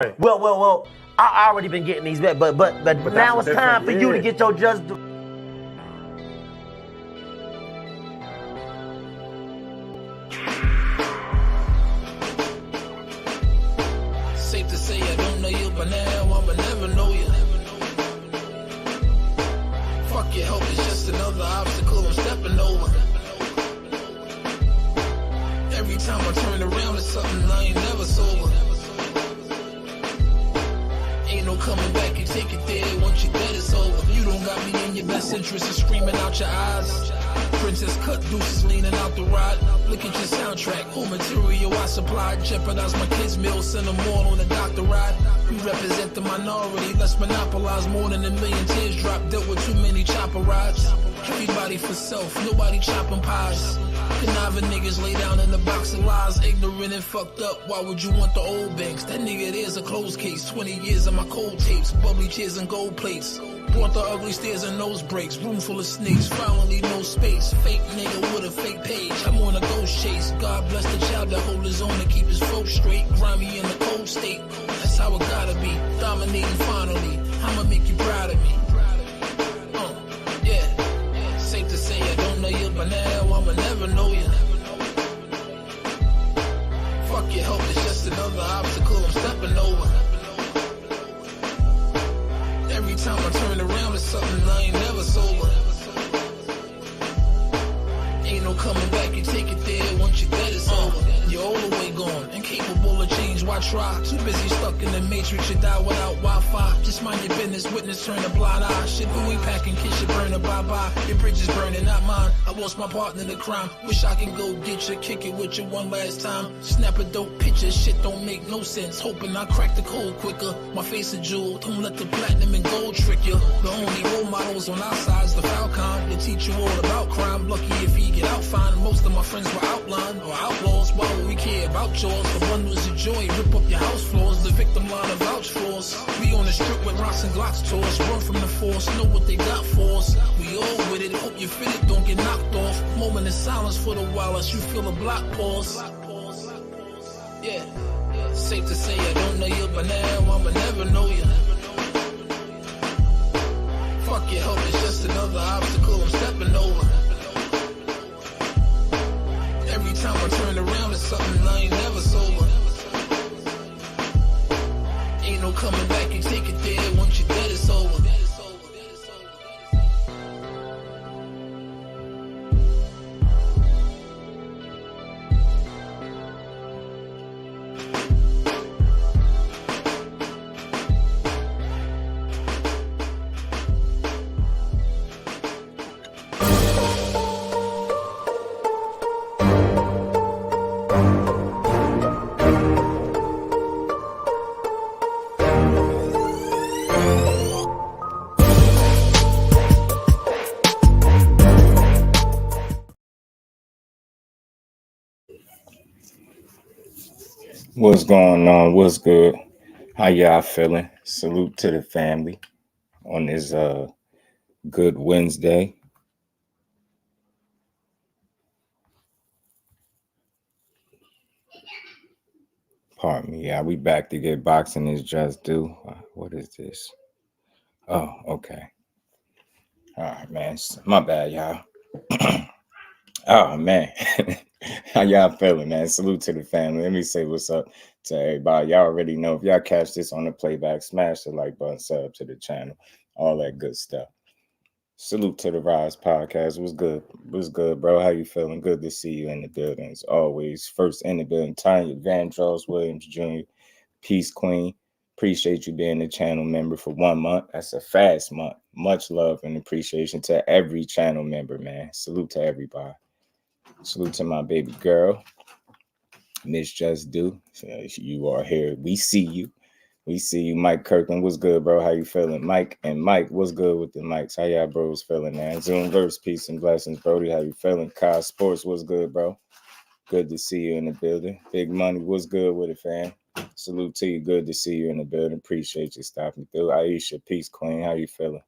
Well, I already been getting these back, but now it's time for you to get your just due. Safe to say I don't know you, but now I'ma never know you. Fuck your help, it's just another obstacle I'm stepping over. Every time I turn around, it's something I ain't never sober. Ain't no coming back, you take it there once you bet it's over. You don't got me in your best interest, and screaming out your eyes. Princess cut deuces leaning out the ride. Look at your soundtrack, whole material I supplied. Jeopardize my kids' meal, send them all on a doctor ride. We represent the minority, let's monopolize more than 1 million tears drop. Dealt with too many chopper rides. Everybody for self, nobody chopping pies. Conniving niggas lay down in the box of lies. Ignorant and fucked up, why would you want the old banks? That nigga there's a closed case. 20 years of my cold tapes, bubbly chairs and gold plates. Brought the ugly stairs and nose breaks. Room full of snakes, finally no space. Fake nigga with a fake page, I'm on a ghost chase. God bless the child that hold his own and keep his flow straight. Grimy in the cold state, that's how it gotta be. Dominating finally, I'ma make you proud of me. Yeah, safe to say I don't know you, but now I'ma never know you. Fuck your help, it's just another obstacle I'm stepping over. Every time I turn around, it's something I ain't never sober. Ain't no coming back, you take it there once you bet it's over. You're all the way gone, incapable of change, why try? Too busy stuck in the matrix, you die without Wi-Fi. Just mind your business, witness turn a blind eye. Shit, who we packing, kiss your burner, bye-bye. Your bridge is burning, not mine. I lost my partner in the crime. Wish I can go get you, kick it with you one last time. Snap a dope picture, shit don't make no sense. Hoping I crack the code quicker. My face a jewel, don't let the platinum and gold trick you. The only role models on our side's the Falcon. They teach you all about crime. Lucky if you get out fine. Most of my friends were outlined or outlaws. Why would we care about yours? The one was a joy, rip up your house floors. The victim line of vouch for us. We on the strip with rocks and Glocks to us. Run from the force, know what they got for us. We all with it, hope you fit it, don't get knocked off. Moment of silence for the while as you feel a block pause. Yeah, safe to say I don't know you, but now I'ma never know you. Fuck your help, it's just another obstacle I'm stepping over. Every time I turn around, it's something I ain't never sober. Ain't no coming back, you take it there once you bet it's over. What's going on? What's good? How y'all feeling? Salute to the family on this good Wednesday. Pardon me. Yeah, we back to get boxing is just due. What is this? Oh, okay. All right, man. My bad, y'all. Oh, man. How y'all feeling, man? Salute to the family. Let me say what's up to everybody. Y'all already know. If y'all catch this on the playback, smash the like button, sub to the channel, all that good stuff. Salute to the Rise Podcast. What's good? What's good, bro? How you feeling? Good to see you in the building as always. First in the building, Tanya Van Charles Williams Jr., Peace Queen. Appreciate you being a channel member for 1 month. That's a fast month. Much love and appreciation to every channel member, man. Salute to everybody. Salute to my baby girl, Miss Just Do. You are here. We see you. We see you. Mike Kirkland, what's good, bro? How you feeling? Mike, what's good with the mics? How y'all bros feeling, man? Zoomverse, peace and blessings, Brody. How you feeling? Kyle Sports, what's good, bro? Good to see you in the building. Big Money, what's good with it, fam? Salute to you. Good to see you in the building. Appreciate you stopping through. Aisha, peace, queen. How you feeling?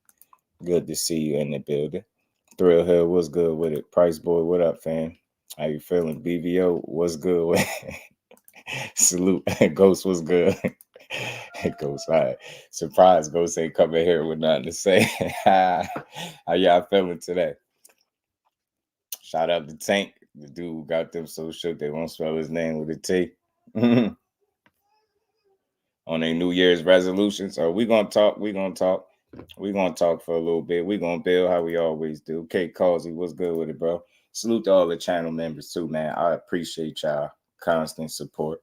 Good to see you in the building. Thrill Hill, what's good with it? Price Boy, what up, fam? How you feeling? BVO, what's good with it? Salute. Ghost, what's good? It goes right. Surprise, Ghost ain't coming here with nothing to say. How y'all feeling today? Shout out to Tank, the dude who got them so shook they won't spell his name with a T. On their New Year's resolutions. So we gonna talk. We gonna talk for a little bit. We gonna build how we always do. K Causey, what's good with it, bro? Salute to all the channel members too, man. I appreciate y'all constant support.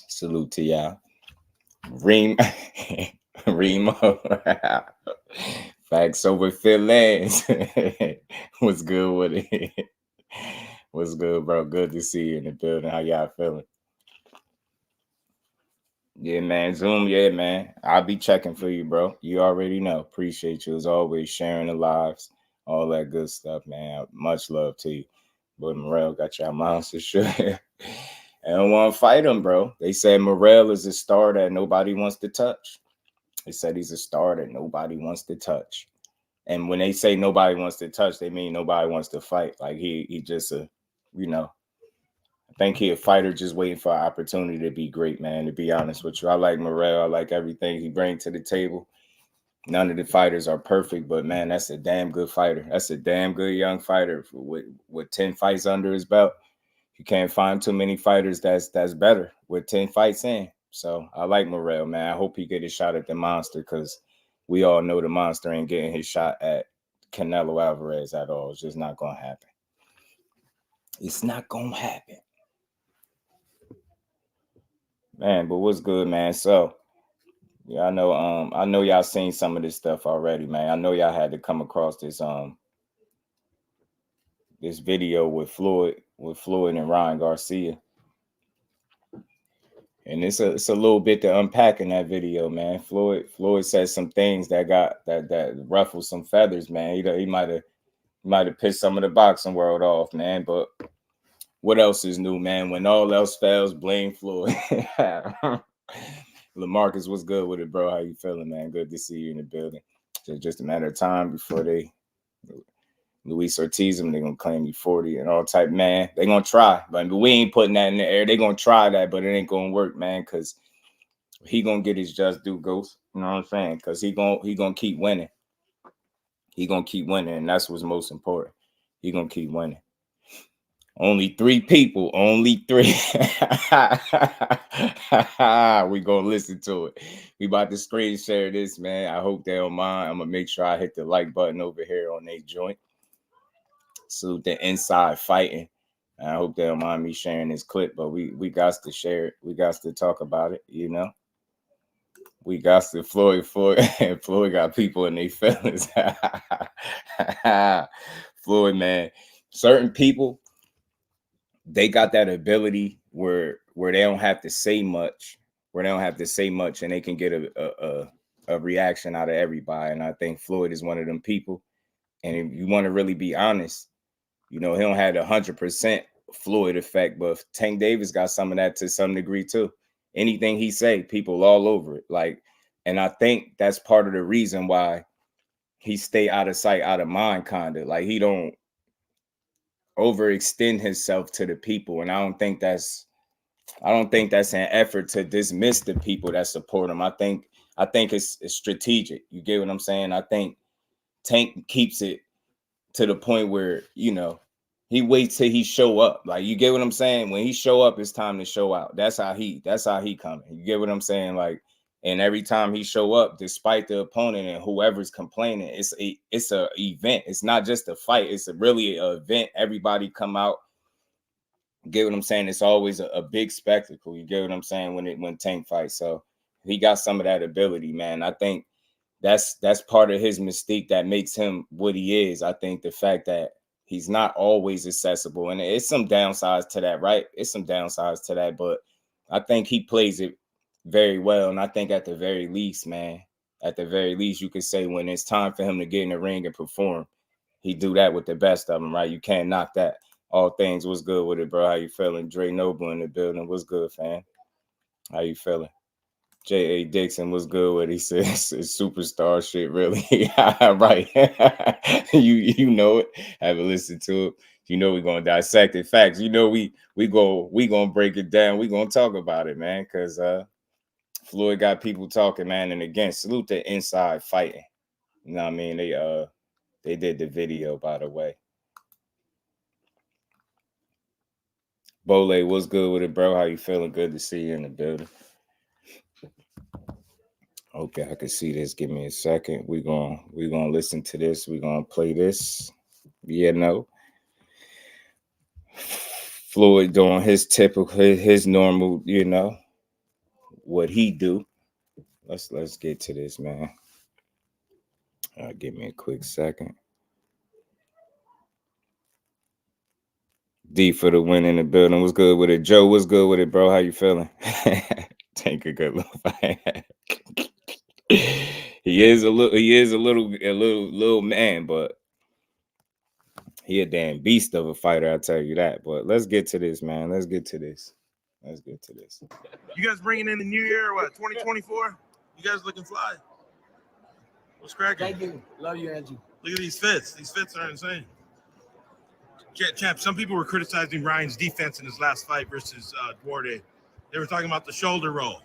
Salute to y'all. Remo. Facts over feelings. What's good with it? What's good, bro? Good to see you in the building. How y'all feeling? Yeah, man. Zoom, yeah, man. I'll be checking for you, bro. You already know. Appreciate you as always, sharing the lives, all that good stuff, man. Much love to you. But Morel got y'all monster shit. I don't want to fight him, bro. They said Morel is a star that nobody wants to touch. They said he's a star that nobody wants to touch. And when they say nobody wants to touch, they mean nobody wants to fight. Like he just a, you know, I think he a fighter just waiting for an opportunity to be great, man, to be honest with you. I like Morel. I like everything he brings to the table. None of the fighters are perfect, but, man, that's a damn good fighter. That's a damn good young fighter with 10 fights under his belt. You can't find too many fighters that's better with 10 fights in. So I like Morel, man. I hope he get a shot at the monster because we all know the monster ain't getting his shot at Canelo Alvarez at all. It's just not going to happen. It's not going to happen. Man, but what's good, man? So, yeah, I know y'all seen some of this stuff already, man. I know y'all had to come across this this video with Floyd and Ryan Garcia. And it's a little bit to unpack in that video, man. Floyd said some things that ruffled some feathers, man. He might have pissed some of the boxing world off, man. But what else is new, man? When all else fails, blame Floyd. LaMarcus, what's good with it, bro? How you feeling, man? Good to see you in the building. Just a matter of time before Luis Ortiz them, they're gonna claim you 40 and all type, man. They're gonna try, but we ain't putting that in the air. They're gonna try that, but it ain't gonna work, man, because he gonna get his just due, Ghost. You know what I'm saying? Because he gonna keep winning. He gonna keep winning, and that's what's most important. He gonna keep winning. Only 3 people. Only 3. We gonna listen to it. We about to screen share this, man. I hope they don't mind. I'm gonna make sure I hit the like button over here on their joint. Salute the inside fighting. I hope they don't mind me sharing this clip, but we got to share it. We got to talk about it, you know. We got to Floyd got people in their feelings. Floyd, man. Certain people, they got that ability where they don't have to say much, and they can get a reaction out of everybody. And I think Floyd is one of them people. And if you want to really be honest, you know, he don't have 100% Floyd effect, but Tank Davis got some of that to some degree too. Anything he say, people all over it. Like, and I think that's part of the reason why he stay out of sight, out of mind, kind of. Like, he don't overextend himself to the people. And I don't think that's an effort to dismiss the people that support him. I think it's strategic. You get what I'm saying? I think Tank keeps it to the point where, you know, he waits till he show up. Like, you get what I'm saying? When he show up, it's time to show out. That's how he coming. You get what I'm saying? Like, and every time he show up, despite the opponent and whoever's complaining, it's a event. It's not just a fight. It's really an event. Everybody come out. You get what I'm saying? It's always a big spectacle. You get what I'm saying? When Tank fights. So he got some of that ability, man. I think that's part of his mystique that makes him what he is. I think the fact that he's not always accessible, and it's some downsides to that, right? It's some downsides to that, but I think he plays it very well. And I think at the very least, man, you could say when it's time for him to get in the ring and perform, he do that with the best of them, right? You can't knock that. All things, what's good with it, bro? How you feeling? Dre Noble in the building. What's good, fam? How you feeling? J.A. Dixon, what's good with it? He says it's superstar shit, really. Right. You know it. Haven't listened to it. You know we're gonna dissect it. Facts. You know we gonna break it down. We gonna talk about it, man. Cause Floyd got people talking, man. And again, salute to Inside Fighting. You know what I mean? They did the video, by the way. Bole, what's good with it, bro? How you feeling? Good to see you in the building. Okay, I can see this. Give me a second. We're gonna listen to this. We're gonna play this. Yeah, no. Floyd doing his typical, his normal, you know, what he do. Let's get to this, man. Give me a quick second. D for the win in the building. What's good with it? Joe, what's good with it, bro? How you feeling? Take a good look. He is a little man, but he a damn beast of a fighter, I'll tell you that. But let's get to this, man. Let's get to this. You guys bringing in the new year, what, 2024? You guys looking fly. What's cracking? Thank you. Love you, Angie. Look at these fits. These fits are insane. Champ, some people were criticizing Ryan's defense in his last fight versus Duarte. They were talking about the shoulder roll.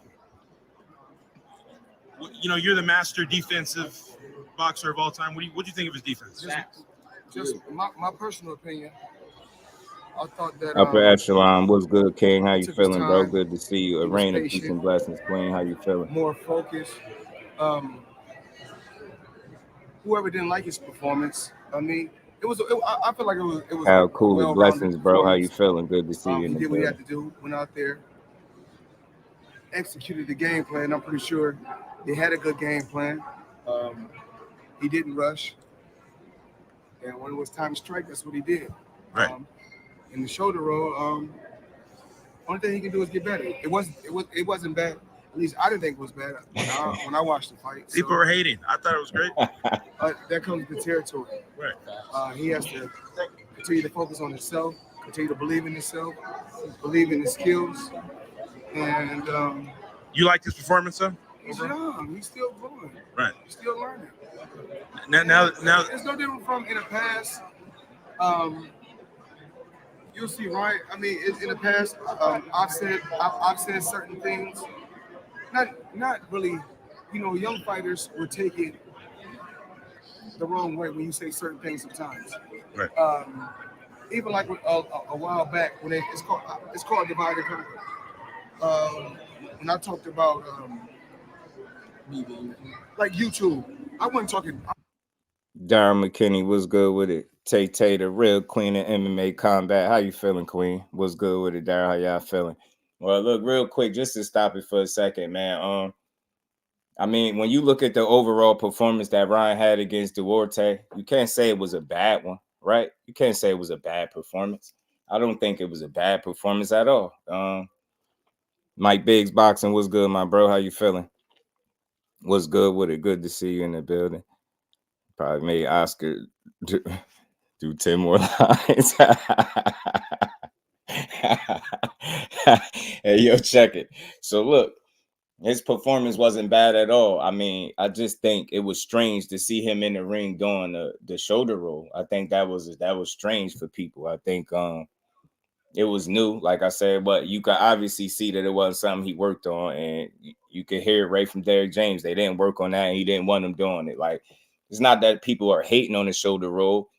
You know, you're the master defensive boxer of all time. What do you think of his defense? Just my personal opinion. I thought that Upper echelon, what's good, King? How you feeling, bro? time. Good to see you. A rain of peace and blessings, Queen. How you feeling? More focused. Whoever didn't like his performance, I mean, I feel like it was. How cool is blessings, bro? How you feeling? Good to see you. He did what he had to do. Went out there, executed the game plan. I'm pretty sure they had a good game plan. He didn't rush, and when it was time to strike, that's what he did. Right. In the shoulder roll, only thing he can do is get better. It wasn't bad. At least I didn't think it was bad when I watched the fight. People were hating. I thought it was great. That comes with the territory. Right. He has to continue to focus on himself, continue to believe in himself, believe in his skills, and you liked his performance, though? he's young. He's still growing. Right. He's still learning. Now, it's no different from in the past. You'll see Ryan. I mean, in the past, I've said certain things. Not really. You know, young fighters will take it the wrong way when you say certain things sometimes. Right. Even like a while back when it's called divide and conquer. When I talked about like YouTube, I wasn't talking. Darren McKinney, what's good with it? Tay, the real queen of MMA combat. How you feeling, Queen? What's good with it, Darren? How y'all feeling? Well, look, real quick, just to stop it for a second, man. I mean, when you look at the overall performance that Ryan had against Duarte, you can't say it was a bad one, right? You can't say it was a bad performance. I don't think it was a bad performance at all. Mike Biggs Boxing, what's good, my bro? How you feeling? What's good with it? Good to see you in the building. Probably made Oscar do 10 more lines. Hey, yo, check it. So look, his performance wasn't bad at all. I mean, I just think it was strange to see him in the ring doing the shoulder roll. I think that was strange for people. I think it was new, like I said, but you could obviously see that it wasn't something he worked on, and you could hear it right from Derrick James. They didn't work on that, and he didn't want him doing it. Like, it's not that people are hating on the shoulder roll.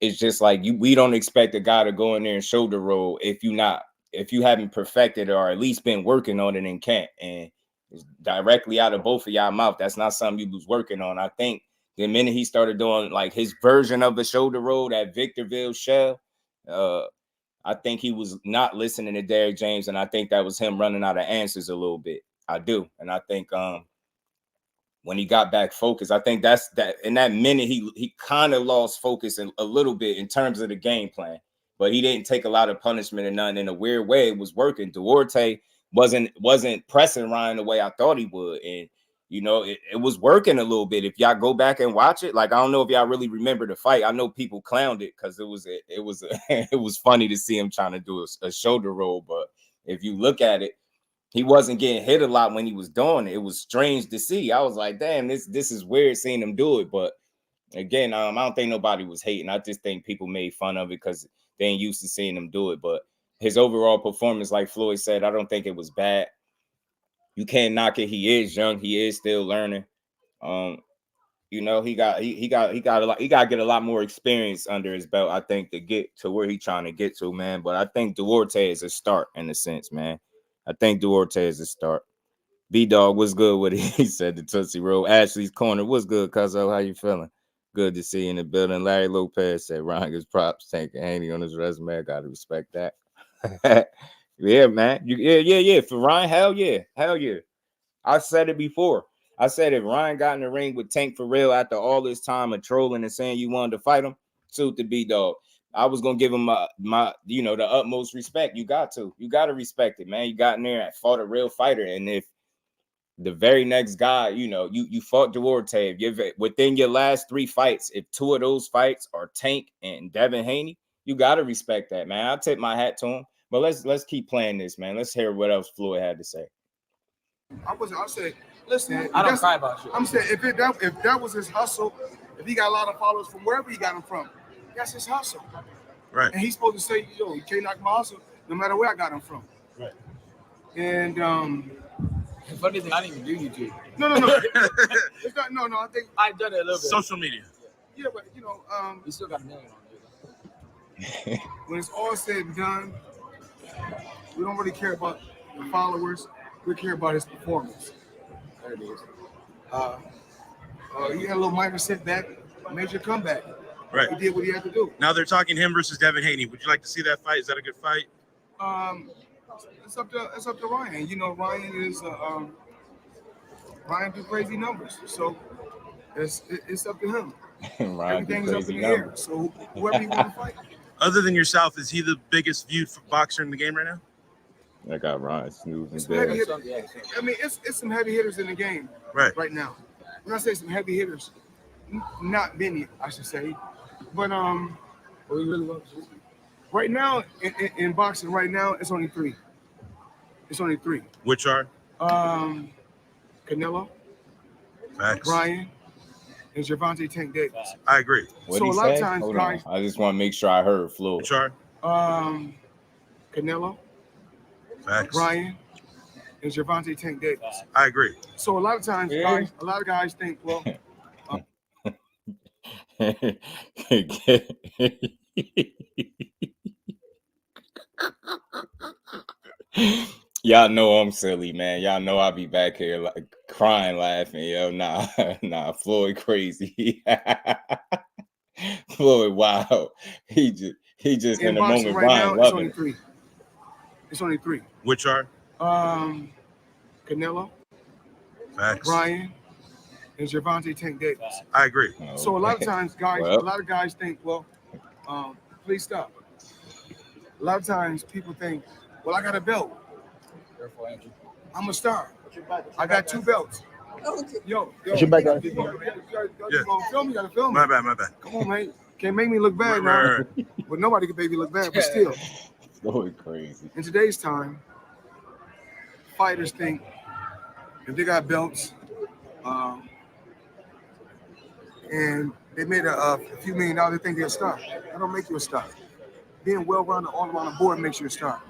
It's just like we don't expect a guy to go in there and shoulder roll if you haven't perfected or at least been working on it and can't. And it's directly out of both of y'all mouth. That's not something you was working on. I think the minute he started doing like his version of the shoulder roll, that Victorville shell, I think he was not listening to Derrick James, and I think that was him running out of answers a little bit. I do, and I think when he got back focused, I think that's that. In that minute, he kind of lost focus a little bit in terms of the game plan, but he didn't take a lot of punishment and nothing. In a weird way, it was working. Duarte wasn't pressing Ryan the way I thought he would, and you know it was working a little bit. If y'all go back and watch it, like I don't know if y'all really remember the fight. I know people clowned it because it was funny to see him trying to do a shoulder roll, but if you look at it, he wasn't getting hit a lot when he was doing it. It was strange to see. I was like, damn, this is weird seeing him do it. But again, I don't think nobody was hating. I just think people made fun of it because they ain't used to seeing him do it. But his overall performance, like Floyd said, I don't think it was bad. you can't knock it. He is young. He is still learning. You know, he got a lot. He got to get a lot more experience under his belt, I think, to get to where he's trying to get to, man. But I think Duarte is a start in a sense, man. I think Duarte is a start. B-Dog, what's good with it? He said the Tootsie Roll. Ashley's Corner, what's good, Cuzzo? How you feeling? Good to see you in the building. Larry Lopez said Ryan gets props. Tanking Haney on his resume. I got to respect that. Yeah, man. Yeah. For Ryan, hell yeah. I said it before. I said if Ryan got in the ring with Tank for real after all this time of trolling and saying you wanted to fight him, suit the B-Dog. I was gonna give him my the utmost respect. You got to respect it, man. You got in there and fought a real fighter, and if the very next guy, you fought Duarte. If you're within your last 3 fights, if 2 of those fights are Tank and Devin Haney, you got to respect that, man. I'll tip my hat to him. But let's keep playing this, man. Let's hear what else Floyd had to say. I said, listen, I don't cry about shit. I'm saying if that was his hustle, if he got a lot of followers from wherever he got them from, that's his hustle. Right. And he's supposed to say, yo, you can't knock my hustle no matter where I got him from. Right. And the funny thing, I didn't even do YouTube. No. It's not, no, I think I've done it a little bit. Social media. Yeah, but we still got 1 million on there. when it's all said and done, we don't really care about the followers. We care about his performance. There it is. He had a little minor setback, major comeback. Right. He did what he had to do. Now they're talking him versus Devin Haney. Would you like to see that fight? Is that a good fight? It's up to Ryan. Ryan is Ryan do crazy numbers, so it's up to him. Everything's up in the air. So whoever you want to fight. Other than yourself, is he the biggest viewed boxer in the game right now? I got Ryan snoozing I there. mean, it's some heavy hitters in the game right now. When I say some heavy hitters, not many, I should say, but right now in boxing, right now it's only 3. It's only 3. Which are? Canelo, Facts. Ryan, and Gervonta Tank Davis. I agree. What So he a lot say? of times, Hold guys. on. I just want to make sure I heard Floyd. Which are? Canelo, Facts. Ryan, and Gervonta Tank Davis. I agree. So a lot of times, guys, a lot of guys think, well, Y'all know I'm silly, man. Y'all know I be back here like crying, laughing. Yo, nah, Floyd crazy. Floyd, wow. He just in the boxing moment. right Ryan now, it's loving only it. 3. It's only 3. Which are? Canelo, Facts. Ryan, and Gervonta Tank Davis. I agree. So a lot of times, guys, Well. a lot of guys think, well, please stop. A lot of times people think, well, I got a belt. Careful, Andrew. I'm a star. I got 2 belts. Yo, your back, guys? you gonna film me? You gotta film me. My bad. Come on, man. Can't make me look bad now. Right. But nobody can make me look bad, but still. Floyd crazy. In today's time, fighters think if they got belts, and they made a few $1 million, they think they're a star. That don't make you a star. Being well-rounded all around the board makes you a star.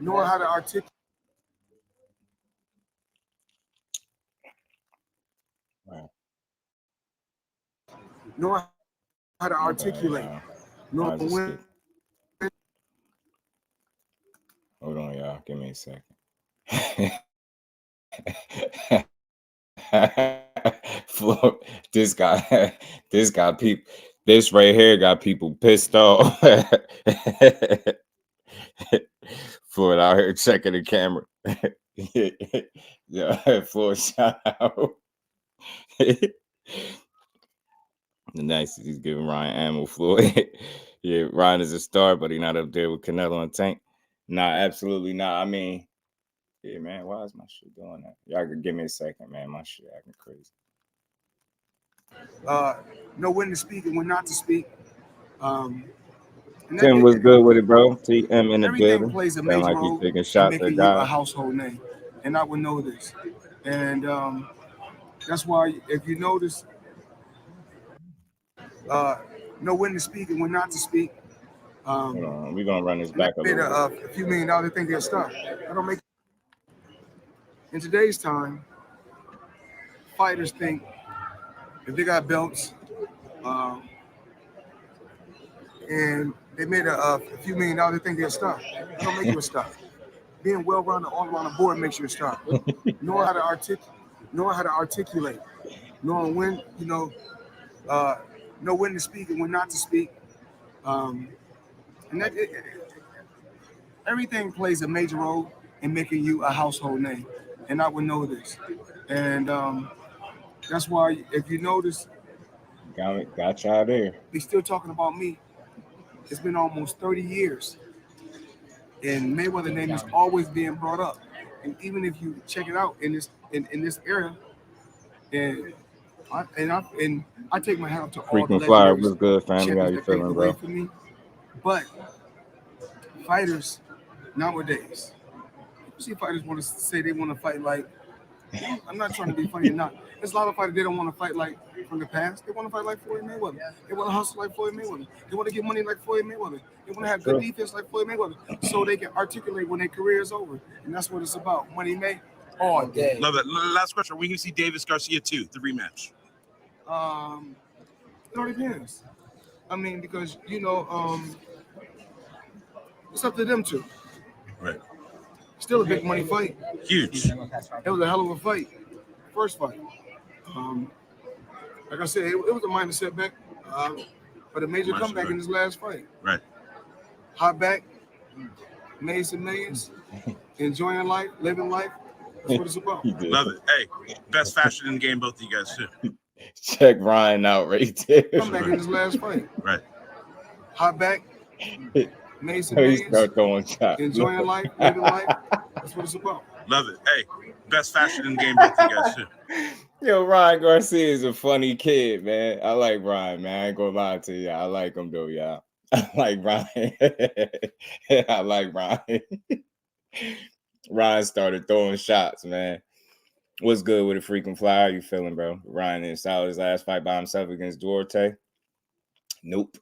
Knowing how to articulate. Wow. Knowing how to articulate. Knowing just when. Hold on, y'all. Give me a second. Floyd, this guy, people, this right here got people pissed off. Floyd out here checking the camera. Yeah, Floyd, shout out. The nicest, he's giving Ryan ammo. Floyd. Yeah, Ryan is a star, but he's not up there with Canelo and Tank. Nah, absolutely not. I mean, yeah, man, why is my shit doing that? Y'all could give me a second, man. My shit acting crazy. Know when to speak and when not to speak. Tim was good with it, bro. TM in the everything building. plays a Sound major like role he's taking in shots making at you a guys. household name, and I would know this. And that's why, if you notice, know when to speak and when not to speak. Hold on, we're gonna run this back a Made little bit. a few $1 million, they think they're a star. I don't make. in today's time, fighters think if they got belts and they made a few $1 million, they think they're a star. It don't make you a star. Being well-rounded all around the board makes you a star. Knowing how to articulate, knowing when, know when to speak and when not to speak. And that everything plays a major role in making you a household name. And I would know this. And that's why, if you notice, got y'all there. They still talking about me. It's been almost 30 years. And Mayweather name is always being brought up. And even if you check it out in this era, and I take my hat off to all the Freaking Flyer was legendary good, family. How you champions that paved feeling, the way bro? for me. But fighters nowadays, you see fighters want to say they want to fight like, I'm not trying to be funny or not. There's a lot of fighters they don't want to fight like from the past. They want to fight like Floyd Mayweather. They want to hustle like Floyd Mayweather. They want to get money like Floyd Mayweather. They want to have good defense like Floyd Mayweather, so they can articulate when their career is over. And that's what it's about. Money made all day. Love it. Last question: are we going to see Davis Garcia 2, the rematch? It all depends. I mean, because it's up to them two. Right. Still a big money fight. Huge. It was a hell of a fight. First fight. Like I said, it was a minor setback, but a major comeback in his last fight. Right. Hot back, made some millions, enjoying life, living life. That's what it's about. Love it. Hey, best fashion in the game, both of you guys too. Check Ryan out right there. Comeback in his last fight. Right. Hot back, made some He start millions, throwing shots. enjoying life, living life. That's what it's about. Love it. Hey, best fashion in the game, both of you guys too. Yo, Ryan Garcia is a funny kid, man. I like Ryan, man. I ain't gonna lie to you. I like him though, y'all. I like Ryan. I like Ryan. Ryan started throwing shots, man. What's good with the freaking Fly? How you feeling, bro? Ryan installed his last fight by himself against Duarte? Nope.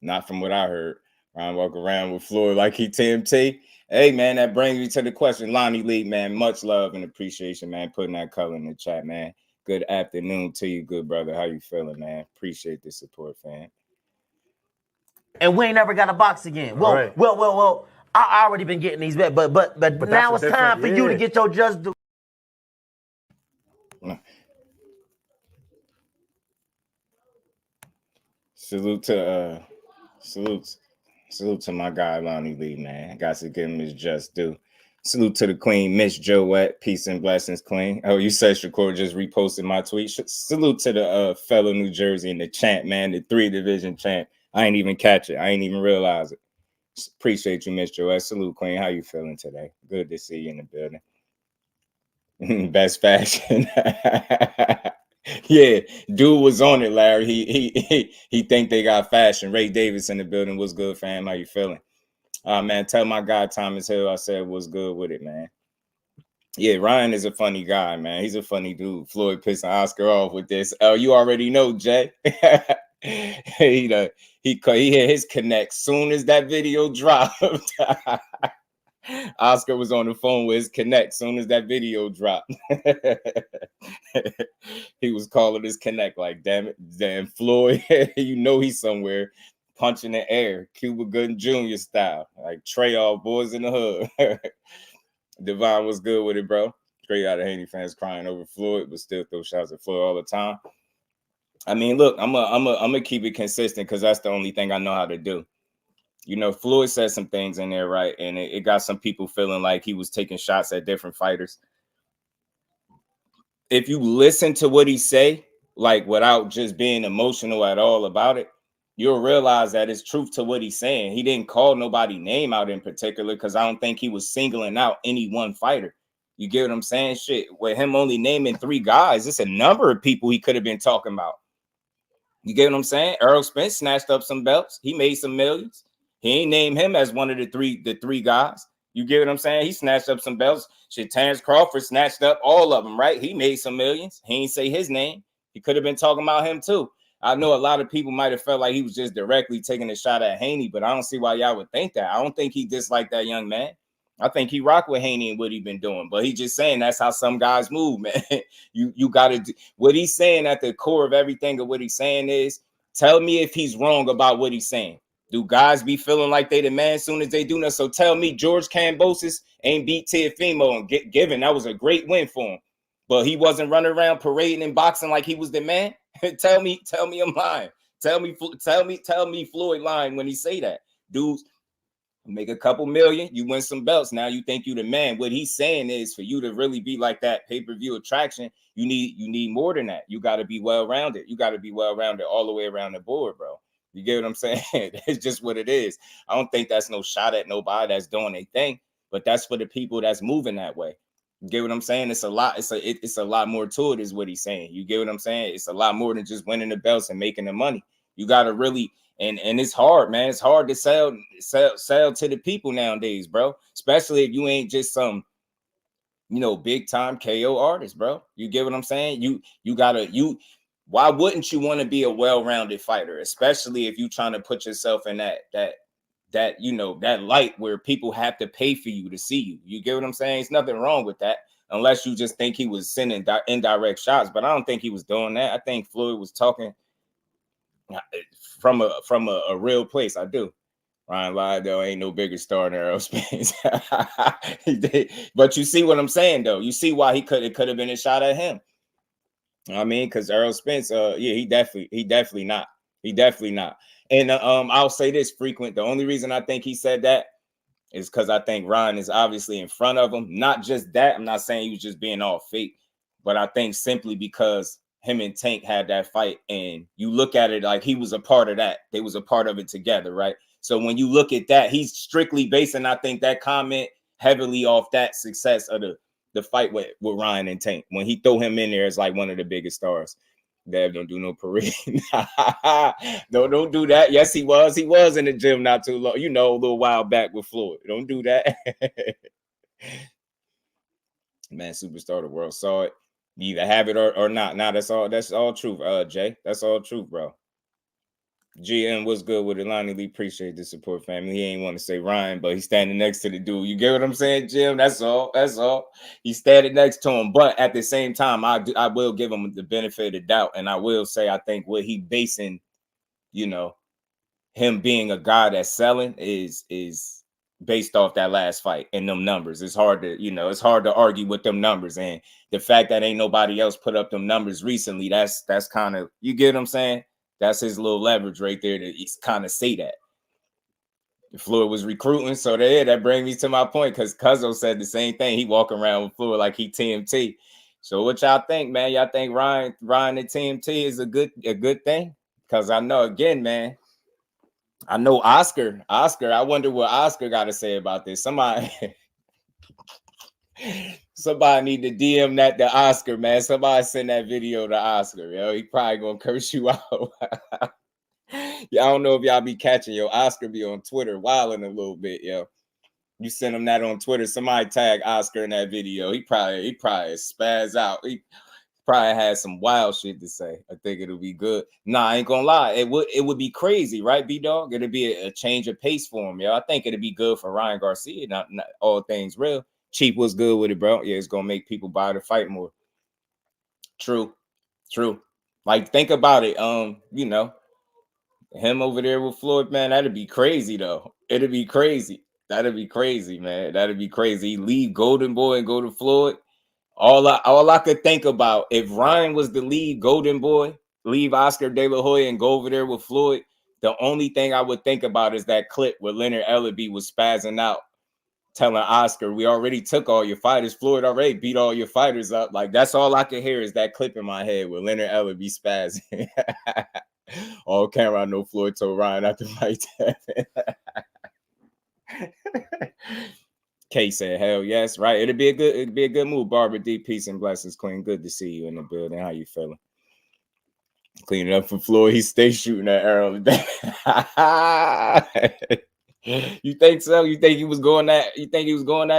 Not from what I heard. Ryan walk around with Floyd like he TMT. Hey, man, that brings me to the question. Lonnie Lee, man, much love and appreciation, man, putting that color in the chat, man. Good afternoon to you, good brother. How you feeling, man? Appreciate the support, fam. And we ain't never got a box again. Well, Right. well. I already been getting these bet, but now it's time for you to get your just do. Salute to my guy Lonnie Lee, man. I got to give him his just due. Salute to the queen, Miss Joette. Peace and blessings, queen. Oh, you said Shakur just reposted my tweet. Salute to the fellow New Jersey and the champ, man, the 3-division champ. I ain't even catch it. I ain't even realize it. Appreciate you, Miss Joette. Salute, queen. How you feeling today? Good to see you in the building. Best fashion. Yeah, dude was on it, Larry. He think they got fashion. Ray Davis in the building. What's good, fam? How you feeling? Man, tell my guy Thomas Hill I said what's good with it, man. Yeah, Ryan is a funny guy, man. He's a funny dude. Floyd pissing Oscar off with this. Oh, you already know, Jay. He hit his connect soon as that video dropped. Oscar was on the phone with his connect soon as that video dropped. He was calling his connect like, damn it, damn Floyd, you know he's somewhere punching the air, Cuba Gooding Jr. style, like Trey, all boys in the hood. Devon was good with it, bro. Straight out of Haney fans crying over Floyd, but still throw shots at Floyd all the time. I mean, look, I'm gonna keep it consistent because that's the only thing I know how to do. You know, Floyd said some things in there, right? And it got some people feeling like he was taking shots at different fighters. If you listen to what he say, like without just being emotional at all about it, you'll realize that it's truth to what he's saying. He didn't call nobody name out in particular because I don't think he was singling out any one fighter. You get what I'm saying? Shit, with him only naming 3 guys, it's a number of people he could have been talking about. You get what I'm saying? Errol Spence snatched up some belts. He made some millions. He ain't named him as one of the three guys. You get what I'm saying? He snatched up some belts. Shit, Terrence Crawford snatched up all of them, right? He made some millions. He ain't say his name. He could have been talking about him too. I know a lot of people might have felt like he was just directly taking a shot at Haney, but I don't see why y'all would think that. I don't think he disliked that young man. I think he rock with Haney and what he been doing, but he just saying that's how some guys move, man. you got to do what he's saying at the core of everything of what he's saying is, tell me if he's wrong about what he's saying. Do guys be feeling like they the man as soon as they do that? So tell me George Kambosos ain't beat Teofimo and given that was a great win for him, but he wasn't running around parading and boxing like he was the man. tell me I'm lying. Tell me Floyd lying when he say that. Dudes make a couple million, you win some belts. Now you think you the man. What he's saying is for you to really be like that pay-per-view attraction, you need more than that. You got to be well-rounded. You got to be well-rounded all the way around the board, bro. You get what I'm saying? It's just what it is. I don't think that's no shot at nobody that's doing a thing, but that's for the people that's moving that way. You get what I'm saying? It's a lot. It's a lot more to it, is what he's saying. You get what I'm saying? It's a lot more than just winning the belts and making the money. You got to really. And it's hard, man. It's hard to sell to the people nowadays, bro. Especially if you ain't just some, big time KO artist, bro. You get what I'm saying? Why wouldn't you want to be a well-rounded fighter, especially if you trying to put yourself in that light where people have to pay for you to see you? You get what I'm saying? There's nothing wrong with that, unless you just think he was sending indirect shots. But I don't think he was doing that. I think Floyd was talking from a real place. I do. Ryan lied though, ain't no bigger star than Errol Spence. But you see what I'm saying though. You see why it could have been a shot at him. I mean, because Errol Spence, he definitely not. And I'll say this frequent. The only reason I think he said that is because I think Ryan is obviously in front of him. Not just that. I'm not saying he was just being all fake, but I think simply because him and Tank had that fight, and you look at it like he was a part of that. They was a part of it together, right? So when you look at that, he's strictly basing, I think, that comment heavily off that success of the fight with Ryan and Tank. When he throw him in there as like one of the biggest stars. Dev, don't do no parade. Don't do that. Yes, he was. He was in the gym not too long, a little while back with Floyd. Don't do that. Man, superstar, the world saw it. You either have it or not. Nah, that's all truth, Jay. That's all truth, bro. GM, what's good with it? Lonnie Lee, appreciate the support, family. He ain't want to say Ryan, but he's standing next to the dude. You get what I'm saying, Jim? That's all. He's standing next to him. But at the same time, I will give him the benefit of the doubt. And I will say, I think what he basing, him being a guy that's selling is based off that last fight and them numbers. It's hard to argue with them numbers. And the fact that ain't nobody else put up them numbers recently, that's kind of, you get what I'm saying? That's his little leverage right there to kind of say that. Floyd was recruiting, so that brings me to my point, because Cuzzo said the same thing. He walking around with Floyd like he TMT. So what y'all think, man? Y'all think Ryan and TMT is a good thing? Because I know, again, man, I know Oscar. I wonder what Oscar got to say about this. Somebody need to DM that to Oscar, man. Somebody send that video to Oscar, yo. He probably gonna curse you out. Yeah, I don't know if y'all be catching, yo. Oscar be on Twitter wilding a little bit, yo. You send him that on Twitter, somebody tag Oscar in that video. He probably spaz out. He probably has some wild shit to say. I think it'll be good. Nah, I ain't gonna lie. It would be crazy, right, B-Dog? It'll be a change of pace for him, yo. I think it'll be good for Ryan Garcia. Not all things real. Cheap was good with it, bro. Yeah, it's gonna make people buy the fight more. True. Like, think about it. Him over there with Floyd, man, that'd be crazy though. It'd be crazy. That'd be crazy, man. That'd be crazy. Leave Golden Boy and go to Floyd. All I could think about, if Ryan was the lead Golden Boy, leave Oscar De La Hoya and go over there with Floyd, the only thing I would think about is that clip where Leonard Ellaby was spazzing out, telling Oscar, we already took all your fighters. Floyd already beat all your fighters up. Like, that's all I could hear is that clip in my head where Leonard Ellaby spazzing. On camera, I know Floyd told Ryan after fight that. Kay said, hell yes, right. It'd be a good move. Barbara D, peace and blessings, Queen. Good to see you in the building. How you feeling? Clean it up for Floyd. He stays shooting that arrow today. You think so? You think he was going at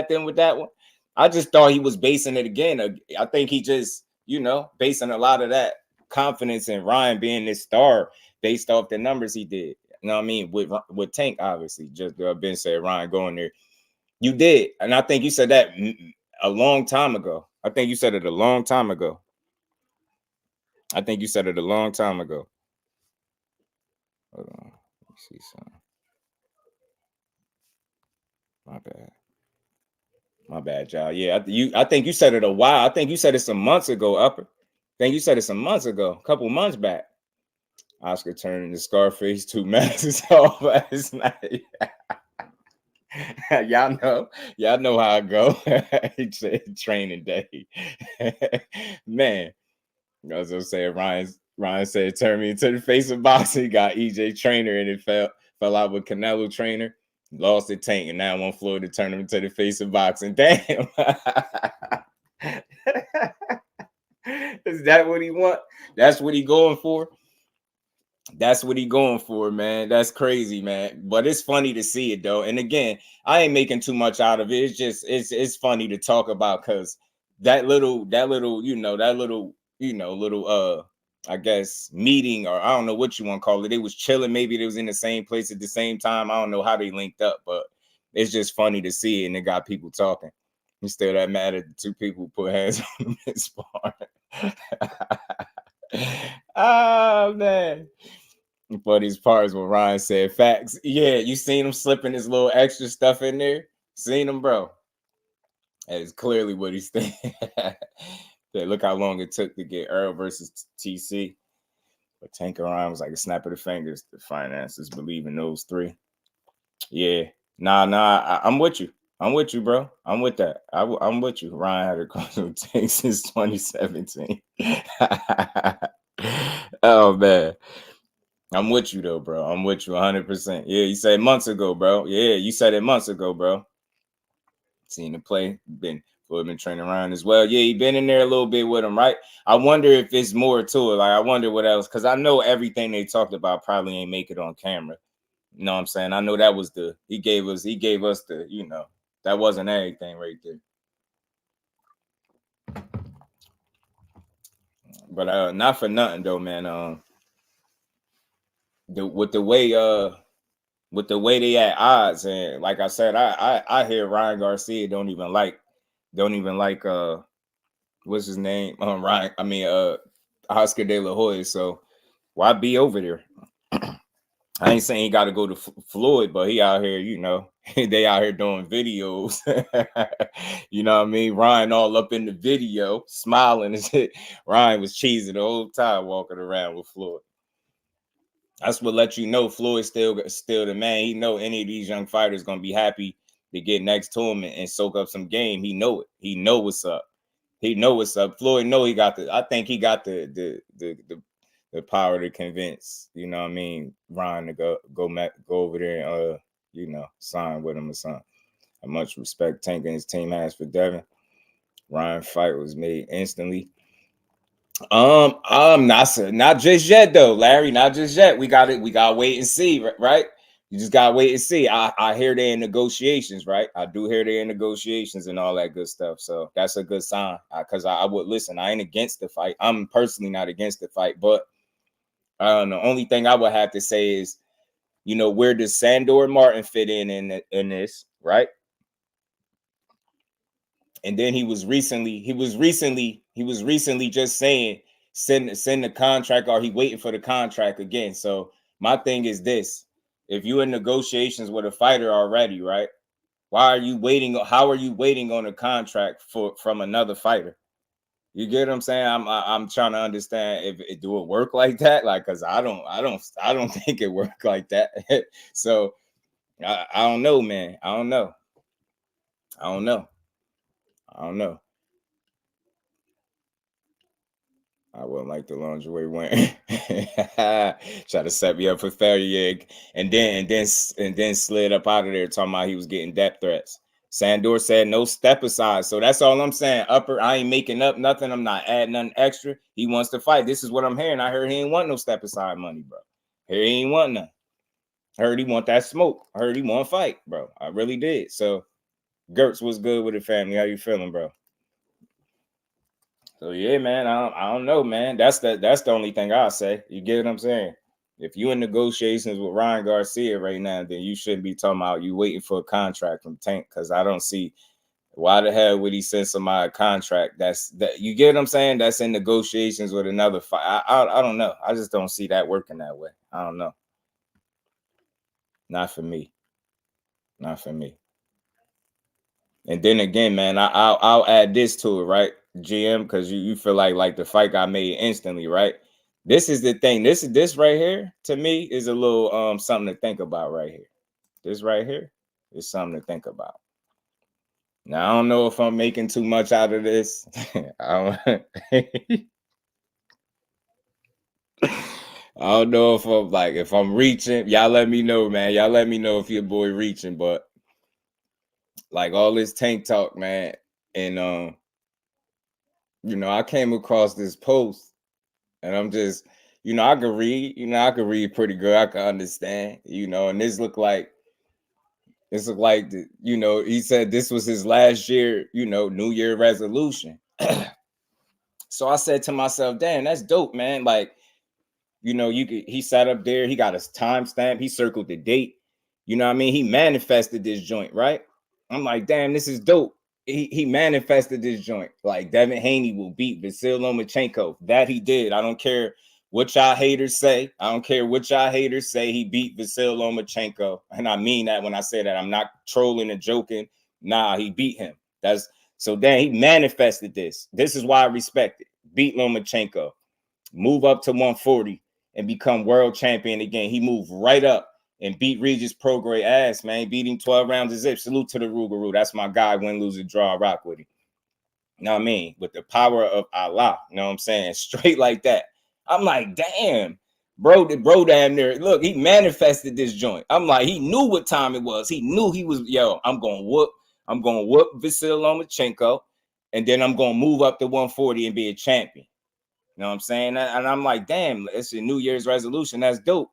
them with that one? I just thought he was basing it again. I think he just, basing a lot of that confidence in Ryan being this star based off the numbers he did. You know what I mean? With Tank, obviously. Just Ben said Ryan going there. You did, and I think you said that a long time ago. I think you said it a long time ago. I think you said it a long time ago. Hold on, let me see something. My bad, y'all. Yeah, I think you said it a while. I think you said it some months ago, Upper. I think you said it some months ago, a couple months back. Oscar turning the Scarface 2 masks off last night. y'all know how I go. Training day. Man, I was gonna say Ryan said turn me into the face of boxing. Got EJ trainer and it fell out with Canelo trainer. Lost the tank and now I want Floyd to turn him into the face of boxing. Damn. Is that what he want? That's what he going for? That's what he going for, man. That's crazy, man. But it's funny to see it though. And again, I ain't making too much out of it. It's just it's funny to talk about because that little I guess meeting, or I don't know what you want to call it. They was chilling. Maybe they was in the same place at the same time. I don't know how they linked up, but it's just funny to see it, and it got people talking. You still that mad at the two people who put hands on them in sparring. Oh man. But these parts where Ryan said facts. Yeah, you seen him slipping his little extra stuff in there? Seen him, bro. That is clearly what he's thinking. Look how long it took to get Earl versus TC. But Tank Ryan was like a snap of the fingers. The finances believe in those three. Yeah. Nah, I'm with you. I'm with you, bro. I'm with that. I'm with you. Ryan had a crucial tank since 2017. Oh, man. I'm with you, though, bro. I'm with you 100%. Yeah, you said months ago, bro. Yeah, you said it months ago, bro. Seen the play. Floyd been training around as well. Yeah, he been in there a little bit with him, right? I wonder if it's more to it. Like, I wonder what else. Because I know everything they talked about probably ain't make it on camera. You know what I'm saying? I know that was he gave us the, that wasn't everything right there. But not for nothing though, man. With the way they at odds, and like I said, I hear Ryan Garcia don't even like what's his name? Oscar De La Hoya. So why be over there? I ain't saying he got to go to Floyd, but he out here, they out here doing videos. You know what I mean? Ryan all up in the video, smiling and shit. Ryan was cheesing the whole time walking around with Floyd. That's what let you know Floyd's still the man. He know any of these young fighters gonna be happy to get next to him and soak up some game. He know it. He know what's up. He know what's up. Floyd know he got I think he got the power to convince, Ryan to go over there and sign with him or something. How much respect Tank and his team has for Devin. Ryan fight was made instantly. Not just yet though, Larry. Not just yet. We gotta wait and see, right? You just gotta wait and see. I hear they're in negotiations, right? I do hear they're in negotiations and all that good stuff. So that's a good sign. Because I would listen. I ain't against the fight. I'm personally not against the fight, but the only thing I would have to say is, where does Sandor Martin fit in this, right? And then he was recently just saying send the contract, or he waiting for the contract again. So my thing is this: if you in negotiations with a fighter already, right? Why are you waiting? How are you waiting on a contract from another fighter? You get what I'm saying? I'm trying to understand if it do it work like that, like, because I don't think it worked like that. So I don't know, man. I don't know. I wouldn't like the lingerie wearing. Try to set me up for failure, and then slid up out of there talking about he was getting death threats. Sandor said no step aside. So that's all I'm saying. Upper, I ain't making up nothing. I'm not adding nothing extra. He wants to fight. This is what I'm hearing. I heard he ain't want no step aside money, bro. He ain't want none. I heard he want that smoke. I heard he want to fight, bro. I really did. So Gertz was good with the family. How you feeling, bro? So yeah, man. I don't know, man. That's the only thing I'll say. You get what I'm saying? If you in negotiations with Ryan Garcia right now, then you shouldn't be talking about you waiting for a contract from Tank, because I don't see why the hell would he send somebody a contract that you get what I'm saying? That's in negotiations with another fight. I don't know. I just don't see that working that way. I don't know. Not for me. Not for me. And then again, man, I'll add this to it, right, GM, because you feel like the fight got made instantly, right? This is the thing. This right here to me is a little something to think about right here. This right here is something to think about. Now I don't know if I'm making too much out of this. I don't know if I'm reaching. Y'all let me know, man. Y'all let me know if your boy reaching, but like all this Tank talk, man, and I came across this post, and I'm just, I can read pretty good. I can understand, and this looked like he said this was his last year, New Year resolution. So I said to myself, damn, that's dope, man. Like, he sat up there, he got his timestamp, he circled the date. You know what I mean? He manifested this joint, right? I'm like, damn, this is dope. He manifested this joint. Like, Devin Haney will beat Vasil Lomachenko. That he did. I don't care what y'all haters say. He beat Vasil Lomachenko. And I mean that when I say that. I'm not trolling and joking. Nah, he beat him. So then he manifested this. This is why I respect it. Beat Lomachenko. Move up to 140 and become world champion again. He moved right up and beat Regis Prograis ass, man. Beat him 12 rounds of zip. Salute to the Rougarou. That's my guy. Win, lose, or draw. I rock with him. You know what I mean? With the power of Allah. You know what I'm saying? Straight like that. I'm like, damn. Bro damn near. Look, he manifested this joint. I'm like, he knew what time it was. He knew he was, I'm going to whoop Vasil Lomachenko, and then I'm going to move up to 140 and be a champion. You know what I'm saying? And I'm like, damn, it's a New Year's resolution. That's dope.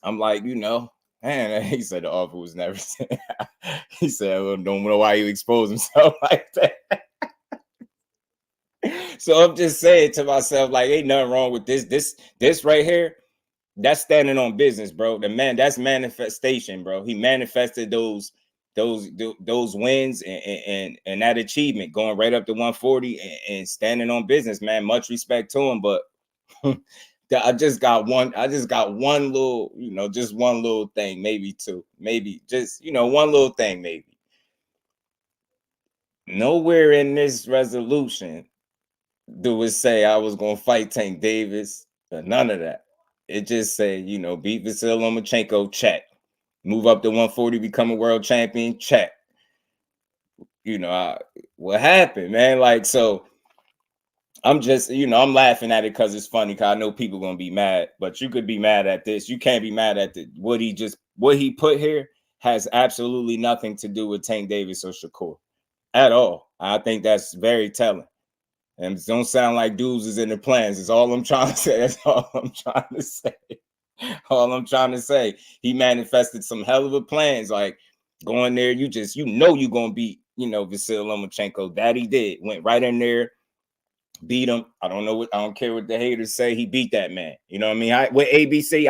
I'm like, man, he said the offer was never said. He said, well, don't know why you expose himself like that. So I'm just saying to myself, like, ain't nothing wrong with this. This right here, that's standing on business, bro. The man, that's manifestation, bro. He manifested those wins and that achievement, going right up to 140 and standing on business, man. Much respect to him, but I just got one little, just one little thing, maybe two, maybe just, one little thing, maybe. Nowhere in this resolution do it say I was gonna fight Tank Davis or none of that. It just say, beat Vasil Lomachenko, check. Move up to 140, become a world champion, check. What happened, man? Like, so I'm just, I'm laughing at it because it's funny, because I know people gonna be mad, but you could be mad at this. You can't be mad at what he put here has absolutely nothing to do with Tank Davis or Shakur at all. I think that's very telling. And it don't sound like dudes is in the plans. It's all I'm trying to say. That's all I'm trying to say. All I'm trying to say. He manifested some hell of a plans. Like, going there, you're going to beat, Vasil Lomachenko. That he did. Went right in there, beat him. I don't care what the haters say. He beat that man. You know what I mean? With ABC,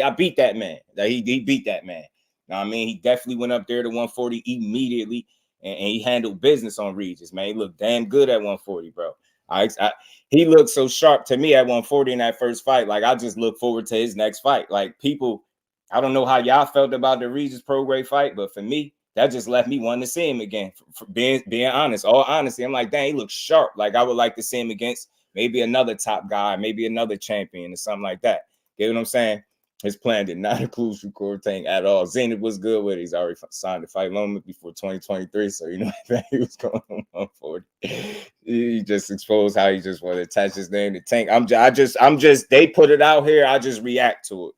I beat that man. He beat that man. You know what I mean? He definitely went up there to 140 immediately. And he handled business on Regis, man. He looked damn good at 140, bro. He looked so sharp to me at 140 in that first fight. Like, I just look forward to his next fight. Like, people, I don't know how y'all felt about the Regis Prograis fight, but for me, that just left me wanting to see him again. For being honest, all honesty, I'm like, dang, he looks sharp. Like, I would like to see him against maybe another top guy, maybe another champion or something like that. Get what I'm saying? His plan did not include Shakur Tank at all. Zenith was good with it. He's already signed to fight Loma before 2023, so he was going on 140. He just exposed how he just wanted to attach his name to Tank. They put it out here. I just react to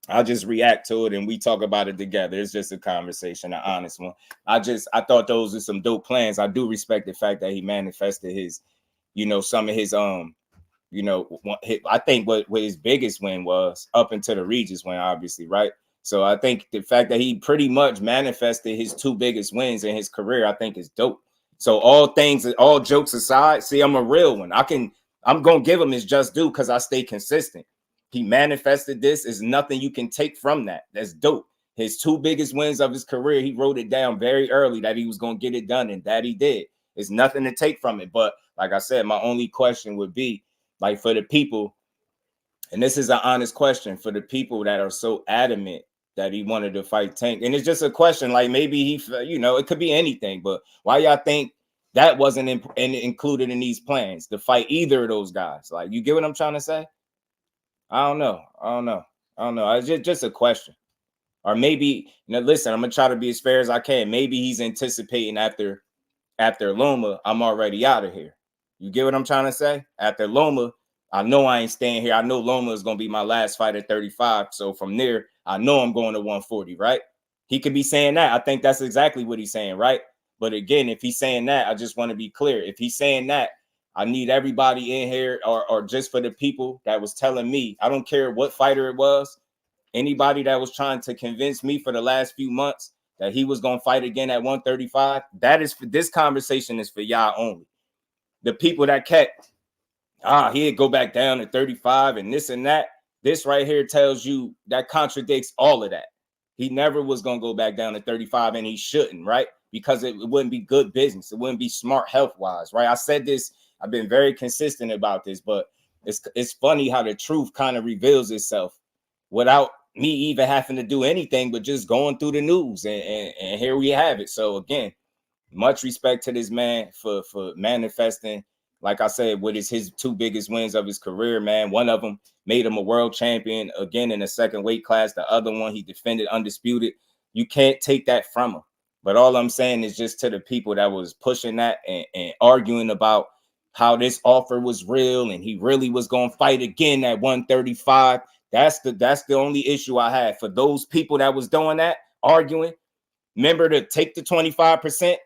it. And we talk about it together. It's just a conversation, an honest one. I thought those are some dope plans. I do respect the fact that he manifested his, some of his I think what his biggest win was up into the Regis win, obviously, right? So I think the fact that he pretty much manifested his two biggest wins in his career, I think is dope. So all jokes aside, see, I'm a real one. I'm gonna give him his just due because I stay consistent. He manifested this. There's nothing you can take from that. That's dope. His 2 biggest wins of his career, he wrote it down very early that he was going to get it done, and that he did. There's nothing to take from it. But like I said, my only question would be, like, for the people, and this is an honest question, for the people that are so adamant that he wanted to fight Tank. And it's just a question, like, maybe he, you know, it could be anything, but why y'all think that wasn't included in these plans to fight either of those guys? Like, you get what I'm trying to say? I don't know. It's just a question. Or maybe, you know, listen, I'm going to try to be as fair as I can. Maybe he's anticipating after Loma, I'm already out of here. You get what I'm trying to say? After Loma, I know I ain't staying here. I know Loma is going to be my last fight at 35. So from there, I know I'm going to 140, right? He could be saying that. I think that's exactly what he's saying, right? But again, if he's saying that, I just want to be clear. If he's saying that, I need everybody in here, or just for the people that was telling me, I don't care what fighter it was, anybody that was trying to convince me for the last few months that he was going to fight again at 135, that is for this conversation is for y'all only. The people that kept, he'd go back down to 35 and this and that. This right here tells you that contradicts all of that. He never was going to go back down to 35, and he shouldn't, right? Because it wouldn't be good business. It wouldn't be smart health-wise, right? I said this. I've been very consistent about this, but it's funny how the truth kind of reveals itself without me even having to do anything but just going through the news. And here we have it. So again, much respect to this man for manifesting, like I said, what is his 2 biggest wins of his career, man. One of them made him a world champion again in the 2nd weight class. The other one, he defended undisputed. You can't take that from him. But all I'm saying is just to the people that was pushing that and arguing about how this offer was real and he really was going to fight again at 135. That's the only issue I had. For those people that was doing that, arguing, remember to take the 25%.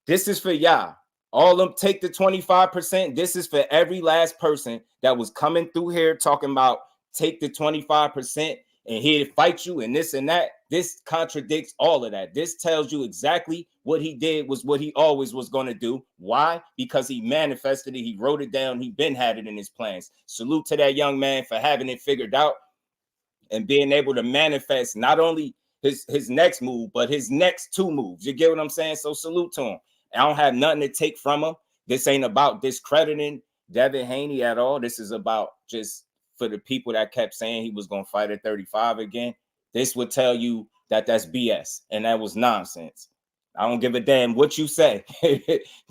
This is for y'all. All of them take the 25%. This is for every last person that was coming through here talking about take the 25% and he'd fight you and this and that. This contradicts all of that. This tells you exactly what he did was what he always was going to do. Why? Because he manifested it. He wrote it down. He been had it in his plans. Salute to that young man for having it figured out and being able to manifest not only his next move, but his next 2 moves. You get what I'm saying? So salute to him. I don't have nothing to take from him. This ain't about discrediting Devin Haney at all. This is about just for the people that kept saying he was going to fight at 35 again. This would tell you that that's BS and that was nonsense. I don't give a damn what you say.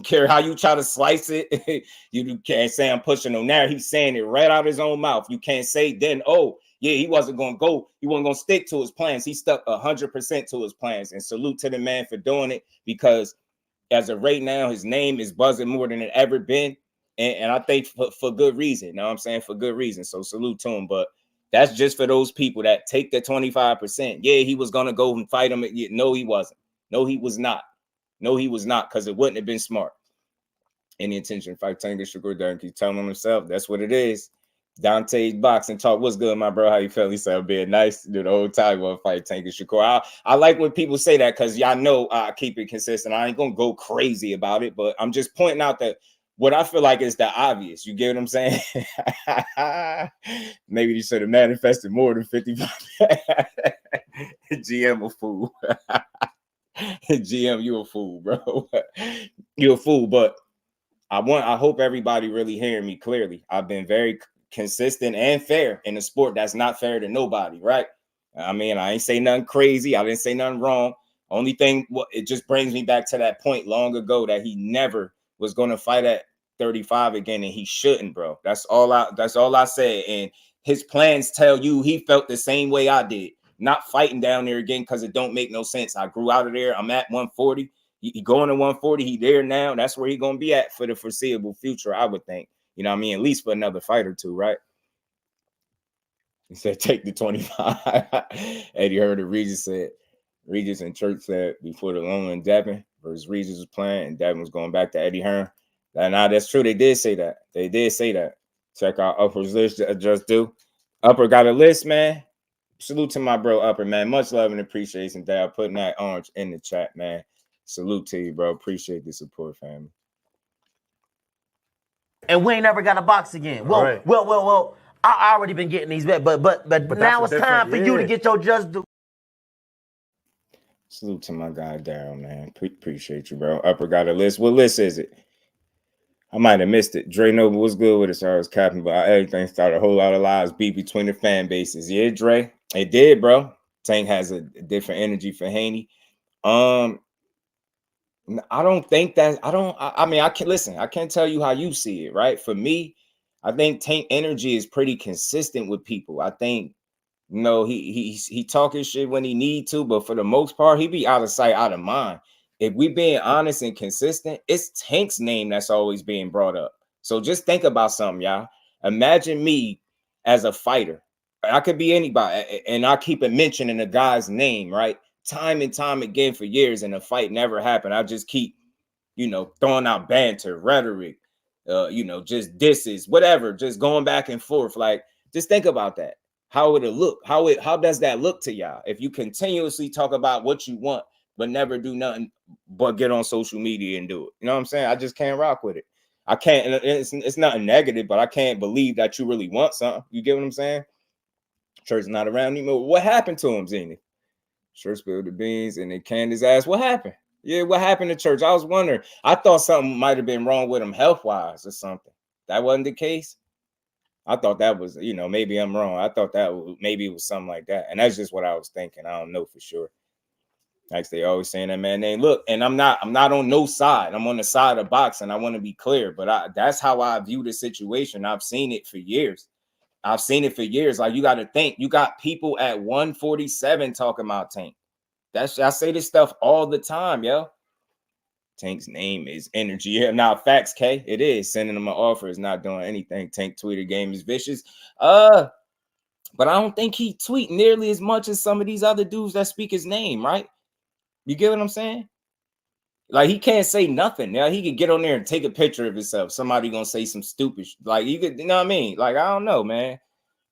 Care how you try to slice it. You can't say I'm pushing him now. He's saying it right out of his own mouth. You can't say then, oh, yeah, he wasn't going to go. He wasn't going to stick to his plans. He stuck 100% to his plans. And salute to the man for doing it, because as of right now, his name is buzzing more than it ever been. And I think for good reason. You know what I'm saying? For good reason. So salute to him. But that's just for those people that take the 25%. Yeah, he was going to go and fight him. No, he wasn't. No, he was not. No, he was not, because it wouldn't have been smart. Any intention to fight Tank Shakur Darren, keep telling him himself. That's what it is. Dante's Boxing Talk. What's good, my bro? How you feel? He said, I'm being nice. Dude, the whole time want to fight Tank Shakur. I like when people say that, because y'all know I keep it consistent. I ain't going to go crazy about it, but I'm just pointing out that what I feel like is the obvious. You get what I'm saying? Maybe he should have manifested more than 55. GM a fool. GM, you a fool, bro. You a fool. But I hope everybody really hearing me clearly. I've been very consistent and fair in a sport that's not fair to nobody, right? I mean, I ain't say nothing crazy. I didn't say nothing wrong. Only thing, it just brings me back to that point long ago that he never was going to fight at 35 again, and he shouldn't, bro. That's all I said. And his plans tell you he felt the same way I did, not fighting down there again, because it don't make no sense. I grew out of there. I'm at 140. He going to 140. He there now. That's where he gonna be at for the foreseeable future, I would think. You know what I mean? At least for another fight or two, right? He said, take the 25. Eddie heard it. Regis and Church said before the Loma and Devin versus Regis was playing, and Devin was going back to Eddie Hearn. Now that's true. They did say that. They did say that. Check out Upper's list. Just do. Upper got a list, man. Salute to my bro Upper, man. Much love and appreciation. Dad putting that orange in the chat, man. Salute to you, bro. Appreciate the support, family. And we ain't never got a box again. Well, right. well. I already been getting these bets, but now it's time for you to get your just do. Salute to my guy Daryl, man. Appreciate you, bro. Upper got a list. What list is it? I might have missed it. Dre Noble was good with it, so I was capping, but everything started a whole lot of lies beat between the fan bases. Yeah, Dre, it did, bro. Tank has a different energy for Haney. I don't think that. I mean, I can listen. I can't tell you how you see it, right? For me, I think Tank energy is pretty consistent with people. I think, you know, he talking shit when he need to, but for the most part, he be out of sight, out of mind. If we being honest and consistent, it's Tank's name that's always being brought up. So just think about something, y'all. Imagine me as a fighter. I could be anybody, and I keep mentioning a guy's name, right? Time and time again for years, and the fight never happened. I just keep, you know, throwing out banter, rhetoric, you know, just disses, whatever, just going back and forth. Like, just think about that. How it'll look. How does that look to y'all if you continuously talk about what you want but never do nothing but get on social media and do it? You know what I'm saying? I just can't rock with it. I can't. It's nothing negative, but I can't believe that you really want something. You get what I'm saying? Church not around anymore. What happened to him, Zenith? Church spilled the beans and they canned his ass. What happened? Yeah, what happened to Church? I was wondering. I thought something might have been wrong with him health-wise or something. That wasn't the case. I thought that was, you know, maybe I'm wrong. I thought that maybe it was something like that. And that's just what I was thinking. I don't know for sure. Like they always saying that man name. Look, and I'm not on no side. I'm on the side of boxing. I want to be clear, but that's how I view the situation. I've seen it for years. Like, you got to think, you got people at 147 talking about Tank. I say this stuff all the time, yo. Tank's name is energy. Yeah, now facts, K. It is. Sending him an offer is not doing anything. Tank tweeted game is vicious. But I don't think he tweet nearly as much as some of these other dudes that speak his name, right? You get what I'm saying? Like, he can't say nothing. Now he could get on there and take a picture of himself. Somebody gonna say some stupid like, you could, you know what I mean? Like, I don't know, man.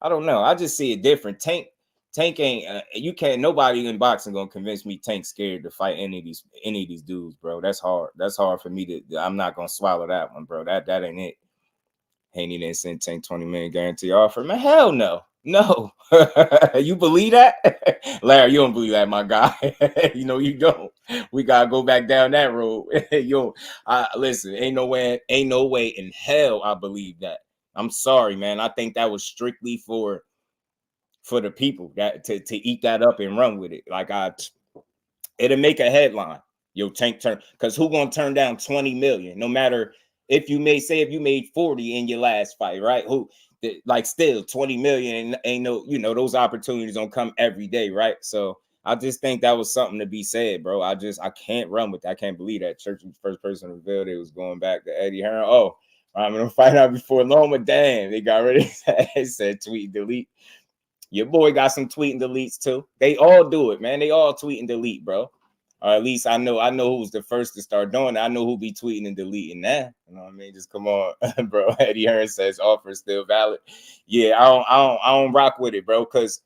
I don't know. I just see it different. Tank ain't you can't, nobody in boxing gonna convince me Tank's scared to fight any of these dudes, bro. That's hard. That's hard for me to, I'm not gonna swallow that one, bro. That ain't it. Haney didn't send Tank 20 million guarantee offer. Man, hell no. No. You believe that? Larry, you don't believe that, my guy. You know you don't. We gotta go back down that road. Listen, ain't no way in hell I believe that. I'm sorry, man. I think that was strictly for the people that to eat that up and run with it. Like, it'll make a headline. Yo, Tank turn, because who gonna turn down 20 million? No matter if you made 40 in your last fight, right? Like, still 20 million ain't no, you know, those opportunities don't come every day, right? So I just think that was something to be said, bro. I can't run with that. I can't believe that Church was the first person to reveal it was going back to Eddie Hearn. Oh, I'm gonna find out before Loma. Damn, they got ready. It said tweet delete. Your boy got some tweet and deletes too. They all do it, man. They all tweet and delete, bro. Or at least I know who's the first to start doing it. I know who be tweeting and deleting that. You know what I mean? Just come on, bro. Eddie Hearn says offer is still valid. Yeah, I don't rock with it, bro. Cause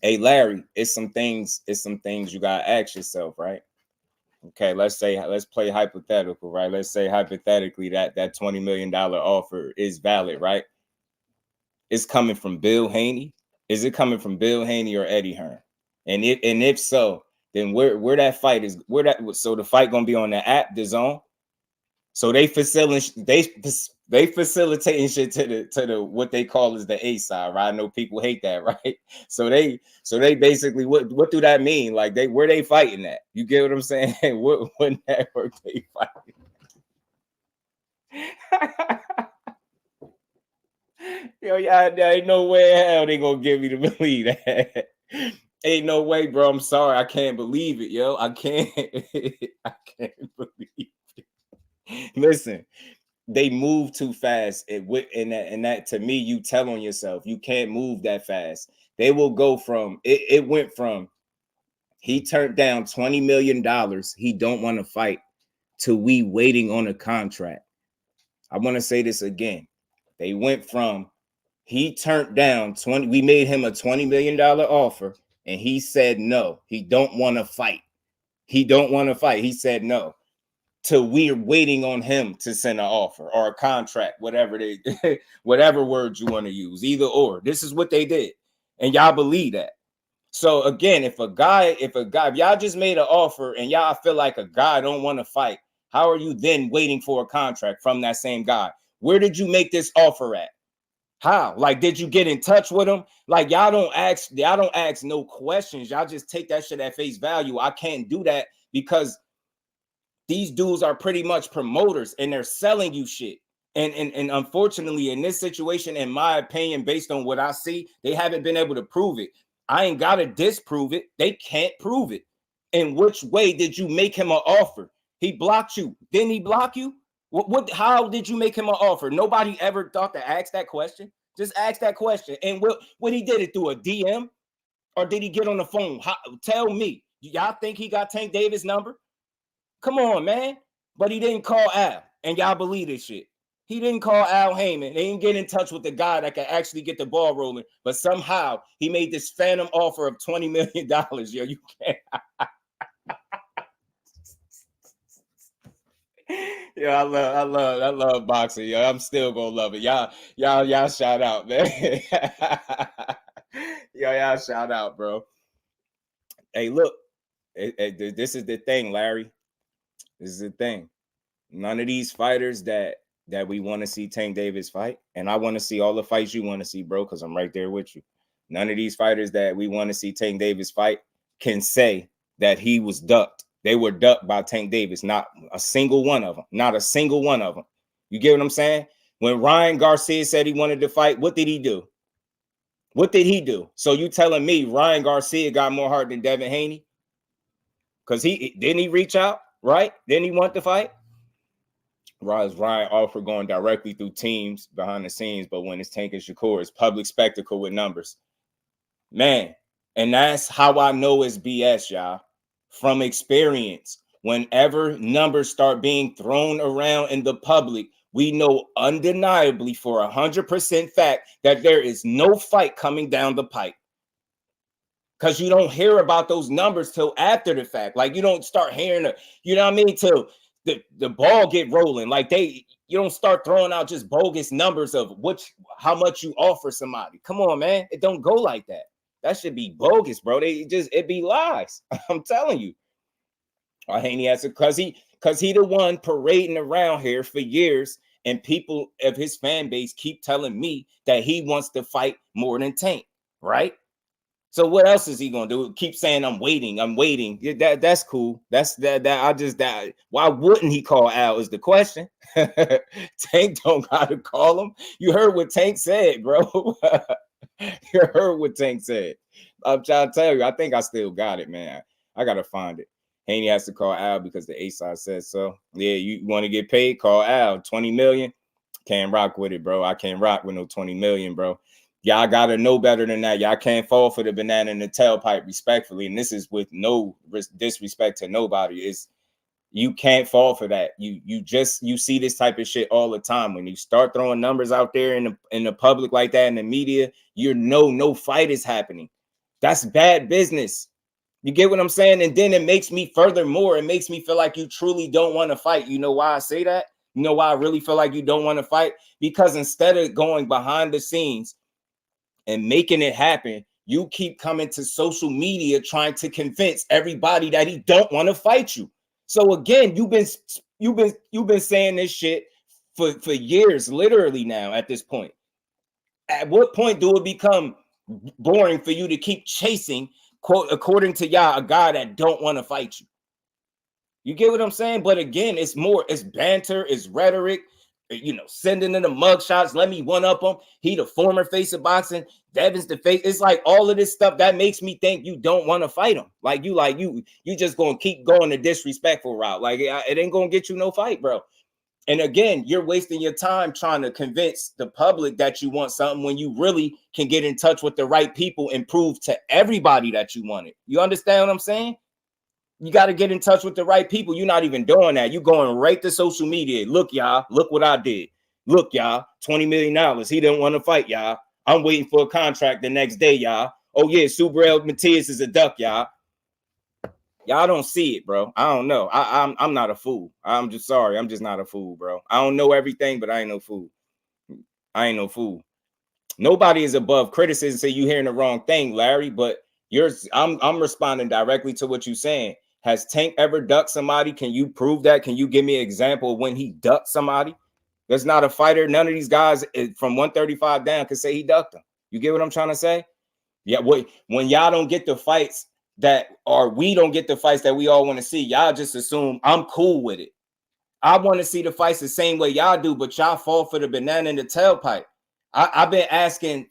hey, Larry, it's some things you gotta ask yourself, right? Okay, let's play hypothetical, right? Let's say hypothetically that $20 million offer is valid, right? It's coming from Bill Haney. Is it coming from Bill Haney or Eddie Hearn? And if so, then where that fight is, so the fight gonna be on the app, DAZN. So they facilitating shit to the what they call is the A side, right? I know people hate that, right? So they basically, what do that mean? Like, where they fighting at? You get what I'm saying? what network they fighting? Yo, yeah, there ain't no way in hell they gonna give me to believe that. Ain't no way, bro. I'm sorry, I can't believe it, yo. I can't believe it. Listen, they move too fast. And that to me, you tell on yourself, you can't move that fast. They will go from it went from he turned down $20 million. He don't want to fight to we waiting on a contract. I want to say this again. They went from he turned down 20. We made him a $20 million offer, and he said no. He don't want to fight. He said no. to we're waiting on him to send an offer or a contract, whatever whatever word you want to use, either or. This is what they did, and y'all believe that. So again, if y'all just made an offer and y'all feel like a guy don't want to fight, how are you then waiting for a contract from that same guy? Where did you make this offer at? How? Like, did you get in touch with him? Like, y'all don't ask no questions. Y'all just take that shit at face value. I can't do that because these dudes are pretty much promoters and they're selling you shit. And unfortunately, in this situation, in my opinion, based on what I see, they haven't been able to prove it. I ain't got to disprove it. They can't prove it. In which way did you make him an offer? He blocked you. Didn't he block you? How did you make him an offer? Nobody ever thought to ask that question. Just ask that question. And what he did it through a DM or did he get on the phone? Tell me. Y'all think he got Tank Davis' number? Come on, man. But he didn't call Al. And y'all believe this shit. He didn't call Al Heyman. They didn't get in touch with the guy that can actually get the ball rolling. But somehow he made this phantom offer of $20 million. Yo, you can't. Yo, I love boxing. Yo, I'm still gonna love it. Y'all shout out, man. Yo, y'all shout out, bro. Hey, look, this is the thing, Larry. This is the thing. None of these fighters that we want to see Tank Davis fight, and I want to see all the fights you want to see, bro, because I'm right there with you. None of these fighters that we want to see Tank Davis fight can say that he was ducked. They were ducked by Tank Davis. Not a single one of them. Not a single one of them. You get what I'm saying? When Ryan Garcia said he wanted to fight, what did he do? What did he do? So you telling me Ryan Garcia got more heart than Devin Haney? Because didn't he reach out, right? Didn't he want to fight? Ryan offered going directly through teams behind the scenes, but when it's Tank and Shakur, it's public spectacle with numbers. Man, and that's how I know it's BS, y'all. From experience, whenever numbers start being thrown around in the public, we know undeniably for 100% fact that there is no fight coming down the pipe. Because you don't hear about those numbers till after the fact. Like, you don't start hearing it, you know what I mean, till the ball get rolling. Like, you don't start throwing out just bogus numbers of how much you offer somebody. Come on, man. It don't go like that. That should be bogus, bro. It be lies. I'm telling you. Haney has it because he the one parading around here for years, and people of his fan base keep telling me that he wants to fight more than Tank, right? So what else is he gonna do? Keep saying I'm waiting. Yeah, that's cool. Why wouldn't he call Al is the question. Tank don't gotta call him. You heard what Tank said, bro. You heard what Tank said. I'm trying to tell you, I think I still got it, man. I gotta find it. Haney has to call Al because the A-side says so. Yeah, you want to get paid? Call Al. 20 million. Can't rock with it, bro. I can't rock with no 20 million, bro. Y'all gotta know better than that. Y'all can't fall for the banana in the tailpipe, respectfully. And this is with no disrespect to nobody. You can't fall for that. You see this type of shit all the time. When you start throwing numbers out there in the public like that, in the media, no fight is happening. That's bad business. You get what I'm saying? And then it makes me feel like you truly don't want to fight. You know why I say that? You know why I really feel like you don't want to fight? Because instead of going behind the scenes and making it happen, you keep coming to social media trying to convince everybody that he don't want to fight you. So again, you've been saying this shit for years, literally now at this point. At what point do it become boring for you to keep chasing, quote, according to y'all, a guy that don't want to fight you? You get what I'm saying? But again, it's banter, it's rhetoric, sending in the mugshots. Let me one up him. He the former face of boxing. Devin's the face. It's like all of this stuff that makes me think you don't want to fight him. You just gonna keep going the disrespectful route. Like, it ain't gonna get you no fight, bro. And again, you're wasting your time trying to convince the public that you want something when you really can get in touch with the right people and prove to everybody that you want it. You understand what I'm saying? You got to get in touch with the right people. You're not even doing that. You're going right to social media. Look, y'all, look what I did. Look, y'all, $20 million. He didn't want to fight, y'all. I'm waiting for a contract the next day, y'all. Oh, yeah, Subriel Matias is a duck, y'all. Y'all don't see it, bro. I don't know. I'm not a fool. I'm just sorry. I'm just not a fool, bro. I don't know everything, but I ain't no fool. I ain't no fool. Nobody is above criticism. So you hearing the wrong thing, Larry. But I'm responding directly to what you're saying. Has Tank ever ducked somebody? Can you prove that? Can you give me an example of when he ducked somebody? There's not a fighter. None of these guys from 135 down can say he ducked them. You get what I'm trying to say? Yeah. When y'all don't get the fights we don't get the fights that we all want to see, y'all just assume I'm cool with it. I want to see the fights the same way y'all do, but y'all fall for the banana in the tailpipe. I've been asking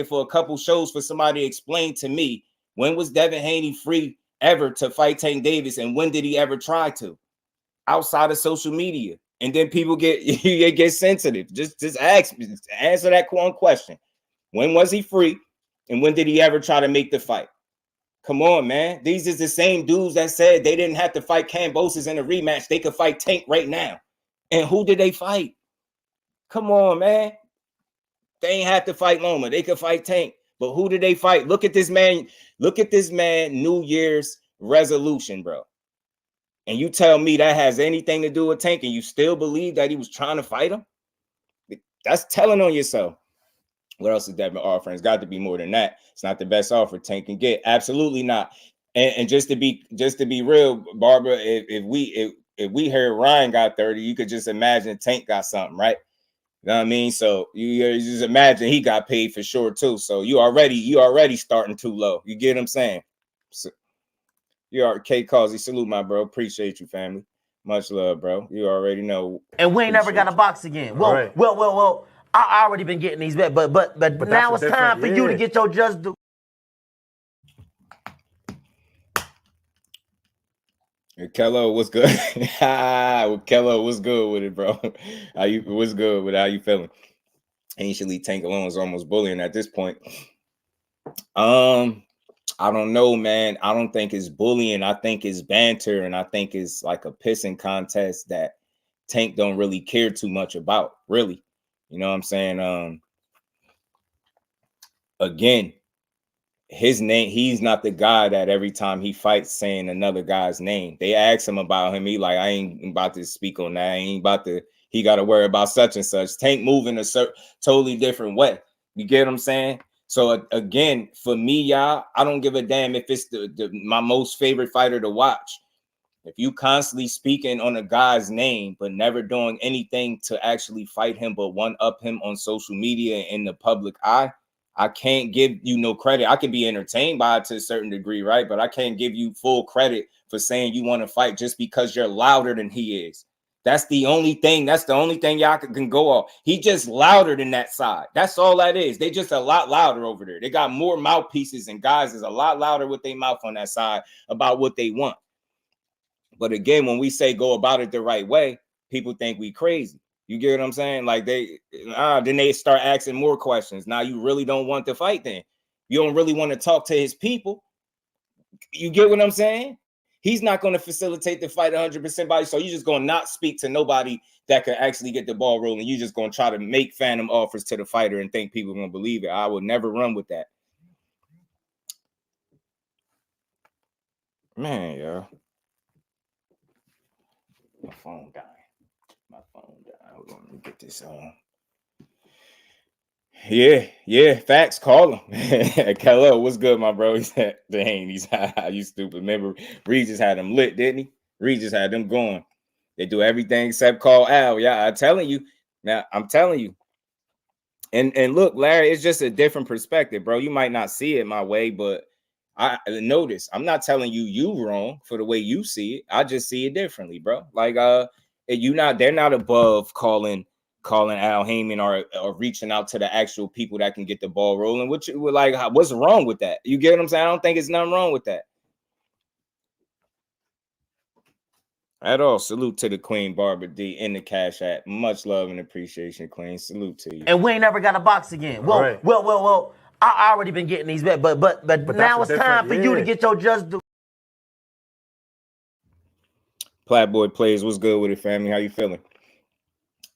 for a couple shows for somebody to explain to me, when was Devin Haney free ever to fight Tank Davis, and when did he ever try to, outside of social media? And then people get sensitive. Just answer that one question. When was he free, and when did he ever try to make the fight? Come on, man. These is the same dudes that said they didn't have to fight Kambosos in a rematch. They could fight Tank right now. And who did they fight? Come on, man. They ain't have to fight Loma. They could fight Tank. But who did they fight? Look at this man. Look at this man New Year's resolution, bro. And you tell me that has anything to do with Tank, and you still believe that he was trying to fight him? That's telling on yourself. What else is Devin offering? It's got to be more than that. It's not the best offer Tank can get. Absolutely not. And just to be real, Barbara, if we heard Ryan got 30, you could just imagine Tank got something, right? You know what I mean? So you just imagine he got paid for sure too. So you already starting too low. You get what I'm saying? So, you are K Causey. Salute, my bro. Appreciate you, family. Much love, bro. You already know. And we ain't never got a box again. Well, right. well. I already been getting these bets, but now it's time for you to get your just do. Kello, what's good? Kello, what's good with it, bro? What's good with how you feeling? Anciently, Tank alone is almost bullying at this point. I don't know, man. I don't think it's bullying. I think it's banter, and I think it's like a pissing contest that Tank don't really care too much about, really. You know what I'm saying? Again, his name, he's not the guy that every time he fights saying another guy's name. They ask him about him. He like, I ain't about to speak on that. I ain't about to, he got to worry about such and such. Tank moving a totally different way. You get what I'm saying? So again, for me, y'all, I don't give a damn if it's my most favorite fighter to watch. If you constantly speaking on a guy's name, but never doing anything to actually fight him, but one up him on social media and in the public eye, I can't give you no credit. I can be entertained by it to a certain degree, right? But I can't give you full credit for saying you want to fight just because you're louder than he is. That's the only thing. That's the only thing y'all can go off. He just louder than that side. That's all that is. They just a lot louder over there. They got more mouthpieces, and guys is a lot louder with their mouth on that side about what they want. But again, when we say go about it the right way, people think we crazy. You get what I'm saying? Like then they start asking more questions. Now you really don't want to fight then. You don't really want to talk to his people. You get what I'm saying? He's not going to facilitate the fight 100% by you. So you're just going to not speak to nobody that can actually get the ball rolling. You're just going to try to make phantom offers to the fighter and think people are going to believe it. I would never run with that. Man, yo. My phone died. Hold on, let me get this on. Yeah, facts. Call him. Kello, what's good, my bro? He said, dang, he's you stupid. Remember, Reed just had them lit, didn't he? Reed just had them going. They do everything except call Al. Yeah, I'm telling you. Now, I'm telling you. And look, Larry, it's just a different perspective, bro. You might not see it my way, but I notice I'm not telling you wrong for the way you see it. I just see it differently, bro. Like they're not above calling Al Heyman or reaching out to the actual people that can get the ball rolling. What's wrong with that? You get what I'm saying? I don't think it's nothing wrong with that at all. Salute to the Queen Barbara D in the Cash App. Much love and appreciation, Queen. Salute to you. And we ain't never got a box again. Well. I already been getting these bets, but now it's time for you to get your just do. Platboy Plays, what's good with it, family? How you feeling?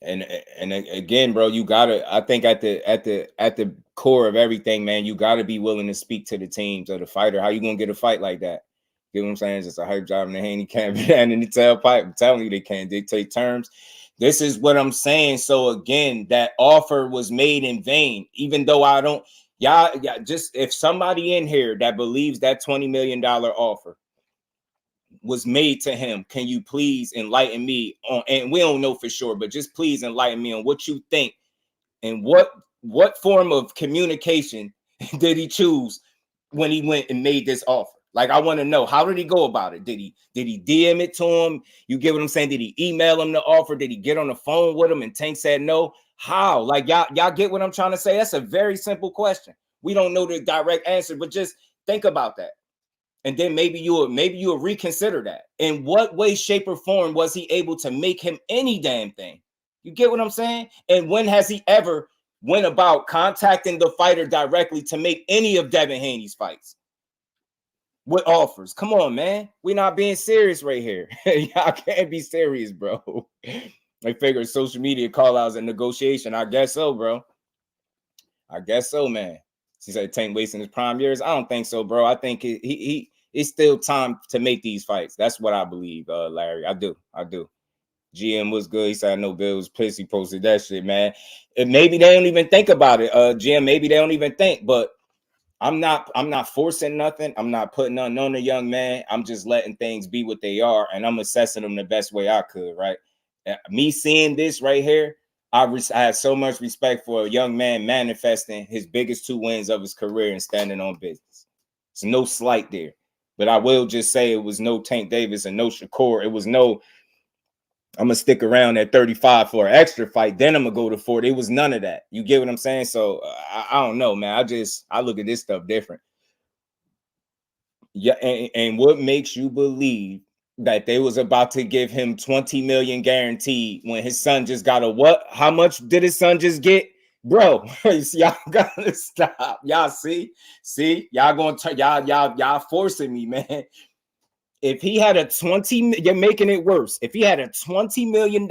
And again, bro, you gotta. I think at the core of everything, man, you gotta be willing to speak to the teams or the fighter. How you gonna get a fight like that? You know what I'm saying? It's just a hype job in the Haney camp and in the tailpipe. I'm telling you, they can't dictate terms. This is what I'm saying. So again, that offer was made in vain, even though I don't, y'all just, if somebody in here that believes that $20 million offer was made to him, can you please enlighten me on, and we don't know for sure, but just please enlighten me on what you think and what form of communication did he choose when he went and made this offer? Like, I want to know, how did he go about it? Did he DM it to him? You get what I'm saying? Did he email him the offer? Did he get on the phone with him and Tank said no? How? Like, y'all get what I'm trying to say? That's a very simple question. We don't know the direct answer, but just think about that. And then maybe you'll reconsider that. In what way, shape, or form was he able to make him any damn thing? You get what I'm saying? And when has he ever went about contacting the fighter directly to make any of Devin Haney's fights with offers? Come on, man. We're not being serious right here. Y'all can't be serious, bro. I figure social media call outs and negotiation. I guess so, bro. I guess so, man. She said Tank wasting his prime years. I don't think so, bro. I think it's still time to make these fights. That's what I believe, Larry. I do. GM was good. He said, I know Bill was pissed. He posted that shit, man. And maybe they don't even think about it. GM, maybe they don't even think, but I'm not forcing nothing. I'm not putting nothing on the young man. I'm just letting things be what they are, and I'm assessing them the best way I could, right? Me seeing this right here, I have so much respect for a young man manifesting his biggest 2 wins of his career and standing on business. It's no slight there. But I will just say it was no Tank Davis and no Shakur. It was no, I'm going to stick around at 35 for an extra fight. Then I'm going to go to 40. It was none of that. You get what I'm saying? So I don't know, man. I look at this stuff different. Yeah. And what makes you believe that they was about to give him 20 million guaranteed when his son just got a what? How much did his son just get? Bro, y'all gotta stop. Y'all see, y'all gonna turn, y'all forcing me, man. If he had a 20, you're making it worse. If he had a $20 million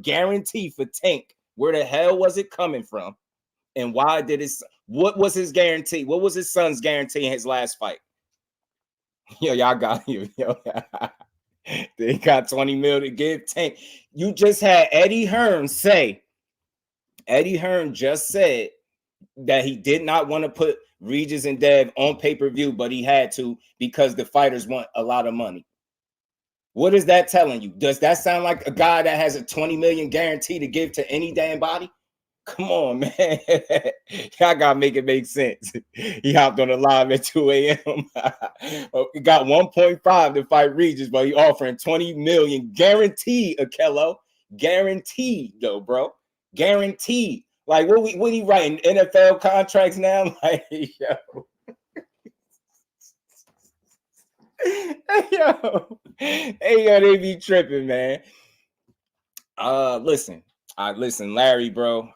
guarantee for Tank, where the hell was it coming from? And why did what was his guarantee? What was his son's guarantee in his last fight? Yo, y'all got you. Yo, they got 20 mil to give Tank. You just had Eddie Hearn say, Eddie Hearn just said that he did not want to put Regis and Dev on pay-per-view, but he had to because the fighters want a lot of money. What is that telling you? Does that sound like a guy that has a 20 million guarantee to give to any damn body? Come on, man. Y'all gotta make it make sense. He hopped on the live at 2 a.m. He got 1.5 to fight Regis, but he offering 20 million guaranteed, Akello. Guaranteed, though, bro. Guaranteed. Like, what he writing? NFL contracts now? Like, yo. Hey, yo, they be tripping, man. Listen, Larry, bro.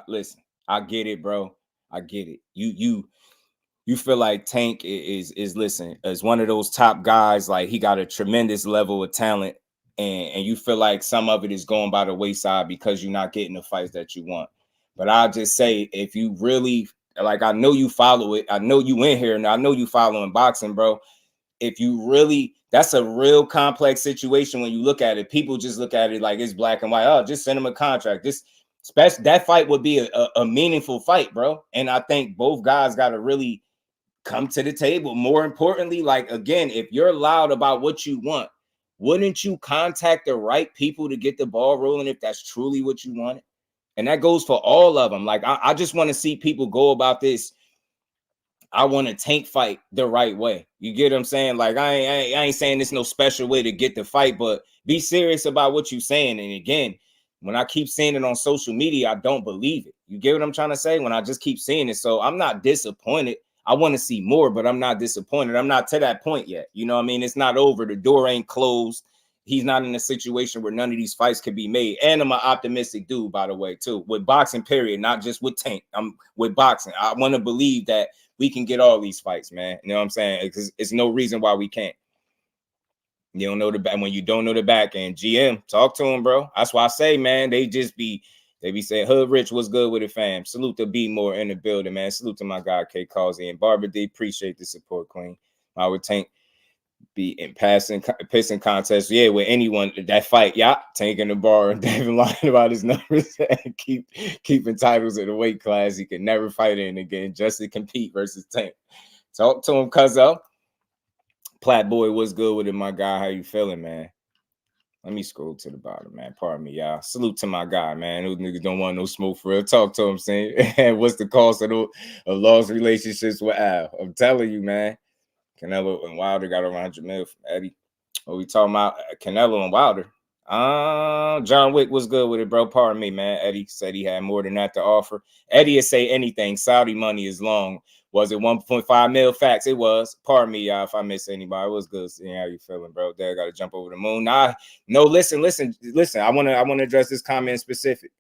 Listen, I get it, bro. I get it. You feel like Tank is listen, is one of those top guys. Like, he got a tremendous level of talent, and you feel like some of it is going by the wayside because you're not getting the fights that you want. But I'll just say, if you really, like, I know you follow it. I know you in here, and I know you following boxing, bro. If you really, that's a real complex situation when you look at it. People just look at it like it's black and white. Oh, just send him a contract. That fight would be a meaningful fight, bro. And I think both guys got to really come to the table. More importantly, like, again, if you're loud about what you want, wouldn't you contact the right people to get the ball rolling if that's truly what you wanted? And that goes for all of them. Like, I just want to see people go about this. I want a Tank fight the right way. You get what I'm saying? Like, I ain't saying there's no special way to get the fight, but be serious about what you're saying. And again, when I keep seeing it on social media, I don't believe it. You get what I'm trying to say? When I just keep seeing it. So I'm not disappointed. I want to see more, but I'm not disappointed. I'm not to that point yet. You know what I mean? It's not over. The door ain't closed. He's not in a situation where none of these fights could be made. And I'm an optimistic dude, by the way, too. With boxing, period, not just with Tank. I'm with boxing. I want to believe that we can get all these fights, man. You know what I'm saying? Because it's no reason why we can't. You don't know the back when you don't know the back end. GM, talk to him, bro. That's why I say, man, they be saying, Hood Rich, what's good with it, fam? Salute to B More in the building, man. Salute to my guy K Causey and Barbara D. Appreciate the support, Queen. I would Tank be in pissing contests. Yeah, with anyone that fight, yeah, Tank in the bar and Devin lying about his numbers and keeping titles in the weight class he could never fight in again just to compete versus Tank. Talk to him, cuzzo. Plat boy, what's good with it, my guy? How you feeling, man? Let me scroll to the bottom, man. Pardon me, y'all. Salute to my guy, man. Those niggas don't want no smoke for real. Talk to him, saying, what's the cost of lost relationships with Al? I'm telling you, man. Canelo and Wilder got around 100 mil from Eddie. What we talking about? Canelo and Wilder. John Wick was good with it, bro. Pardon me, man. Eddie said he had more than that to offer. Eddie would say anything. Saudi money is long. Was it 1.5 mil? Facts. It was. Pardon me, y'all, if I miss anybody. It was good seeing how you feeling, bro. Dad got to jump over the moon. Nah, no, listen. I want to address this comment specific.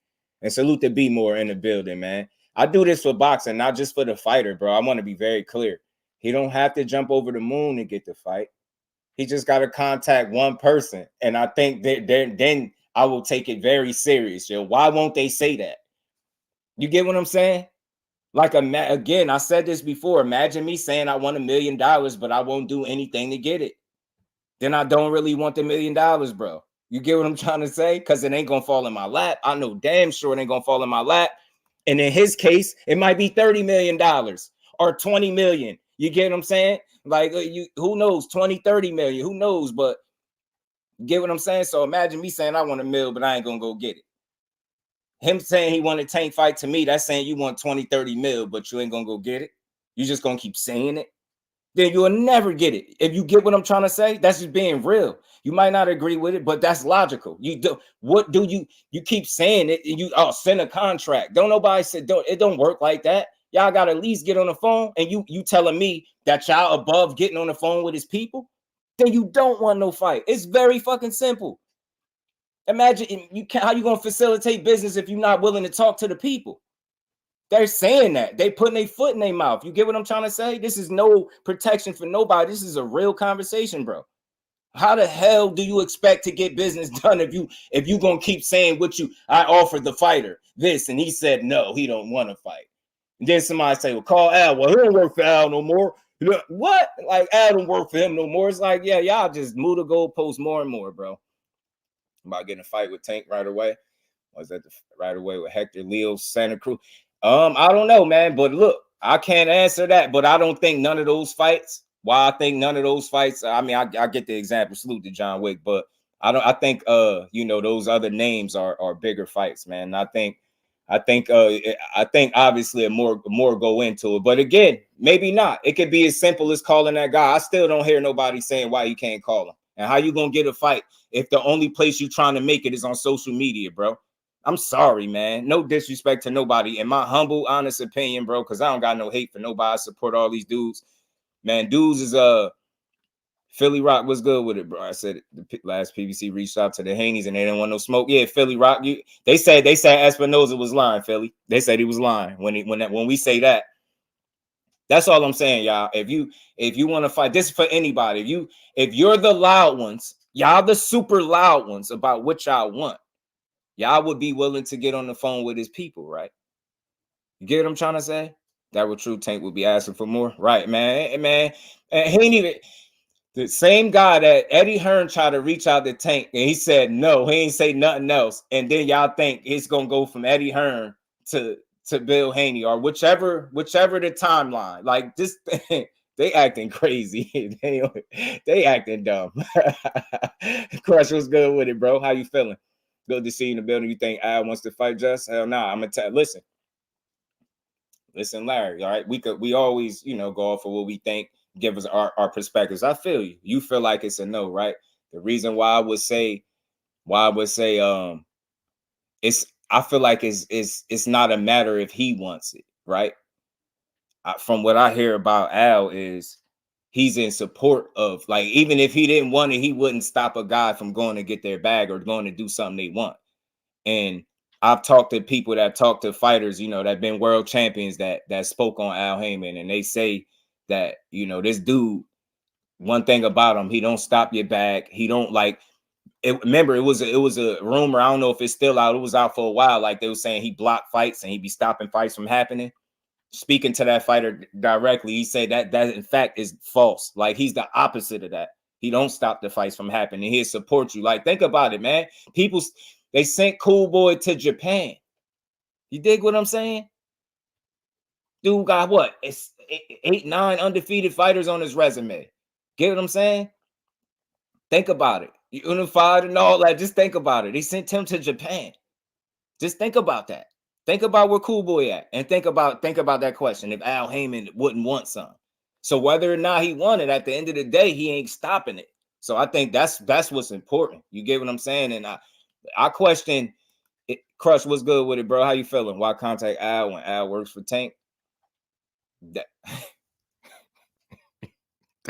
And salute to B More in the building, man. I do this for boxing, not just for the fighter, bro. I want to be very clear. He don't have to jump over the moon to get the fight. He just got to contact one person. And I think that then I will take it very serious. Yo, why won't they say that? You get what I'm saying? Like, again, I said this before. Imagine me saying I want $1 million, but I won't do anything to get it. Then I don't really want the $1 million, bro. You get what I'm trying to say? Because it ain't going to fall in my lap. I know damn sure it ain't going to fall in my lap. And in his case, it might be $30 million or 20 million. You get what I'm saying? Like, who knows? 20, 30 million. Who knows? But you get what I'm saying? So imagine me saying I want $1 million, but I ain't going to go get it. Him saying he wanted Tank fight, to me, that's saying you want 20, 30 mil, but you ain't going to go get it. You just going to keep saying it. Then you'll never get it. If you get what I'm trying to say, that's just being real. You might not agree with it, but that's logical. You keep saying it, and you send a contract. Don't nobody say it don't work like that. Y'all got to at least get on the phone, and you telling me that y'all above getting on the phone with his people, then you don't want no fight. It's very fucking simple. Imagine how you gonna facilitate business if you're not willing to talk to the people? They're saying that. They putting their foot in their mouth. You get what I'm trying to say? This is no protection for nobody. This is a real conversation, bro. How the hell do you expect to get business done if you gonna keep saying I offered the fighter this and he said no, he don't want to fight? And then somebody say, well, call Al. Well, he don't work for Al no more. You know, what? Like, Al don't work for him no more. It's like, yeah, y'all just move the goalposts more and more, bro. I'm about getting a fight with Tank right away. Was that right away with Hector, Leo, Santa Cruz? I don't know, man. But look, I can't answer that. But I don't think none of those fights. Why I think none of those fights. I mean, I get the example. Salute to John Wick, but I think those other names are bigger fights, man. And I think obviously more go into it. But again, maybe not. It could be as simple as calling that guy. I still don't hear nobody saying why you can't call him. And how you gonna get a fight if the only place you're trying to make it is on social media, bro? I'm sorry, man. No disrespect to nobody. In my humble, honest opinion, bro, because I don't got no hate for nobody. I support all these dudes. Man, dudes is Philly Rock was good with it, bro. I said the last PBC reached out to the Haneys and they didn't want no smoke. Yeah, Philly Rock. They said Espinoza was lying, Philly. They said he was lying when we say that. That's all I'm saying, y'all. If you want to fight, this is for anybody. If you're the loud ones, y'all the super loud ones about what y'all want, y'all would be willing to get on the phone with his people, right? You get what I'm trying to say? That would true Tank would be asking for more, right, man? And he ain't even the same guy that Eddie Hearn tried to reach out to Tank, and he said no, he ain't say nothing else. And then y'all think it's gonna go from Eddie Hearn to Bill Haney or whichever the timeline. Like this, they acting crazy. they acting dumb. Crush was good with it, bro. How you feeling? Good to see you in the building. You think Al wants to fight Just? Hell nah. I'm gonna tell. Listen, Larry. All right, we always go off of what we think. Give us our perspectives. I feel you. You feel like it's a no, right? The reason why I would say I feel like it's not a matter if he wants it, right? From what I hear about Al is he's in support of, like, even if he didn't want it, he wouldn't stop a guy from going to get their bag or going to do something they want. And I've talked to people that talk to fighters, that have been world champions that spoke on Al Heyman, and they say that, this dude, one thing about him, he don't stop your bag. He don't like it. Remember, it was a rumor. I don't know if it's still out. It was out for a while. Like they were saying he blocked fights and he'd be stopping fights from happening. Speaking to that fighter directly, he said that in fact is false. Like he's the opposite of that. He don't stop the fights from happening. He'll support you. Like, think about it, man. People, they sent Cool Boy to Japan. You dig what I'm saying? Dude got what? It's 8, 9 undefeated fighters on his resume. Get what I'm saying? Think about it. Unified and all that. Just think about it. They sent him to Japan. Just think about that. Think about where Cool Boy at, and think about that question. If Al Heyman wouldn't want some, so whether or not he won it, at the end of the day, he ain't stopping it. So I think that's what's important. You get what I'm saying? And I question it. Crush, what's good with it, bro? How you feeling? Why contact Al when Al works for Tank?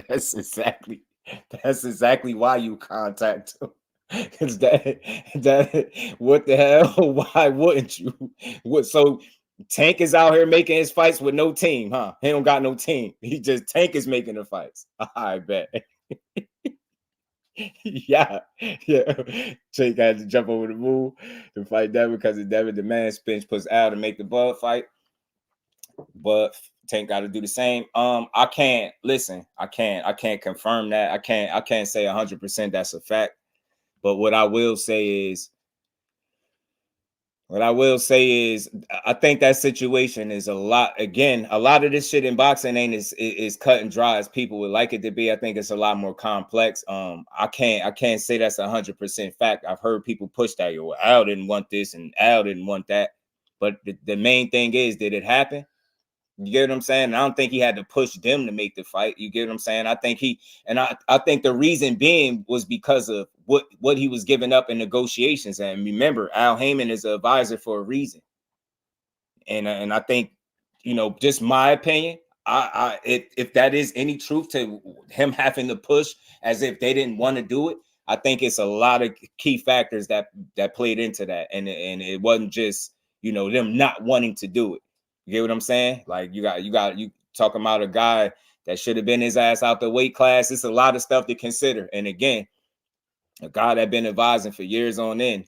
That's exactly why you contact him. Because that what the hell? Why wouldn't you? What, so Tank is out here making his fights with no team, huh? He don't got no team. He just Tank is making the fights. I bet. yeah. Tank had to jump over the moon to fight Devin because of Devin. The man Spence puts Al to make the Bud fight. But Tank got to do the same. I can't confirm that. I can't say 100% that's a fact. But what I will say is, I think that situation is a lot of this shit in boxing ain't is cut and dry as people would like it to be. I think it's a lot more complex. I can't say that's 100% fact. I've heard people push that. Yo, Al didn't want this and Al didn't want that. But the main thing is, did it happen? You get what I'm saying? I don't think he had to push them to make the fight. You get what I'm saying? I think I think the reason being was because of what he was giving up in negotiations. And remember, Al Heyman is an advisor for a reason. And I think, just my opinion, if that is any truth to him having to push as if they didn't want to do it, I think it's a lot of key factors that played into that. And it wasn't just, them not wanting to do it. You get what I'm saying? Like you talking about a guy that should have been his ass out the weight class. It's a lot of stuff to consider. And again, a guy that been advising for years on end,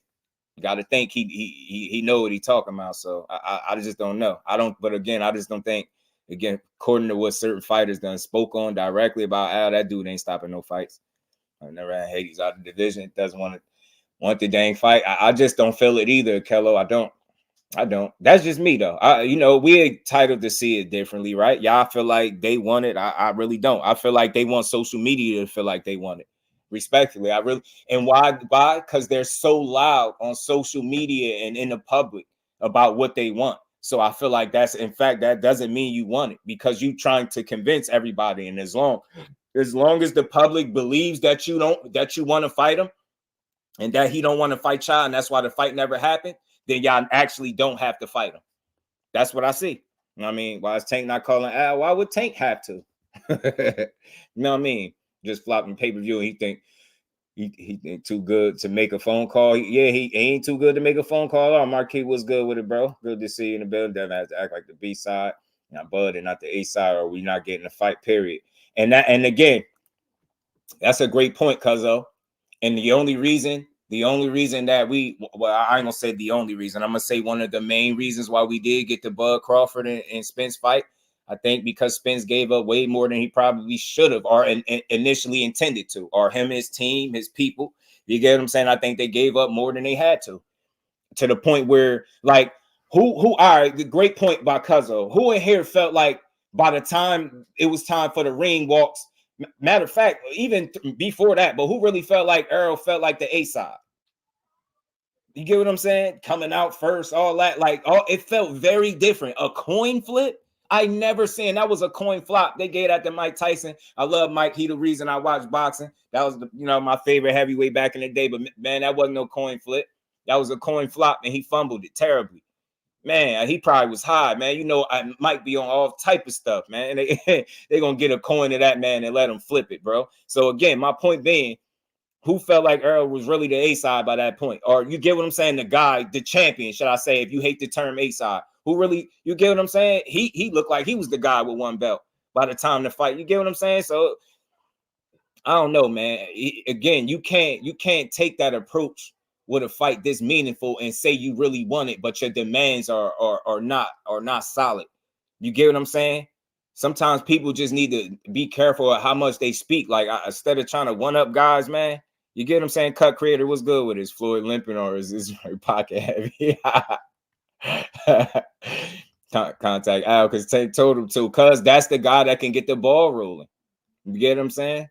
you got to think he know what he talking about. So I just don't know. But again, I just don't think, according to what certain fighters done spoke on directly about Al, that dude ain't stopping no fights. I never had Hades out of the division. Doesn't want the dang fight. I just don't feel it either, Kello. I don't. That's just me, though. We're entitled to see it differently, right? Y'all feel like they want it. I really don't. I feel like they want social media to feel like they want it. Respectfully, and why? Because they're so loud on social media and in the public about what they want. So I feel like that doesn't mean you want it, because you trying to convince everybody. And as long as the public believes that you want to fight him and that he don't want to fight y'all, and that's why the fight never happened, then y'all actually don't have to fight him. That's what I see. You know what I mean? Why is Tank not calling Al? Why would Tank have to? You know what I mean? Just flopping pay-per-view, and he think too good to make a phone call. He ain't too good to make a phone call. Oh, Marquis, what's good with it, bro? Good to see you in the building. Devin has to act like the B side, not Bud, and not the A side, or we not getting a fight, period. And again, that's a great point, Cuzzo. And the only reason that I ain't gonna say the only reason, I'm gonna say one of the main reasons why we did get the Bud Crawford and Spence fight, I think because Spence gave up way more than he probably should have, or initially intended to, or him, his team, his people. You get what I'm saying? I think they gave up more than they had to the point where, like, who all right, the great point by Cuzzo. Who in here felt like by the time it was time for the ring walks, matter of fact, even before that, but who really felt like Earl felt like the A side? You get what I'm saying? Coming out first, all that, it felt very different. A coin flip? I never seen. That was a coin flop. They gave that to Mike Tyson. I love Mike. He the reason I watched boxing. That was my favorite heavyweight back in the day. But man, that wasn't no coin flip. That was a coin flop, and he fumbled it terribly. Man, he probably was high, man. I might be on all type of stuff, man. They gonna get a coin to that man and let him flip it, bro. So again, my point being, who felt like Earl was really the A side by that point? Or you get what I'm saying? The guy, the champion, should I say, if you hate the term A side, who really, you get what I'm saying? He looked like he was the guy with one belt by the time the fight. You get what I'm saying? So I don't know, man. Again, you can't take that approach with a fight this meaningful and say you really want it, but your demands are not solid. You get what I'm saying? Sometimes people just need to be careful of how much they speak. Like, instead of trying to one up guys, man, you get what I'm saying? Cut creator, what's good with his Floyd limping or is this pocket heavy? Contact Al because Tank told him to, cuz that's the guy that can get the ball rolling. You get what I'm saying?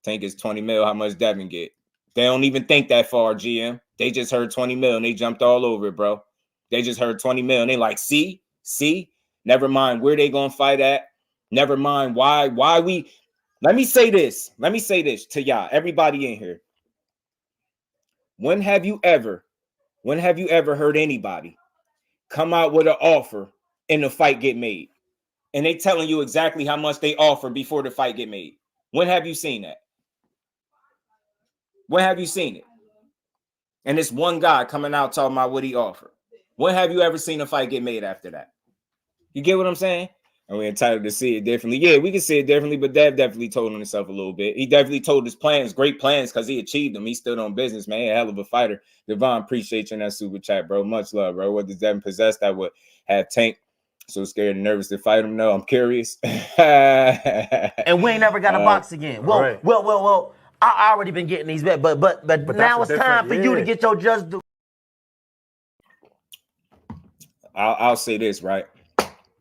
Tank is 20 mil. How much Devin get? They don't even think that far, GM. They just heard 20 mil and they jumped all over it, bro. They just heard 20 mil and they like, see, never mind where they gonna fight at. Never mind why we. Let me say this to y'all, everybody in here. When have you ever heard anybody come out with an offer and the fight get made? And they telling you exactly how much they offer before the fight get made. When have you seen that? When have you seen it? And it's one guy coming out talking about what he offered. When have you ever seen a fight get made after that? You get what I'm saying? And we're entitled to see it differently. Yeah, we can see it differently, but Dev definitely told on himself a little bit. He definitely told his plans, great plans, because he achieved them. He stood on business, man. A hell of a fighter. Devon, appreciate you in that super chat, bro. Much love, bro. What does Devin possess that would have Tank so scared and nervous to fight him? No, I'm curious. And we ain't never got a box again. Well, I already been getting these bets, but now it's time for you to get your just due. I'll say this, right?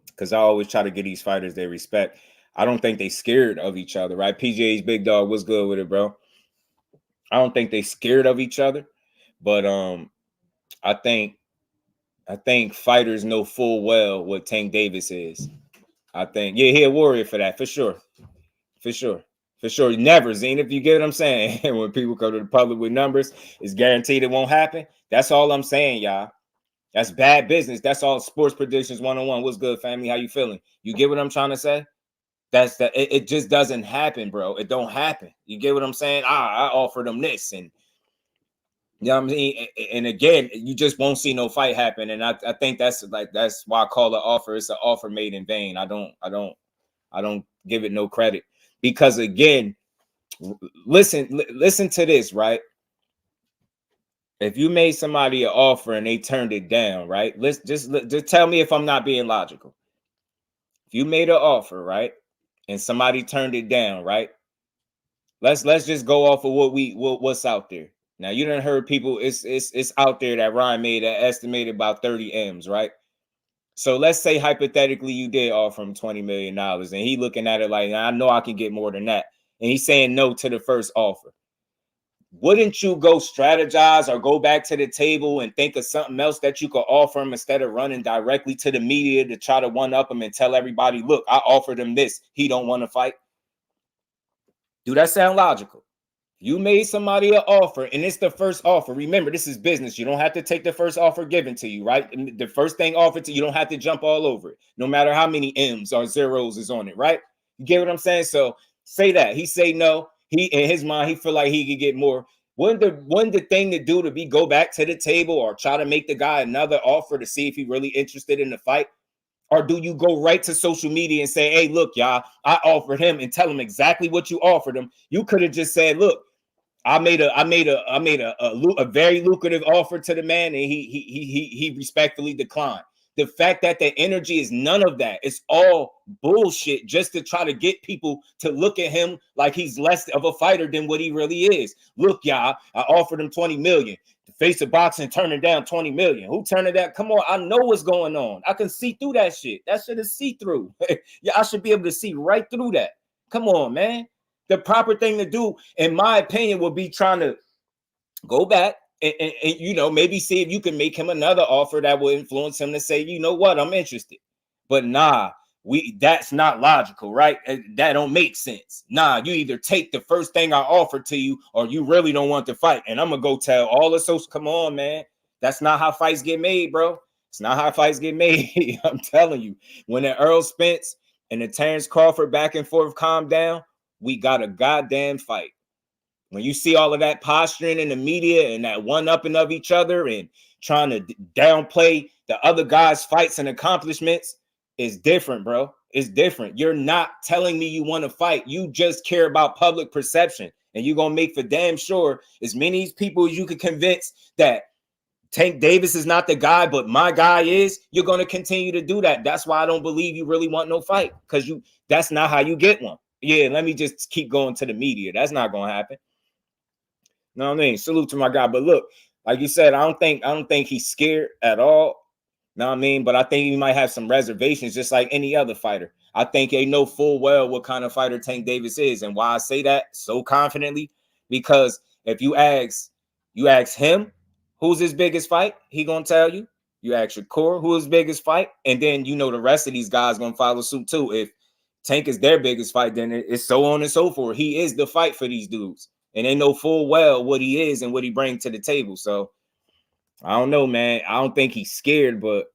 Because I always try to get these fighters their respect. I don't think they scared of each other, right? PGA's big dog, what's good with it, bro? I don't think they scared of each other, but I think fighters know full well what Tank Davis is. I think, yeah, he a warrior for that, for sure. Never, Zine, if you get what I'm saying. When people come to the public with numbers, it's guaranteed it won't happen. That's all I'm saying, y'all. That's bad business. That's all sports predictions 101. What's good, family? How you feeling? You get what I'm trying to say? That's that. It just doesn't happen, bro. It don't happen. You get what I'm saying? I offer them this, and you know what I mean. And again, you just won't see no fight happen. And I think that's why I call it offer. It's an offer made in vain. I don't give it no credit because again, listen to this, right? If you made somebody an offer and they turned it down, right? Let's just tell me if I'm not being logical. If you made an offer, right, and somebody turned it down, right? Let's just go off of what's out there. Now you done heard people. It's out there that Ryan made an estimated about 30 M's, right? So let's say hypothetically you did offer him $20 million, and he looking at it like, I know I can get more than that, and he's saying no to the first offer. Wouldn't you go strategize or go back to the table and think of something else that you could offer him instead of running directly to the media to try to one up him and tell everybody, look, I offered him this. He don't want to fight. Do that sound logical? You made somebody an offer and it's the first offer. Remember, this is business. You don't have to take the first offer given to you, right? And the first thing offered to you, you don't have to jump all over it, no matter how many M's or zeros is on it, right? You get what I'm saying? So say that. He say no. He in his mind, he feel like he could get more. Wouldn't the thing to do to be go back to the table or try to make the guy another offer to see if he's really interested in the fight? Or do you go right to social media and say, hey, look, y'all, I offered him and tell him exactly what you offered him? You could have just said, look, I made a very lucrative offer to the man, and he respectfully declined. The fact that the energy is none of that. It's all bullshit just to try to get people to look at him like he's less of a fighter than what he really is. Look, y'all, I offered him 20 million. The face of boxing turning down 20 million. Who turned it down? Come on, I know what's going on. I can see through that shit. That shit is see-through. Yeah, I should be able to see right through that. Come on, man. The proper thing to do, in my opinion, would be trying to go back and you know, maybe see if you can make him another offer that will influence him to say, you know what, I'm interested. But nah, that's not logical, right? That don't make sense. Nah, you either take the first thing I offered to you or you really don't want to fight. And I'm gonna go tell all the social, come on, man. That's not how fights get made, bro. It's not how fights get made. I'm telling you, when the Earl Spence and the Terrence Crawford back and forth calm down, we got a goddamn fight. When you see all of that posturing in the media and that one-upping of each other and trying to downplay the other guy's fights and accomplishments, it's different, bro. It's different. You're not telling me you want to fight. You just care about public perception. And you're going to make for damn sure as many people as you can convince that Tank Davis is not the guy, but my guy is, you're going to continue to do that. That's why I don't believe you really want no fight, because that's not how you get one. Yeah, let me just keep going to the media. That's not going to happen. You know what I mean? Salute to my guy. But look, like you said, I don't think he's scared at all. You know what I mean? But I think he might have some reservations, just like any other fighter. I think they know full well what kind of fighter Tank Davis is. And why I say that so confidently, because if you ask him who's his biggest fight, he gonna tell you. You ask Shakur who his biggest fight, and then you know the rest of these guys gonna follow suit too. If Tank is their biggest fight, then it's so on and so forth. He is the fight for these dudes, and they know full well what he is and what he brings to the table. So I don't know, man. I don't think he's scared, but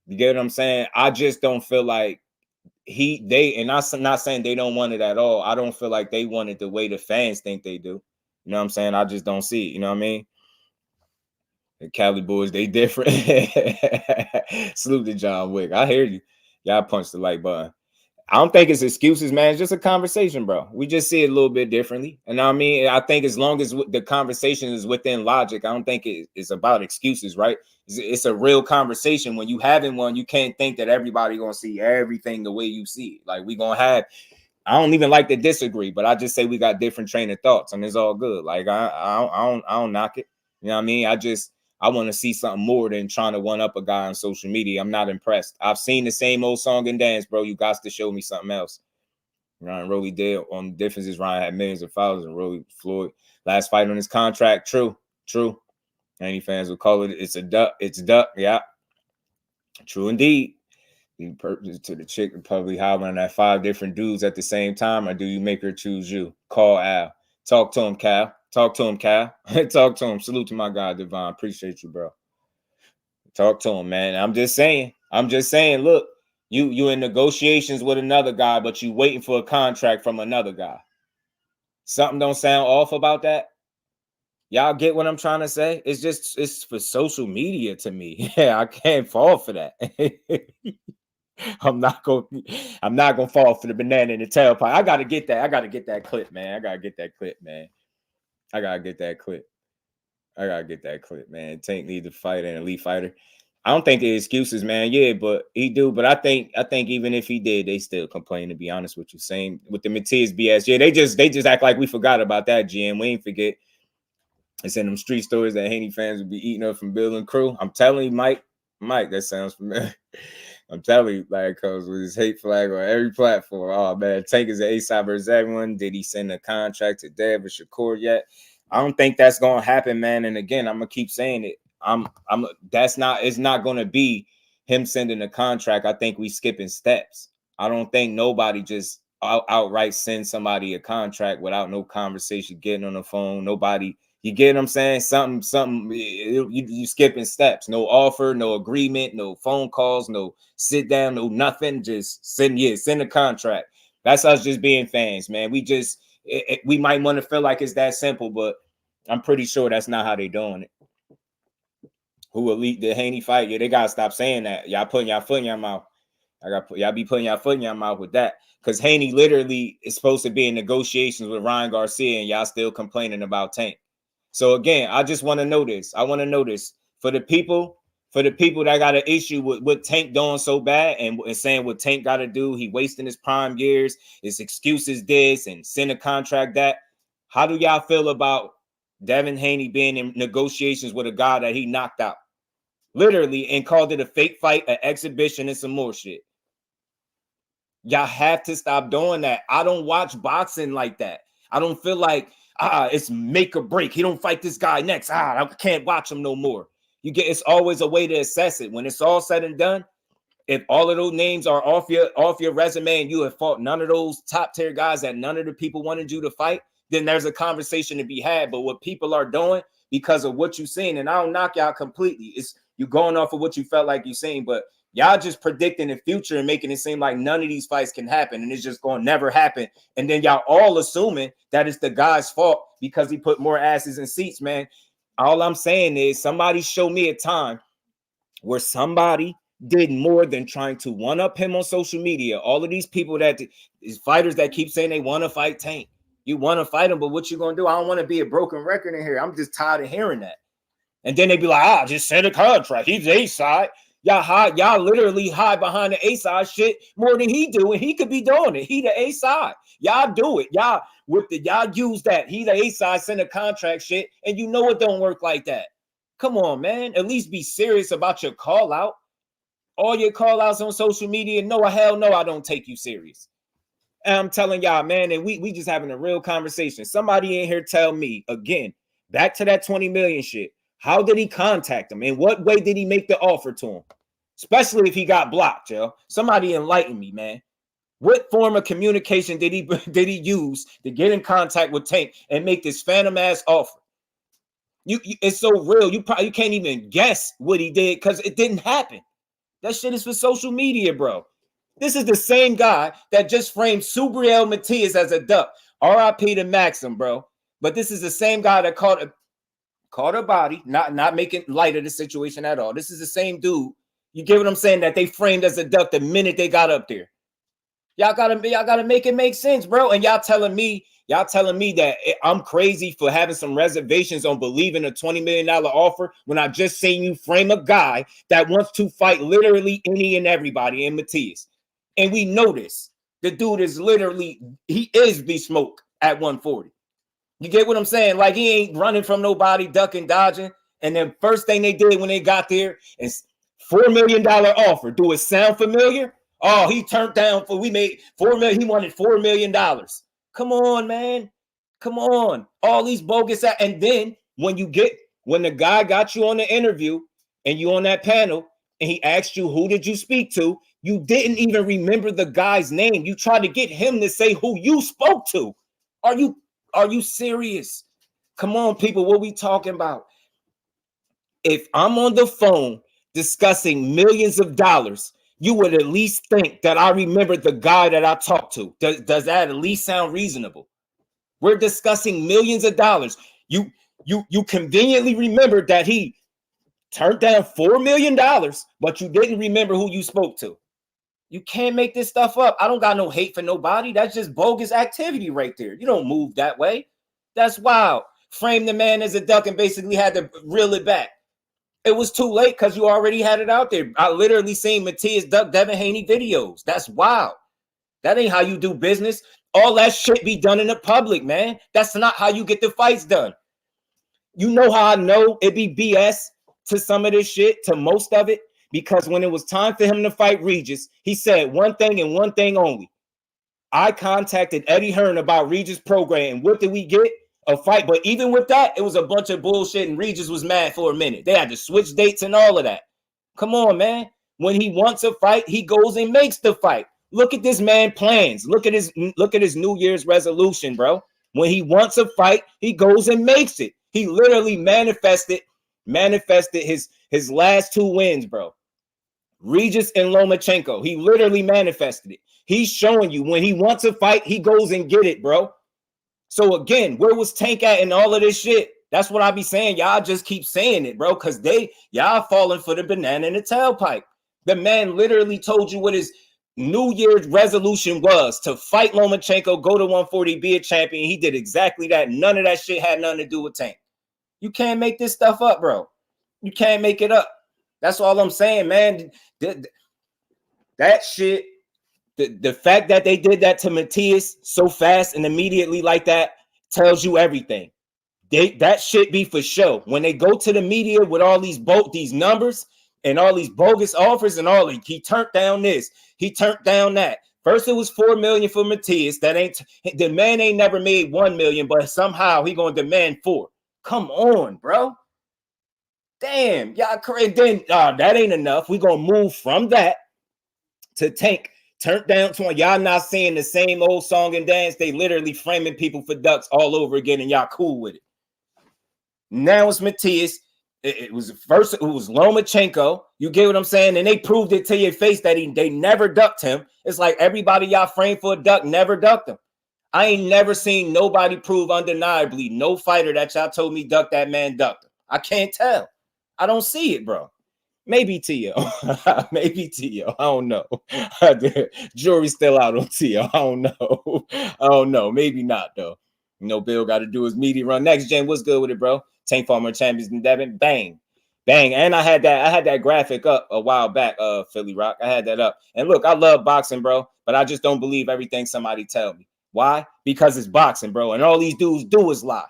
you get what I'm saying? I just don't feel like and I'm not saying they don't want it at all. I don't feel like they want it the way the fans think they do. You know what I'm saying? I just don't see it. You know what I mean? The Cali boys, they different. Salute to John Wick. I hear you. Y'all punch the like button. I don't think it's excuses, man. It's just a conversation, bro. We just see it a little bit differently. And I mean, I think as long as the conversation is within logic, I don't think it's about excuses, right? It's a real conversation. When you having one, you can't think that everybody gonna see everything the way you see it. Like we gonna have, I don't even like to disagree, but I just say we got different train of thoughts, and it's all good. Like I don't knock it. You know what I mean? I want to see something more than trying to one up a guy on social media. I'm not impressed. I've seen the same old song and dance, bro. You got to show me something else. Ryan Rolly did on the differences. Ryan had millions of followers, and Rolly Floyd last fight on his contract. True. Any fans will call it it's a duck. It's duck. Yeah. True indeed. You purpose to the chick probably hollering at 5 different dudes at the same time, or do you make her choose you? Call Al. Talk to him, Cal. Talk to him, Cal. Talk to him. Salute to my guy, Devon. Appreciate you, bro. Talk to him, man. I'm just saying, look, you in negotiations with another guy, but you waiting for a contract from another guy. Something don't sound off about that? Y'all get what I'm trying to say? It's for social media to me. Yeah, I can't fall for that. I'm not gonna fall for the banana in the tailpipe. I gotta get that clip, man. I gotta get that clip, man. Tank need to fight an elite fighter. I don't think the excuses, man. Yeah, but he do. But I think even if he did, they still complain, to be honest with you. Same with the Matias BS. Yeah, they just act like we forgot about that, GM. We ain't forget. It's in them street stories that Haney fans would be eating up from Bill and crew. I'm telling you, Mike, that sounds familiar. I'm telling you, like, because with his hate flag on every platform. Oh, man, Tank is an A-side versus everyone. Did he send a contract to Dev or Shakur yet? I don't think that's going to happen, man. And again, I'm going to keep saying it. It's not going to be him sending a contract. I think we skipping steps. I don't think nobody just outright sends somebody a contract without no conversation, getting on the phone. Nobody. You get what I'm saying? Something. You skipping steps. No offer, no agreement, no phone calls, no sit down, no nothing. Just send a contract. That's us just being fans, man. We might want to feel like it's that simple, but I'm pretty sure that's not how they doing it. Who will lead the Haney fight? Yeah, they gotta stop saying that. Y'all putting y'all foot in your mouth. Y'all be putting y'all foot in your mouth with that. Because Haney literally is supposed to be in negotiations with Ryan Garcia, and y'all still complaining about Tank. So again, I just want to know this. I want to know this for the people that got an issue with Tank doing so bad and saying what Tank got to do. He wasting his prime years. His excuses this and send a contract that. How do y'all feel about Devin Haney being in negotiations with a guy that he knocked out? Literally, and called it a fake fight, an exhibition, and some more shit. Y'all have to stop doing that. I don't watch boxing like that. I don't feel like, it's make or break. He don't fight this guy next. I can't watch him no more. It's always a way to assess it. When it's all said and done, if all of those names are off your resume and you have fought none of those top tier guys that none of the people wanted you to fight, then there's a conversation to be had. But what people are doing because of what you've seen, and I don't knock y'all completely, it's you going off of what you felt like you seen, but y'all just predicting the future and making it seem like none of these fights can happen and it's just going to never happen. And then y'all all assuming that it's the guy's fault because he put more asses in seats, man. All I'm saying is somebody show me a time where somebody did more than trying to one-up him on social media. All of these people these fighters that keep saying they want to fight Tank. You want to fight him, but what you going to do? I don't want to be a broken record in here. I'm just tired of hearing that. And then they be like, just send a contract. He's A side. Y'all literally hide behind the A side shit more than he do, and he could be doing it. He the A side. Y'all do it. Y'all use that. He the A side, send a contract shit, and you know it don't work like that. Come on, man. At least be serious about your call out. All your call outs on social media, no, hell no, I don't take you serious. And I'm telling y'all, man, and we just having a real conversation. Somebody in here tell me again, back to that 20 million shit. How did he contact him? In what way did he make the offer to him? Especially if he got blocked, yo. Somebody enlighten me, man. What form of communication did he use to get in contact with Tank and make this phantom ass offer? It's so real. You can't even guess what he did because it didn't happen. That shit is for social media, bro. This is the same guy that just framed Subriel Matias as a duck. R.I.P. to Maxim, bro. But this is the same guy that caught a body, not making light of the situation at all. This is the same dude. You get what I'm saying? That they framed as a duck the minute they got up there. Y'all gotta make it make sense, bro. And y'all telling me that I'm crazy for having some reservations on believing a $20 million offer when I just seen you frame a guy that wants to fight literally any and everybody in Matias. And we know this. The dude is literally, he is beast smoke at 140. You get what I'm saying? Like, he ain't running from nobody, ducking, dodging. And then first thing they did when they got there is $4 million offer. Do it sound familiar? Oh, he turned down we made $4 million. He wanted $4 million. Come on, man. Come on. All these bogus. And then when the guy got you on the interview and you on that panel and he asked you, who did you speak to? You didn't even remember the guy's name. You tried to get him to say who you spoke to. Are you serious? Come on, people. What we talking about? If I'm on the phone discussing millions of dollars, you would at least think that I remembered the guy that I talked to. Does that at least sound reasonable? We're discussing millions of dollars. You conveniently remembered that he turned down $4 million, but you didn't remember who you spoke to. You can't make this stuff up. I don't got no hate for nobody. That's just bogus activity right there. You don't move that way. That's wild. Frame the man as a duck and basically had to reel it back. It was too late because you already had it out there. I literally seen Matias duck Devin Haney videos. That's wild. That ain't how you do business. All that shit be done in the public, man. That's not how you get the fights done. You know how I know it be BS to some of this shit, to most of it? Because when it was time for him to fight Regis, he said one thing and one thing only. I contacted Eddie Hearn about Regis' program. And what did we get? A fight. But even with that, it was a bunch of bullshit and Regis was mad for a minute. They had to switch dates and all of that. Come on, man. When he wants a fight, he goes and makes the fight. Look at this man plans. Look at his New Year's resolution, bro. When he wants a fight, he goes and makes it. He literally manifested his last 2 wins, bro. Regis and Lomachenko. He literally manifested it. He's showing you when he wants a fight, he goes and get it, bro. So again, where was Tank at in all of this shit? That's what I be saying. Y'all just keep saying it, bro, because y'all falling for the banana in the tailpipe. The man literally told you what his New Year's resolution was, to fight Lomachenko, go to 140, be a champion. He did exactly that. None of that shit had nothing to do with Tank. You can't make this stuff up, bro. You can't make it up. That's all I'm saying, man. That shit, the fact that they did that to Matias so fast and immediately like that tells you everything. That shit be for show. When they go to the media with all these numbers and all these bogus offers and all, he turned down this, he turned down that. First, it was $4 million for Matias. The man ain't never made $1 million, but somehow he gonna demand $4 million. Come on, bro. Damn, y'all crazy. Then that ain't enough. We gonna move from that to Tank. Turned down to y'all not saying the same old song and dance. They literally framing people for ducks all over again, and y'all cool with it. Now it's Matias. It was Lomachenko. You get what I'm saying? And they proved it to your face that they never ducked him. It's like everybody y'all framed for a duck never ducked him. I ain't never seen nobody prove undeniably, no fighter that y'all told me ducked that man ducked him. I can't tell. I don't see it, bro. Maybe Tio. Maybe Tio. I don't know. Jury's still out on Tio. I don't know. I don't know. Maybe not, though. You know, Bill got to do his media run. Next gen, what's good with it, bro? Tank fought more champions than Devin. Bang. Bang. And I had that graphic up a while back, Philly Rock. I had that up. And look, I love boxing, bro, but I just don't believe everything somebody tell me. Why? Because it's boxing, bro. And all these dudes do is lie.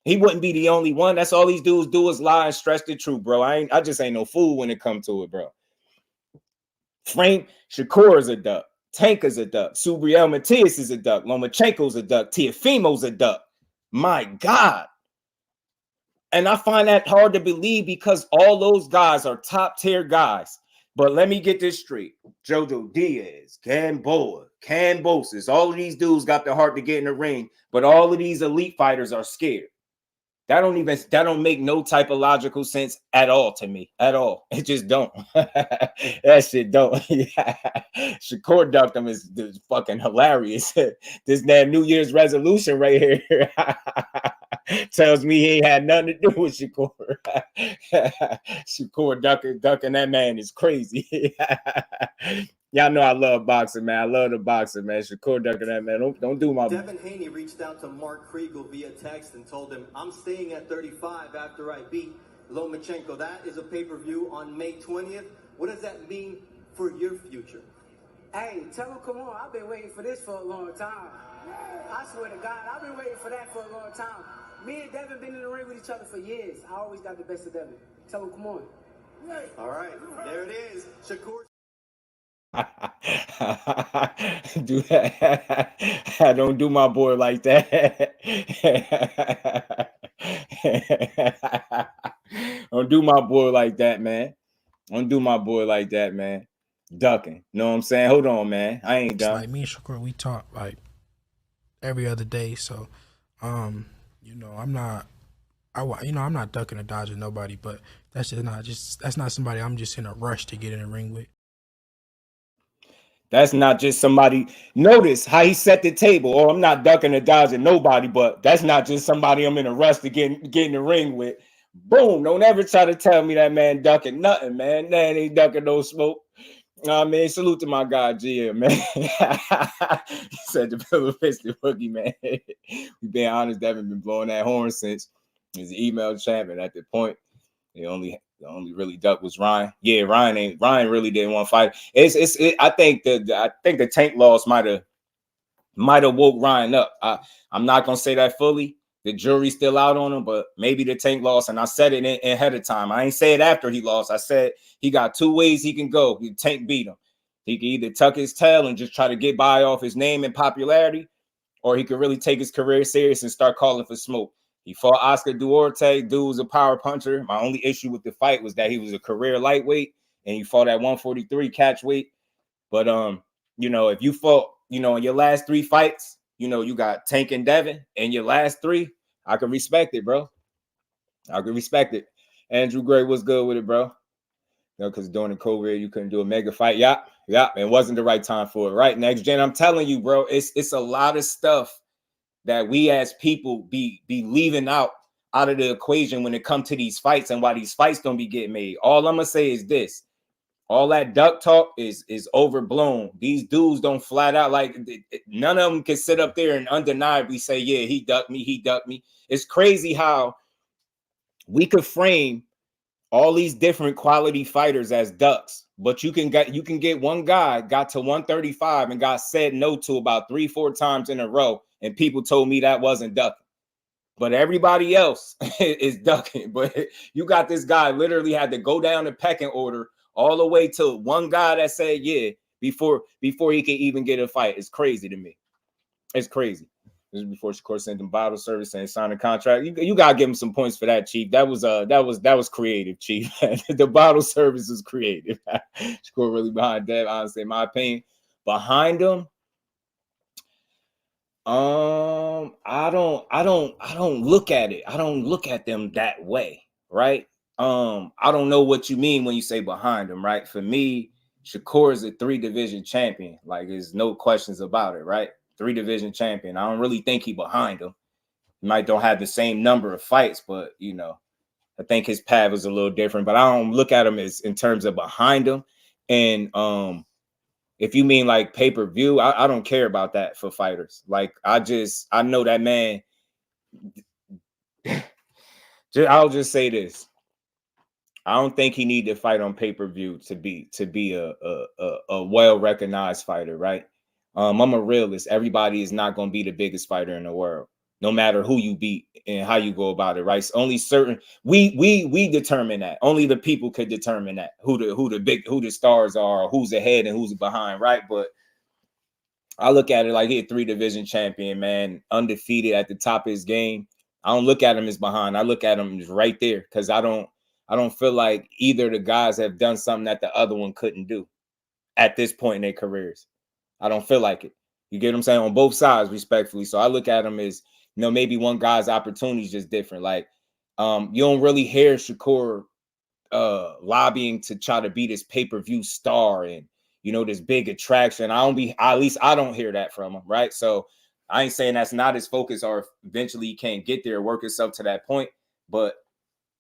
He wouldn't be the only one. That's all these dudes do is lie and stretch the truth, bro. I just ain't no fool when it comes to it, bro. Frank Shakur is a duck. Tank is a duck. Subriel Matias is a duck. Lomachenko's a duck. Teofimo's a duck. My God. And I find that hard to believe because all those guys are top tier guys. But let me get this straight. Jojo Diaz, Gamboa, Cambosis, all of these dudes got the heart to get in the ring, but all of these elite fighters are scared. That don't make no type of logical sense at all to me. At all. It just don't. That shit don't. Shakur ducked him is fucking hilarious. This damn New Year's resolution right here tells me he ain't had nothing to do with Shakur. Shakur ducking that man is crazy. Y'all know I love boxing, man. I love the boxing, man. Shakur ducking that man. Don't do my... Devin Haney reached out to Mark Kriegel via text and told him, I'm staying at 35 after I beat Lomachenko. That is a pay-per-view on May 20th. What does that mean for your future? Hey, tell him, come on. I've been waiting for this for a long time. I swear to God, I've been waiting for that for a long time. Me and Devin been in the ring with each other for years. I always got the best of Devin. Tell him, come on. All right, there it is. Shakur. Do that. I don't do my boy like that. Don't do my boy like that, man. Don't do my boy like that, man. Ducking. Know what I'm saying? Hold on, man. I ain't done. Like me and Shakur, we talk like every other day. So, you know, I'm not ducking or dodging nobody, but that's not somebody I'm just in a rush to get in the ring with. That's not just somebody. Notice how he set the table. Oh, I'm not ducking or dodging nobody, but that's not just somebody I'm in a rush to get in the ring with. Boom. Don't ever try to tell me that man ducking nothing, man. That ain't ducking no smoke. Man, salute to my guy, GM, man. He said the pillow fisted boogie, man. We being honest, Devin been blowing that horn since his email champion. At the point, the only really duck was Ryan. Yeah, Ryan really didn't want to fight. I think the Tank loss might have woke Ryan up. I'm not gonna say that fully. The jury's still out on him, but maybe the Tank lost. And I said it in ahead of time. I ain't say it after he lost. I said he got two ways he can go. The Tank beat him. He can either tuck his tail and just try to get by off his name and popularity, or he could really take his career serious and start calling for smoke. He fought Oscar Duarte. Dude was a power puncher. My only issue with the fight was that he was a career lightweight and he fought at 143 catch weight. But you know, if you fought, you know, in your last three fights, you know, you got Tank and Devin in your last three, I can respect it, bro. I can respect it. Andrew Gray was good with it, bro. You know, because during the COVID, you couldn't do a mega fight. Yeah. It wasn't the right time for it. Right. Next gen, I'm telling you, bro, it's a lot of stuff that we as people be leaving out of the equation when it comes to these fights and why these fights don't be getting made. All I'm gonna say is this: all that duck talk is overblown. These dudes don't flat out, like, none of them can sit up there and undeniably say, yeah, he ducked me. It's crazy how we could frame all these different quality fighters as ducks, but you can get one guy got to 135 and got said no to about 3-4 times in a row, and people told me that wasn't ducking. But everybody else is ducking. But you got this guy literally had to go down the pecking order all the way to one guy that said yeah before he could even get a fight. It's crazy to me. It's crazy. This is before Shakur sent him bottle service and signed a contract. You gotta give him some points for that, Chief. That was creative, Chief. The bottle service is creative. Shakur really behind that, honestly, in my opinion. Behind him, I don't look at it. I don't look at them that way, right? I don't know what you mean when you say behind him, right? For me, Shakur is a 3-division champion. Like, there's no questions about it, right? 3-division champion. I don't really think he behind him. He might don't have the same number of fights, but you know, I think his path is a little different. But I don't look at him as in terms of behind him. And if you mean like pay-per-view, I don't care about that for fighters. Like, I know that man. I'll just say this. I don't think he need to fight on pay-per-view to be a well-recognized fighter, right? I'm a realist. Everybody is not going to be the biggest fighter in the world, no matter who you beat and how you go about it, right? So only certain we determine that. Only the people could determine that who the stars are, who's ahead and who's behind, right? But I look at it like he's a 3-division champion, man, undefeated at the top of his game. I don't look at him as behind. I look at him as right there because I don't feel like either of the guys have done something that the other one couldn't do at this point in their careers. I don't feel like it. You get what I'm saying? On both sides, respectfully. So I look at him as, maybe one guy's opportunity is just different. Like, you don't really hear Shakur lobbying to try to be this pay-per-view star and, this big attraction. At least I don't hear that from him, right? So I ain't saying that's not his focus or eventually he can't get there, work himself to that point. But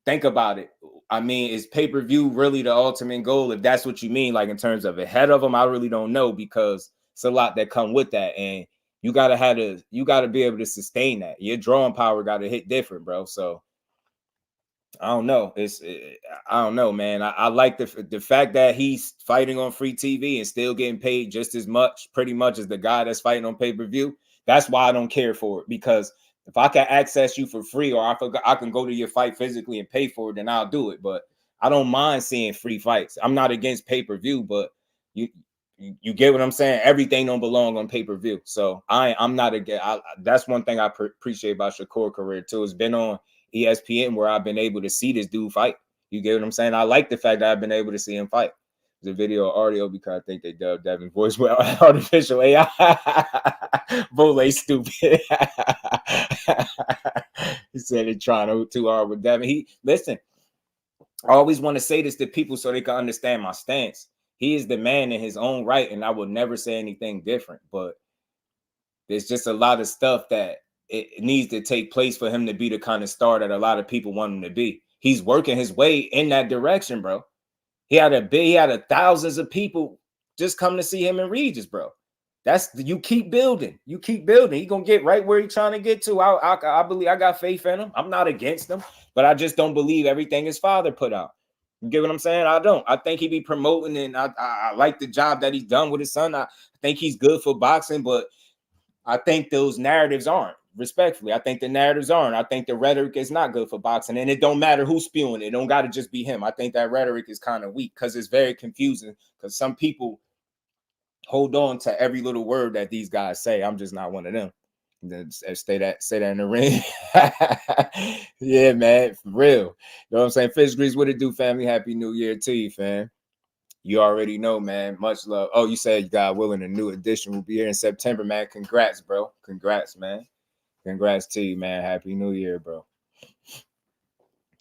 think about it. I mean, is pay-per-view really the ultimate goal? If that's what you mean, like in terms of ahead of him, I really don't know because it's a lot that come with that. And you gotta be able to sustain that. Your drawing power got to hit different, bro. So I don't know. I don't know, man. I like the fact that he's fighting on free TV and still getting paid just as much, pretty much, as the guy that's fighting on pay-per-view. That's why I don't care for it, because if I can access you for free, or I can go to your fight physically and pay for it, then I'll do it. But I don't mind seeing free fights. I'm not against pay-per-view, but you get what I'm saying? Everything don't belong on pay-per-view. So I'm not against. That's one thing I appreciate about Shakur's career too. It's been on ESPN where I've been able to see this dude fight. You get what I'm saying? I like the fact that I've been able to see him fight. The video or audio, because I think they dubbed Devin voice well. Artificial AI. Bole stupid. He said they're trying too hard with Devin. Listen, I always want to say this to people so they can understand my stance. He is the man in his own right, and I will never say anything different. But there's just a lot of stuff that it needs to take place for him to be the kind of star that a lot of people want him to be. He's working his way in that direction, bro. He had thousands of people just come to see him in Regis, bro. You keep building. You keep building. He's gonna get right where he's trying to get to. I believe, I got faith in him. I'm not against him, but I just don't believe everything his father put out. You get what I'm saying? I don't. I think he be promoting, and I like the job that he's done with his son. I think he's good for boxing, but I think those narratives aren't. Respectfully, I think the narratives aren't. I think the rhetoric is not good for boxing, and it don't matter who's spewing it. It don't got to just be him. I think that rhetoric is kind of weak because it's very confusing, because some people hold on to every little word that these guys say. I'm just not one of them. Then say that in the ring. Yeah, man, for real. You know what I'm saying? Fish Grease, what it do, family? Happy New Year to you, fam. You already know, man. Much love. Oh, you said, God willing, a new edition will be here in September, man. Congrats, bro. Congrats, man. Congrats to you, man. Happy New Year, bro.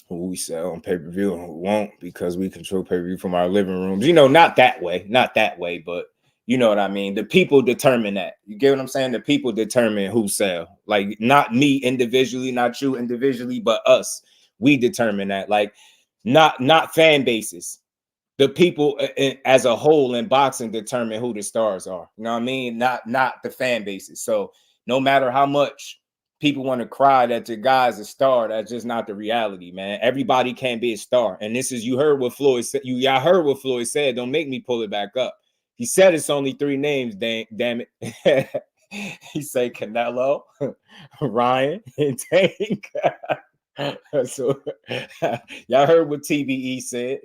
Who we sell on pay-per-view and who won't, because we control pay-per-view from our living rooms. Not that way. Not that way, but you know what I mean? The people determine that. You get what I'm saying? The people determine who sell. Like, not me individually, not you individually, but us. We determine that. Like, not fan bases. The people as a whole in boxing determine who the stars are. You know what I mean? Not the fan bases. So no matter how much people want to cry that your guy's a star, that's just not the reality, man. Everybody can't be a star. And this is, you heard what Floyd said. Y'all heard what Floyd said. Don't make me pull it back up. He said it's only 3 names, damn it. He said Canelo, Ryan, and Tank. So y'all heard what TBE said.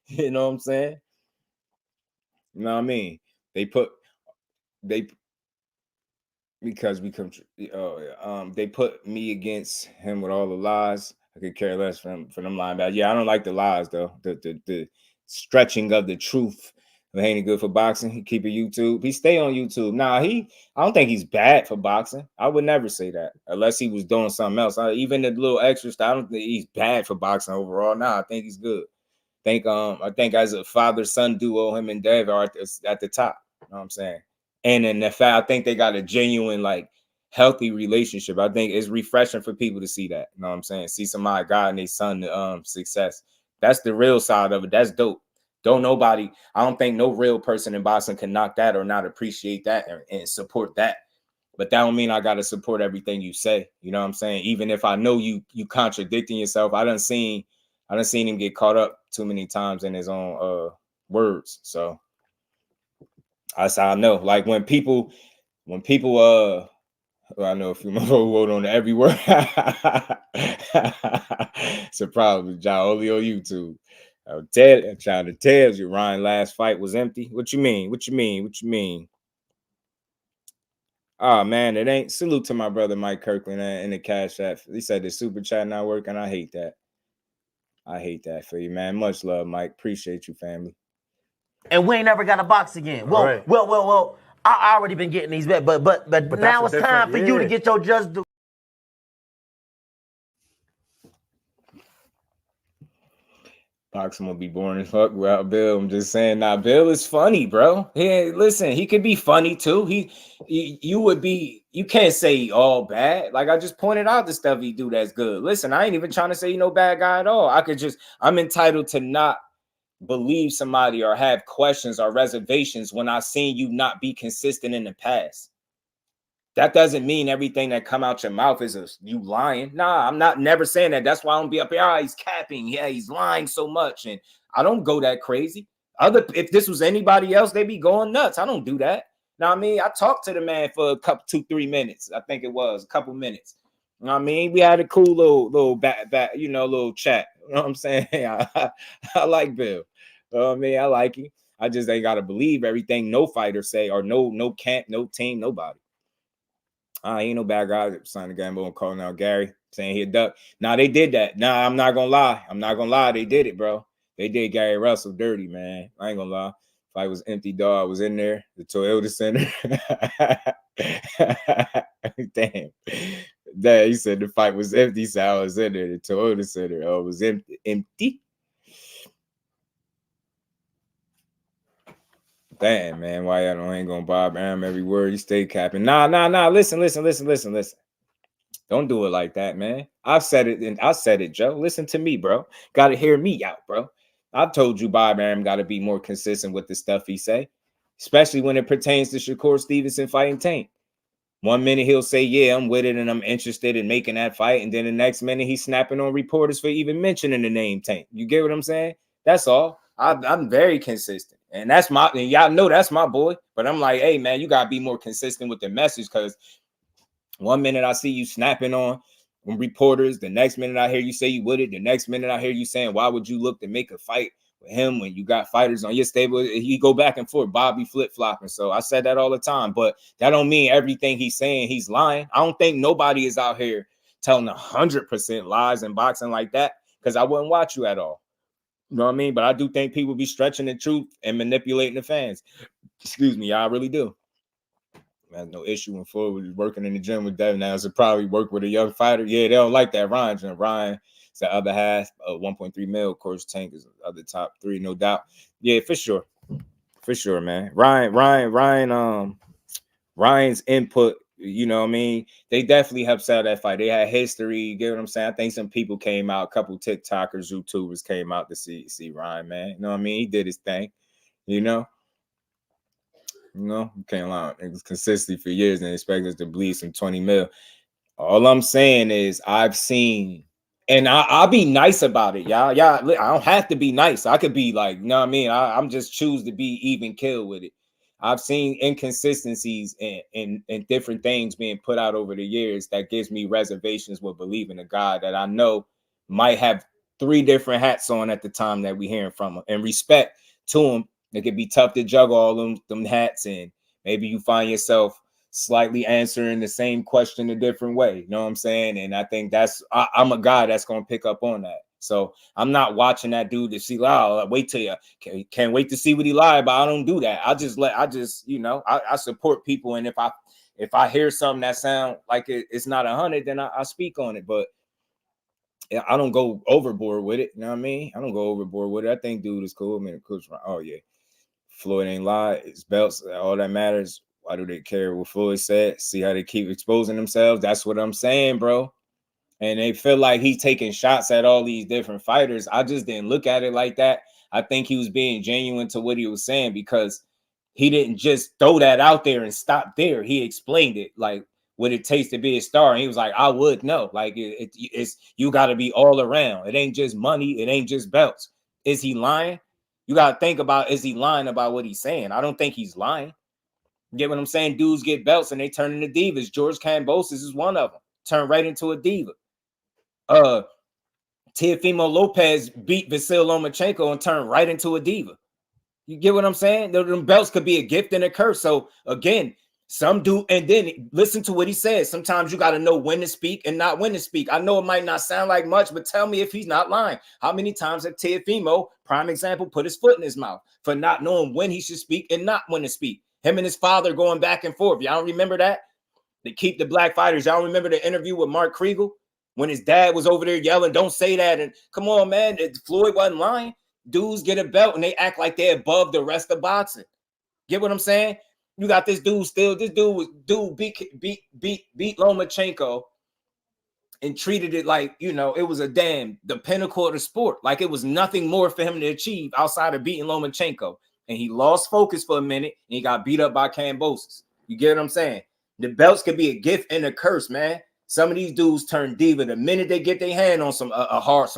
You know what I'm saying? You know what I mean? Because we come, they put me against him with all the lies. I could care less for them lying about. Yeah, I don't like the lies though. The stretching of the truth. But ain't good for boxing. He keep it YouTube. He stay on YouTube. Nah, I don't think he's bad for boxing. I would never say that unless he was doing something else. Even the little extra stuff, I don't think he's bad for boxing overall. Nah, I think he's good. I think as a father-son duo, him and Dave are at the top. You know what I'm saying? And in the fact, I think they got a genuine, like, healthy relationship. I think it's refreshing for people to see that. You know what I'm saying? See somebody guiding their son success. That's the real side of it. That's dope. I don't think no real person in boxing can knock that or not appreciate that and support that. But that don't mean I gotta support everything you say. You know what I'm saying? Even if I know you contradicting yourself, I done seen him get caught up too many times in his own words. So that's how I know. Like when people well, I know a few more who wrote on every word. It's a problem, John. Only on YouTube. I'm trying to tell you, Ryan last fight was empty. What you mean? What you mean? What you mean? Oh man, it ain't. Salute to my brother Mike Kirkland in the Cash App. He said the super chat not working. I hate that. I hate that for you, man. Much love, Mike. Appreciate you, family. And we ain't never got to box again. Well. I already been getting these bets, but now it's time for you to get your just due. Boxing will be boring as fuck without Bill. I'm just saying, nah, Bill is funny, bro. Hey, listen, he could be funny too. You can't say all bad. Like I just pointed out the stuff he do that's good. Listen, I ain't even trying to say no bad guy at all. I'm entitled to not believe somebody or have questions or reservations when I seen you not be consistent in the past. That doesn't mean everything that come out your mouth is you lying. Nah, I'm not never saying that. That's why I don't be up here. He's capping. Yeah, he's lying so much. And I don't go that crazy. If this was anybody else, they'd be going nuts. I don't do that. Now, I mean, I talked to the man for a couple, 2-3 minutes. I think it was a couple minutes. You know what I mean? We had a cool little little chat. You know what I'm saying? I like Bill. You know what I mean? I like him. I just ain't got to believe everything no fighter say or no camp, no team, nobody. Ain't no bad guy signed the gamble and calling out Gary saying he a duck. Nah, they did that. Nah, I'm not gonna lie. They did it, bro. They did Gary Russell dirty, man. I ain't gonna lie. Fight was empty, dog. I was in there. The Toyota Center. Damn. He said the fight was empty, so I was in there. The Toyota Center. Oh, it was empty. Damn, man, why y'all ain't gonna Bob Aram every word you stay capping? Nah. Listen. Don't do it like that, man. I've said it, and I said it, Joe. Listen to me, bro. Gotta hear me out, bro. I told you Bob Aram gotta be more consistent with the stuff he say, especially when it pertains to Shakur Stevenson fighting Tank. 1 minute he'll say, yeah, I'm with it and I'm interested in making that fight. And then the next minute he's snapping on reporters for even mentioning the name Tank. You get what I'm saying? That's all. I'm very consistent. And and y'all know that's my boy. But I'm like, hey, man, you got to be more consistent with the message because 1 minute I see you snapping on reporters. The next minute I hear you say you with it. The next minute I hear you saying, why would you look to make a fight with him when you got fighters on your stable? He go back and forth, Bobby flip-flopping. So I said that all the time. But that don't mean everything he's saying he's lying. I don't think nobody is out here telling 100% lies in boxing like that because I wouldn't watch you at all. You know what I mean? But I do think people be stretching the truth and manipulating the fans. Excuse me, I really do. I have no issue when Floyd was working in the gym with Devin. Now, to probably work with a young fighter. Yeah, they don't like that Ryan. Ryan is the other half of 1.3 mil. Of course, Tank is the other top 3, no doubt. Yeah, for sure. For sure, man. Ryan's input, you know what I mean? They definitely helped sell that fight. They had history. You get what I'm saying? I think some people came out, a couple TikTokers, YouTubers came out to see Ryan, man. You know what I mean? He did his thing, you know? You can't lie. It was consistently for years and expect us to bleed some 20 mil. All I'm saying is I've seen, and I'll be nice about it, y'all. I don't have to be nice. I could be like, you know what I mean? I'm just choose to be even kill with it. I've seen inconsistencies and different things being put out over the years that gives me reservations with believing a God that I know might have 3 different hats on at the time that we hearing from him. And respect to him. It could be tough to juggle all them hats, and maybe you find yourself slightly answering the same question a different way. You know what I'm saying? And I think I'm a guy that's going to pick up on that. So I'm not watching that dude to see, wait till you can't wait to see what he lied about. I don't do that. I support people. And if I hear something that sound like it's not 100, then I speak on it. But I don't go overboard with it. You know what I mean? I don't go overboard with it. I think dude is cool. I mean, oh yeah. Floyd ain't lied. It's belts. All that matters. Why do they care what Floyd said? See how they keep exposing themselves? That's what I'm saying, bro. And they feel like he's taking shots at all these different fighters. I just didn't look at it like that. I think he was being genuine to what he was saying because he didn't just throw that out there and stop there. He explained it, like what it takes to be a star. And he was like, I would know. Like it's you got to be all around. It ain't just money. It ain't just belts. Is he lying? You got to think about, is he lying about what he's saying? I don't think he's lying. Get what I'm saying? Dudes get belts and they turn into divas. George Kambosos is one of them. Turn right into a diva. Teofimo Lopez beat Vasyl Lomachenko and turned right into a diva. You get what I'm saying? Them belts could be a gift and a curse. So again, some do, and then listen to what he says. Sometimes you got to know when to speak and not when to speak. I know it might not sound like much, but tell me if he's not lying. How many times have Teofimo, prime example, put his foot in his mouth for not knowing when he should speak and not when to speak? Him and his father going back and forth. Y'all remember that? They keep the black fighters. Y'all remember the interview with Mark Kriegel when his dad was over there yelling, don't say that. And come on, man, Floyd wasn't lying. Dudes get a belt and they act like they're above the rest of boxing. Get what I'm saying? You got this dude still. This dude beat Lomachenko and treated it like, you know, it was the pinnacle of the sport. Like it was nothing more for him to achieve outside of beating Lomachenko. And he lost focus for a minute and he got beat up by Kambosos. You get what I'm saying? The belts could be a gift and a curse, man. Some of these dudes turn diva the minute they get their hand on some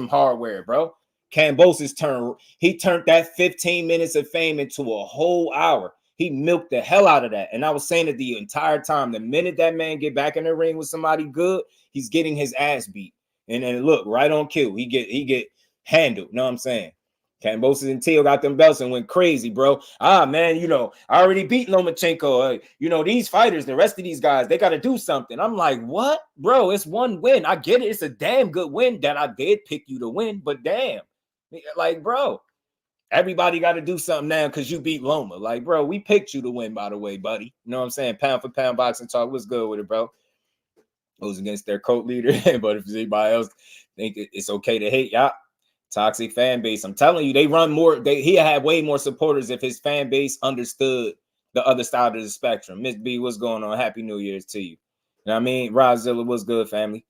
hardware, bro. Kambosos turned that 15 minutes of fame into a whole hour. He milked the hell out of that. And I was saying it the entire time. The minute that man get back in the ring with somebody good, he's getting his ass beat. And then look, right on cue. He get handled. You know what I'm saying? Kambosos and Teal got them belts and went crazy, bro. Man, you know, I already beat Lomachenko. You know, these fighters, the rest of these guys, they got to do something. I'm like, what? Bro, it's one win. I get it. It's a damn good win that I did pick you to win, but damn. Like, bro, everybody got to do something now because you beat Loma. Like, bro, we picked you to win, by the way, buddy. You know what I'm saying? Pound for pound boxing talk. What's good with it, bro? It was against their cult leader. But if anybody else think it's okay to hate, y'all. Toxic fan base. I'm telling you, they run more. He had way more supporters if his fan base understood the other side of the spectrum. Miss B, what's going on? Happy New Year's to you. You know what I mean? Rodzilla, what's good, family?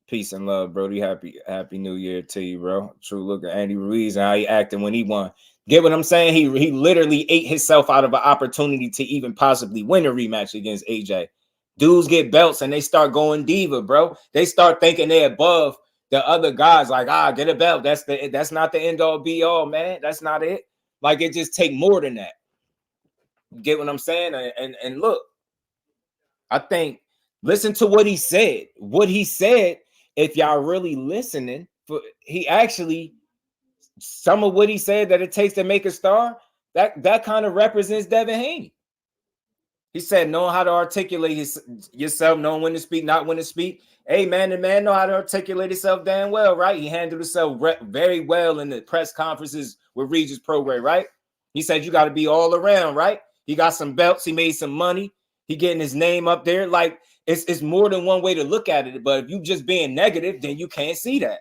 Peace and love, Brody. Happy New Year to you, bro. True look at Andy Ruiz and how he acted when he won. Get what I'm saying? He literally ate himself out of an opportunity to even possibly win a rematch against AJ. Dudes get belts and they start going diva, bro. They start thinking they're above the other guys. Like, get a belt. That's not the end all be all, man. That's not it. Like, it just take more than that. Get what I'm saying? And look, I think listen to what he said. What he said. If y'all really listening, he actually, some of what he said that it takes to make a star, that kind of represents Devin Haney. He said, knowing how to articulate yourself, knowing when to speak, not when to speak. Hey, man, the man know how to articulate himself damn well, right? He handled himself very well in the press conferences with Regis Prograis, right? He said, you got to be all around, right? He got some belts. He made some money. He getting his name up there. Like, it's more than one way to look at it. But if you just being negative, then you can't see that.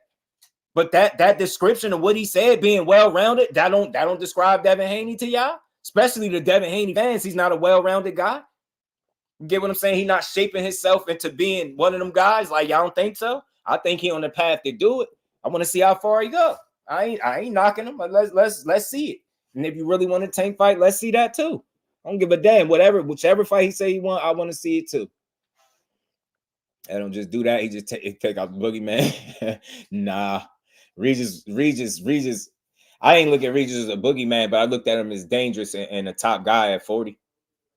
But that description of what he said, being well-rounded, that don't describe Devin Haney to y'all, especially the Devin Haney fans. He's not a well-rounded guy. You get what I'm saying? He's not shaping himself into being one of them guys. Like, y'all don't think so? I think he on the path to do it. I want to see how far he go. I ain't knocking him, but let's see it. And if you really want a tank fight, let's see that too. I don't give a damn. Whichever fight he say he want, I want to see it too. I don't just do that. He just take out the boogeyman. Nah. Regis. I ain't look at Regis as a boogeyman, but I looked at him as dangerous and a top guy at 40.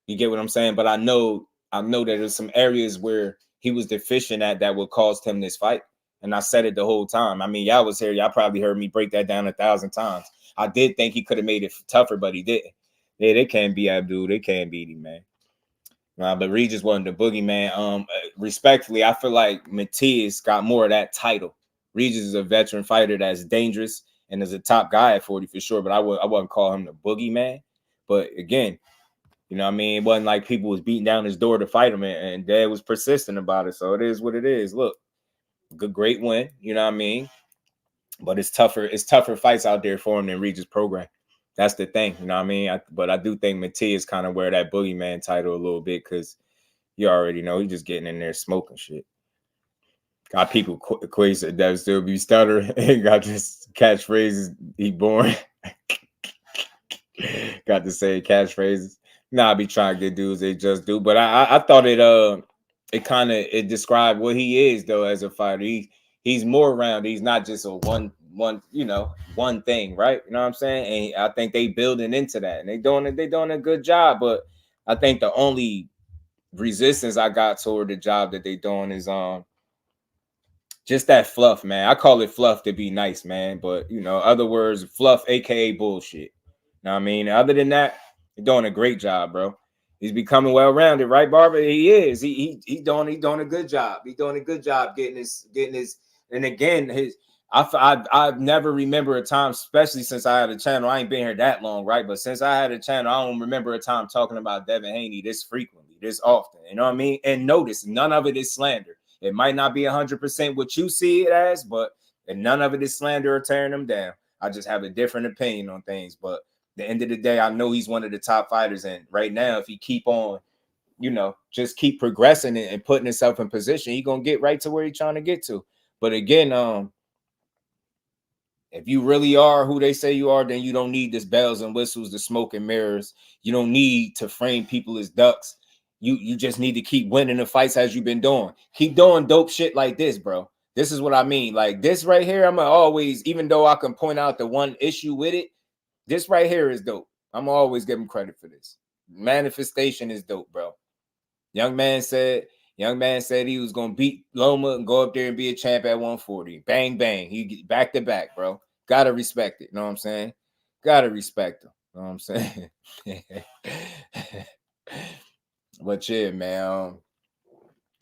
You get what I'm saying? But I know that there's some areas where he was deficient at that would cost him this fight. And I said it the whole time. I mean, y'all was here. Y'all probably heard me break that down 1,000 times. I did think he could have made it tougher, but he didn't. Yeah, they can't beat Abdul. They can't beat him, man. But Regis wasn't the boogeyman. Respectfully, I feel like Matias got more of that title. Regis is a veteran fighter that's dangerous and is a top guy at 40 for sure. But I wouldn't call him the boogeyman. But again, you know what I mean? It wasn't like people was beating down his door to fight him, and Dad was persistent about it. So it is what it is. Look, great win. You know what I mean? But it's tougher fights out there for him than Regis' program. That's the thing, you know what I mean? But I do think Matias kind of wear that boogeyman title a little bit because you already know he's just getting in there smoking shit. Got people equate that still be stuttering. Got just catchphrases. He born. Got to say catchphrases. Nah, I be trying to get dudes they just do. But I thought it kind of it described what he is though as a fighter. He's more round. He's not just a one one thing, right? You know what I'm saying? And I think they building into that, and they doing a good job. But I think the only resistance I got toward the job that they doing is just that fluff, man. I call it fluff to be nice, man. But other words, fluff, aka bullshit. Know what I mean? Other than that, he's doing a great job, bro. He's becoming well-rounded, right, Barber? He is. He's doing a good job. He's doing a good job getting his. And again, I've never remember a time, especially since I had a channel. I ain't been here that long, right? But since I had a channel, I don't remember a time talking about Devin Haney this frequently, this often. You know what I mean? And notice, none of it is slander. It might not be 100% what you see it as, but and none of it is slander or tearing them down. I just have a different opinion on things. But at the end of the day, I know he's one of the top fighters. And right now, if he keep on, just keep progressing and putting himself in position, he's going to get right to where he's trying to get to. But again, if you really are who they say you are, then you don't need this bells and whistles, the smoke and mirrors. You don't need to frame people as ducks. You just need to keep winning the fights as you've been doing. Keep doing dope shit like this, bro. This is what I mean. Like this right here, I'm always, even though I can point out the one issue with it, this right here is dope. I'm always giving credit for this. Manifestation is dope, bro. Young man said he was gonna beat Loma and go up there and be a champ at 140. Bang, bang. He get back to back, bro. Gotta respect it. You know what I'm saying? Gotta respect him. You know what I'm saying? But yeah, man.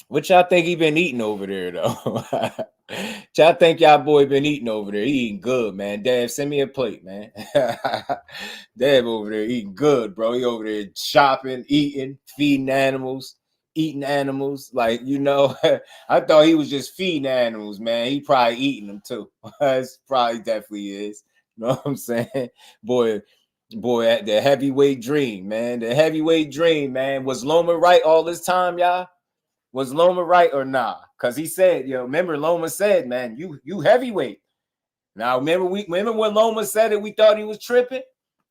What y'all think he been eating over there, though? Y'all think y'all boy been eating over there? He eating good, man. Dad, send me a plate, man. Dad over there eating good, bro. He over there shopping, eating, feeding animals, eating animals. Like, I thought he was just feeding animals, man. He probably eating them, too. That's probably definitely is. You know what I'm saying? Boy, the heavyweight dream, man. The heavyweight dream, man. Was Loma right all this time, y'all? Was Loma right or nah? Because he said, remember Loma said, man, you heavyweight. Now, remember when Loma said it, we thought he was tripping?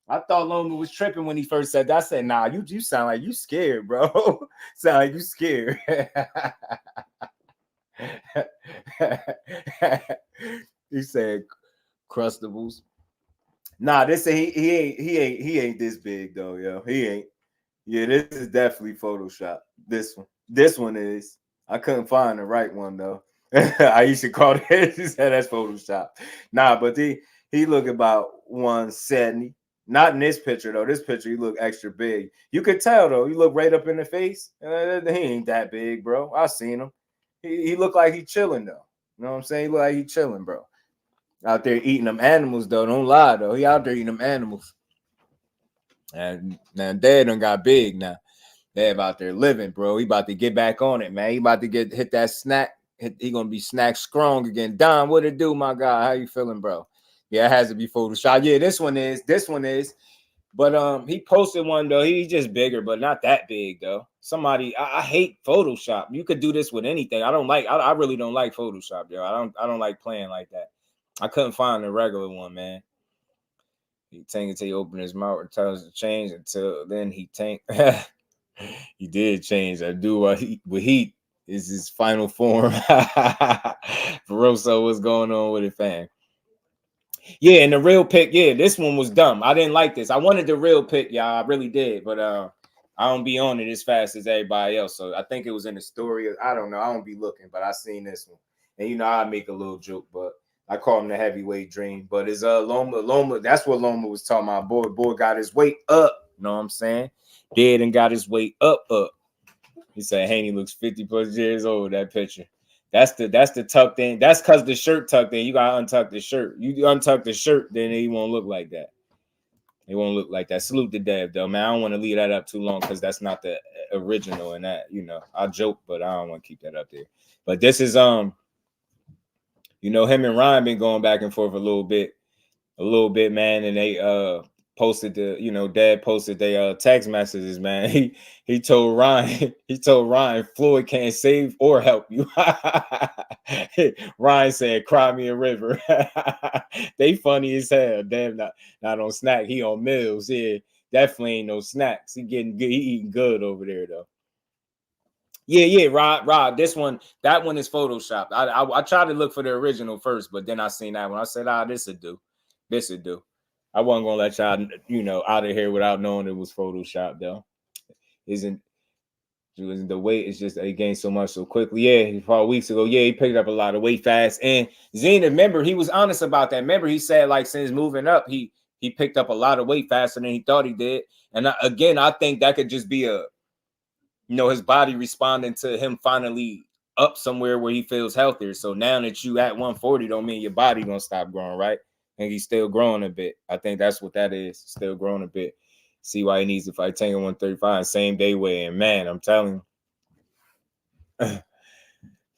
I thought Loma was tripping when he first said that. I said, nah, you sound like you scared, bro. Sound like you scared. He said, Crustables. Nah, he ain't this big though, yo. He ain't. Yeah, this is definitely Photoshop. This one is. I couldn't find the right one though. I used to call it. She said that's Photoshop. Nah, but he look about 170. Not in this picture though. This picture he look extra big. You could tell though. You look right up in the face. He ain't that big, bro. I seen him. He look like he chilling though. You know what I'm saying? He look like he chilling, bro. Out there eating them animals though. Don't lie though. He out there eating them animals. And now Dad done got big now. Dad out there living, bro. He about to get back on it, man. He about to hit that snack. He gonna be snack strong again. Don, what it do, my guy? How you feeling, bro? Yeah, it has to be Photoshop. Yeah, this one is. But he posted one though. He's just bigger, but not that big though. I hate Photoshop. You could do this with anything. I really don't like Photoshop, yo. I don't like playing like that. I couldn't find a regular one, man. He tank until he opened his mouth and tells to change until then he tank. He did change. I do with heat is his final form. Barossa, what's going on with it, fam? Yeah, and the real pick, yeah, this one was dumb. I didn't like this. I wanted the real pick, y'all. I really did, but I don't be on it as fast as everybody else. So I think it was in the story. I don't know. I don't be looking, but I seen this one. And I make a little joke, but I call him the heavyweight dream. But it's Loma, that's what Loma was talking about. Boy got his weight up. You know what I'm saying? Dead and got his weight up. He said Haney looks 50 plus years old. That picture. That's the tucked in. That's because the shirt tucked in. You gotta untuck the shirt. You untuck the shirt, then he won't look like that. It won't look like that. Salute the Dev though, man. I don't want to leave that up too long because that's not the original and that, I joke, but I don't want to keep that up there. But this is him and Ryan been going back and forth a little bit, man. And they posted Dad posted their text messages, man. He told Ryan, Floyd can't save or help you. Ryan said, cry me a river. They funny as hell. Damn, not on Snack. He on Mills. Yeah. definitely ain't no snacks. He getting good. He eating good over there though. Yeah, Rob. That one is photoshopped. I tried to look for the original first, but then I seen that one. I said, this would do. I wasn't gonna let y'all, out of here without knowing it was photoshopped though. Isn't the weight is just he gained so much so quickly. Yeah, 4 weeks ago. Yeah, he picked up a lot of weight fast. And Zena, remember, he was honest about that. Remember, he said like since moving up, he picked up a lot of weight faster than he thought he did. And I think that could just be his body responding to him finally up somewhere where he feels healthier. So now that you at 140 don't mean your body gonna stop growing, right? And he's still growing a bit. I think that's what that is. Still growing a bit. See why he needs to fight Tango 135 same day weigh. And man, I'm telling you,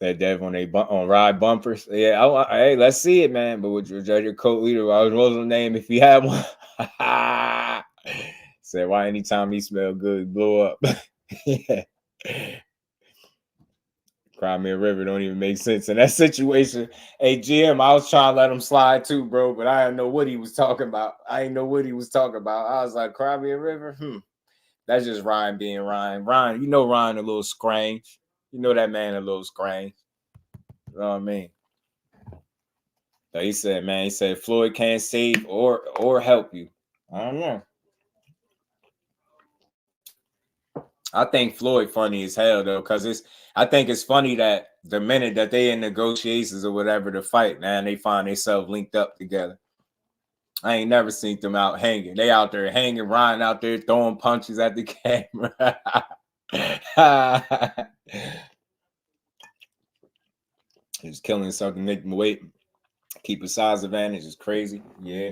that Dev on ride bumpers. Yeah, hey, let's see it, man. But would you judge your co-leader? I was supposed to name if he had one. Said why anytime he smell good, he blow up. Yeah. Crimea River don't even make sense in that situation. Hey, GM, I was trying to let him slide too, bro, but I didn't know what he was talking about. I was like, Crimea River? That's just Ryan being Ryan. Ryan, Ryan a little strange. That man a little strange. You know what I mean? So he said Floyd can't save or help you. I don't know. I think Floyd funny as hell though, because I think it's funny that the minute that they in negotiations or whatever to fight, man, they find themselves linked up together. I ain't never seen them out hanging. They out there hanging, Ryan out there throwing punches at the camera. He's killing something, make him wait, keep a size advantage is crazy. Yeah.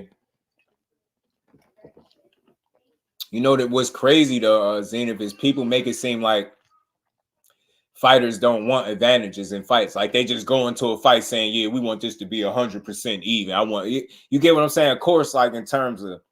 That what's crazy though, Zenith, is people make it seem like fighters don't want advantages in fights. Like they just go into a fight saying, yeah, we want this to be 100% even. You get what I'm saying? Of course, like in terms of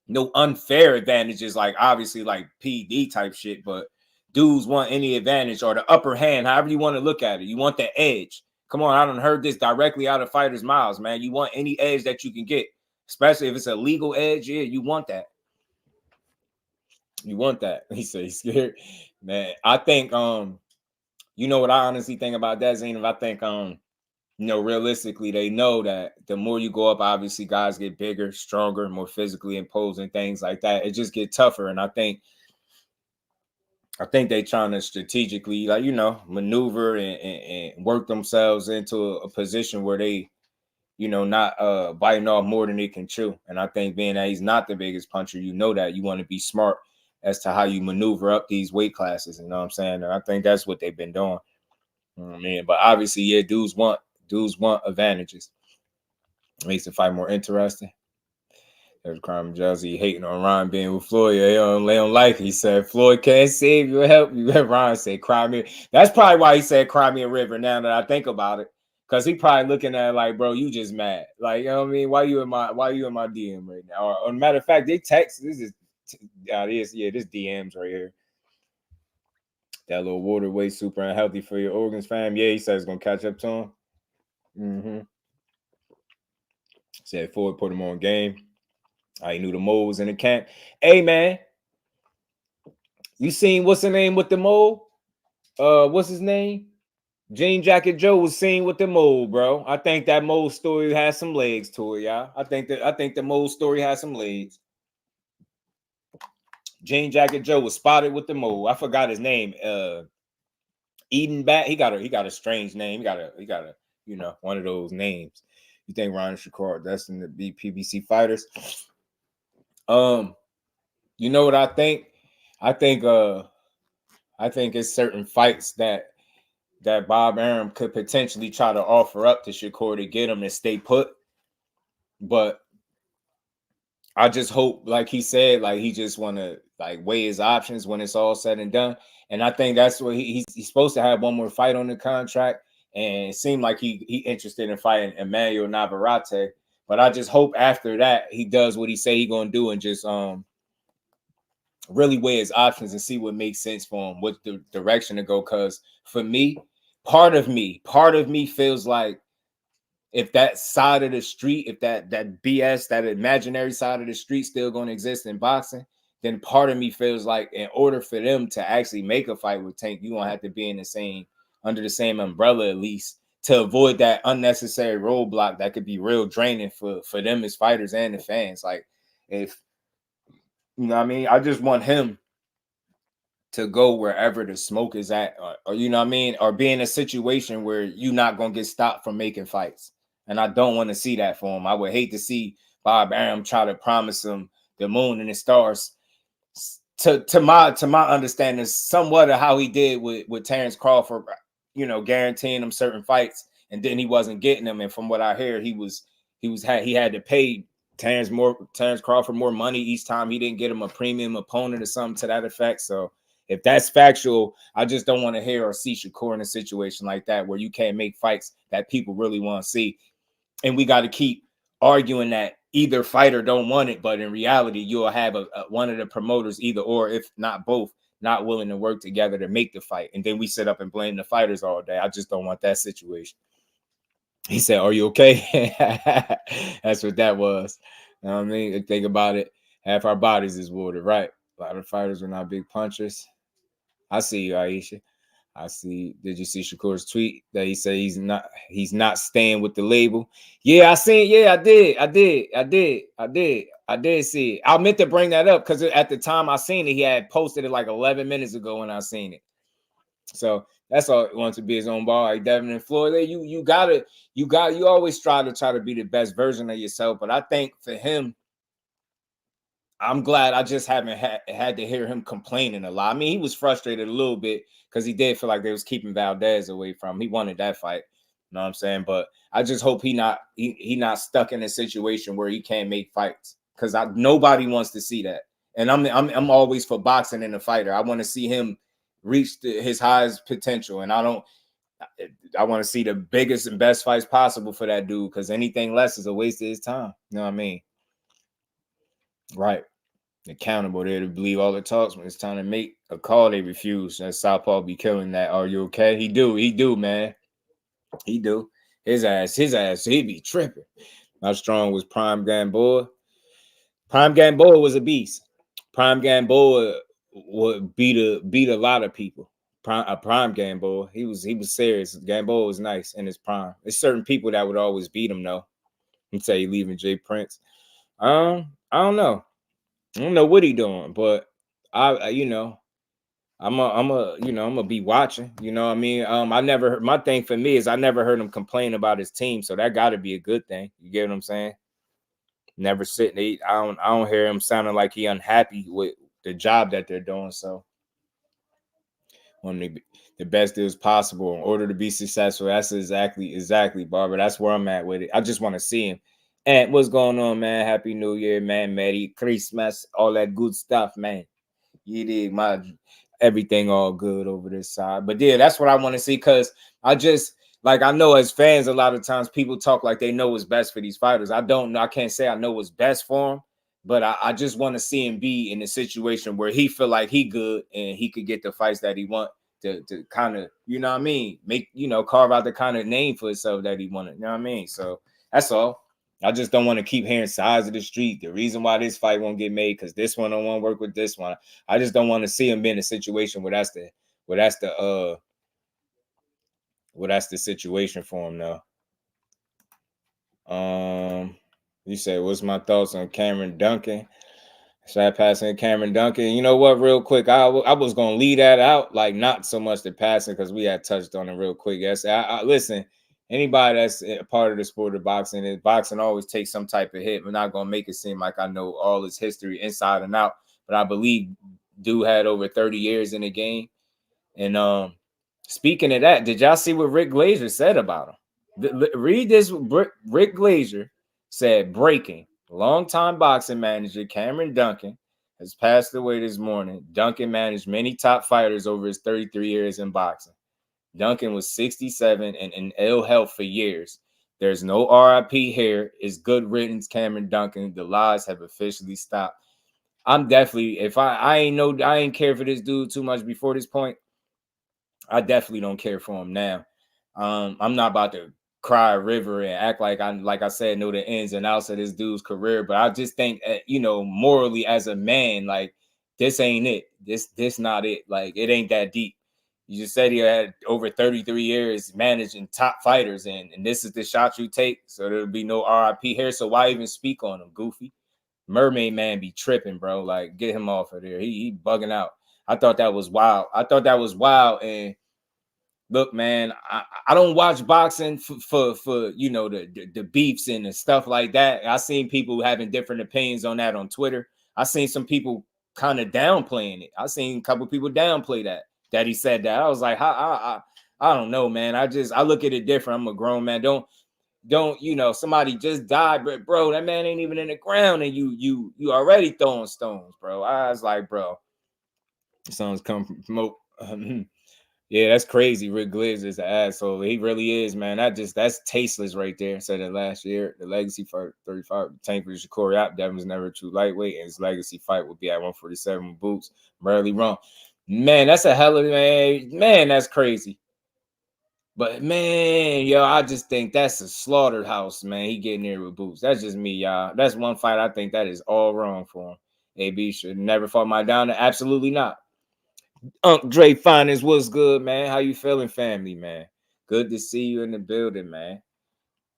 no unfair advantages, like obviously like PD type shit, but dudes want any advantage or the upper hand, however you want to look at it. You want the edge. Come on, I done heard this directly out of fighters' mouths, man. You want any edge that you can get, especially if it's a legal edge. Yeah, you want that. You want that. He said he's scared. Man, I think what I honestly think about that, Zainab, I think realistically they know that the more you go up, obviously guys get bigger, stronger, more physically imposing, things like that. It just get tougher. And I think they trying to strategically, like, maneuver and work themselves into a position where they, not biting off more than they can chew. And I think being that he's not the biggest puncher, that you want to be smart as to how you maneuver up these weight classes. You know what I'm saying? And I think that's what they've been doing. You know what I mean? But obviously, yeah, dudes want advantages. It makes the fight more interesting. There's Crime Jersey hating on Ryan being with Floyd. Yeah, they don't like it. He said Floyd can't save you or help you. Ryan said Crimea. That's probably why he said Crimea River now that I think about it. Because he probably looking at it like, bro, you just mad. Like, you know what I mean? Why you in my DM right now? Or matter of fact, they text. This DMs right here. That little water way super unhealthy for your organs, fam. Yeah, he said it's gonna catch up to him. Said Floyd put him on game. I knew the mole was in the camp. Hey man, you seen what's the name with the mole? What's his name? Jean Jacket Joe was seen with the mole, bro. I think that mole story has some legs to it, y'all. I think the mole story has some legs. Jean Jacket Joe was spotted with the mole. I forgot his name. Eden Bat. He got a strange name. He got a one of those names. You think Ryan Shakur destined to be PBC fighters? You know what I think? I think it's certain fights that Bob Arum could potentially try to offer up to Shakur to get him to stay put. But I just hope, like he said, like he just want to like weigh his options when it's all said and done. And I think that's what he's supposed to have one more fight on the contract. And it seemed like he interested in fighting Emmanuel Navarrete. But I just hope after that he does what he say he gonna do and just really weigh his options and see what makes sense for him, what the direction to go. Because for me, part of me feels like if that side of the street, if that BS, that imaginary side of the street still going to exist in boxing, then part of me feels like in order for them to actually make a fight with Tank, you're gonna have to be in the same under the same umbrella at least to avoid that unnecessary roadblock that could be real draining for them as fighters and the fans. Like if you know what I mean, I just want him to go wherever the smoke is at, or you know what I mean, or be in a situation where you're not gonna get stopped from making fights. And I don't want to see that for him. I would hate to see Bob Arum try to promise him the moon and the stars. To my understanding, somewhat of how he did with Terrence Crawford, you know, guaranteeing him certain fights, and then he wasn't getting them. And from what I hear, he had to pay Terrence Crawford more money each time he didn't get him a premium opponent or something to that effect. So if that's factual, I just don't want to hear or see Shakur in a situation like that where you can't make fights that people really want to see. And we got to keep arguing that either fighter don't want it, but in reality, you'll have one of the promoters, either or, if not both, not willing to work together to make the fight. And then we sit up and blame the fighters all day. I just don't want that situation. He said, "Are you okay?" That's what that was. You know what I mean? Think about it. Half our bodies is water, right? A lot of fighters are not big punchers. I see you, Aisha. I see. Did you see Shakur's tweet that he said he's not staying with the label? Yeah, I seen. Yeah, I did see it. I meant to bring that up because at the time I seen it, he had posted it like 11 minutes ago when I seen it. So that's all it wants to be his own ball. Like Devin and Floyd, you always strive to try to be the best version of yourself. But I think for him, I'm glad I just haven't had to hear him complaining a lot. I mean, he was frustrated a little bit because he did feel like they was keeping Valdez away from him. He wanted that fight. You know what I'm saying? But I just hope he not stuck in a situation where he can't make fights, because nobody wants to see that. And I'm always for boxing and a fighter. I want to see him reach his highest potential, and I want to see the biggest and best fights possible for that dude, because anything less is a waste of his time. You know what I mean? Right. Accountable there to believe all the talks. When it's time to make a call, they refuse. That Southpaw be killing that. Are you okay? He do, man. He do. His ass, he be tripping. How strong was Prime Gamboa? Prime Gamboa was a beast. Prime Gamboa would beat a lot of people. Prime Gamboa. He was serious. Gamboa was nice in his prime. There's certain people that would always beat him though. He'd say leaving Jay Prince. I don't know. I don't know what he doing, but I'm gonna be watching. You know what I mean? I never heard, my thing for me is I never heard him complain about his team, so that got to be a good thing. You get what I'm saying? Never sitting. I don't hear him sounding like he unhappy with the job that they're doing. So want to be the best deals possible in order to be successful. That's exactly, Barbara. That's where I'm at with it. I just want to see him. And what's going on, man? Happy New Year, man. Merry Christmas, all that good stuff, man. You did my everything all good over this side. But yeah, that's what I want to see, because I know as fans, a lot of times people talk like they know what's best for these fighters. I don't know. I can't say I know what's best for them, but I just want to see him be in a situation where he feel like he good and he could get the fights that he want to kind of, you know what I mean, make, carve out the kind of name for himself that he wanted. You know what I mean? So that's all. I just don't want to keep hearing sides of the street. The reason why this fight won't get made because this one don't want to work with this one. I just don't want to see him be in a situation where that's the situation for him though. You say, what's my thoughts on Cameron Duncan? Should I pass in Cameron Duncan? You know what, real quick, I was gonna leave that out, like not so much the passing, because we had touched on it real quick. Yes, I listen. Anybody that's a part of the sport of boxing, is boxing always takes some type of hit. We're not gonna make it seem like I know all his history inside and out, but I believe dude had over 30 years in the game. And speaking of that, did y'all see what Rick Glazer said about him? Read this. Rick Glazer said, breaking. Longtime boxing manager Cameron Duncan has passed away this morning. Duncan managed many top fighters over his 33 years in boxing. Duncan was 67 and in ill health for years. There's no RIP here. It's good riddance, Cameron Duncan. The lies have officially stopped. I'm definitely, if I ain't care for this dude too much before this point, I definitely don't care for him now. I'm not about to cry a river and act like I said, know the ins and outs of this dude's career. But I just think, morally as a man, like this ain't it. This not it. Like, it ain't that deep. You just said he had over 33 years managing top fighters, and this is the shot you take. So there'll be no RIP here. So why even speak on him, Goofy? Mermaid Man be tripping, bro. Like, get him off of there. He bugging out. I thought that was wild. And look, man, I don't watch boxing for you know, the beefs and the stuff like that. I seen people having different opinions on that on Twitter. I seen some people kind of downplaying it. I seen a couple people downplay that he said that. I was like, I don't know, man. I look at it different. I'm a grown man. Don't you know, somebody just died, but bro, that man ain't even in the ground, and you already throwing stones, bro. I was like, bro, songs come from smoke. Yeah, that's crazy. Rick Gliz is an asshole. He really is, man. That's tasteless right there. Said it last year. The legacy fight 35 Tank for Shakur Yap. Devin was never a true lightweight, and his legacy fight would be at 147 with Boots. Rarely wrong. Man, that's a hell of man. That's crazy. But man, yo, I just think that's a slaughterhouse, man. He getting there with Boots. That's just me, y'all. That's one fight I think that is all wrong for him. AB should never fought my down. Absolutely not. Unc Dre Finest, what's good, man? How you feeling, family, man? Good to see you in the building, man.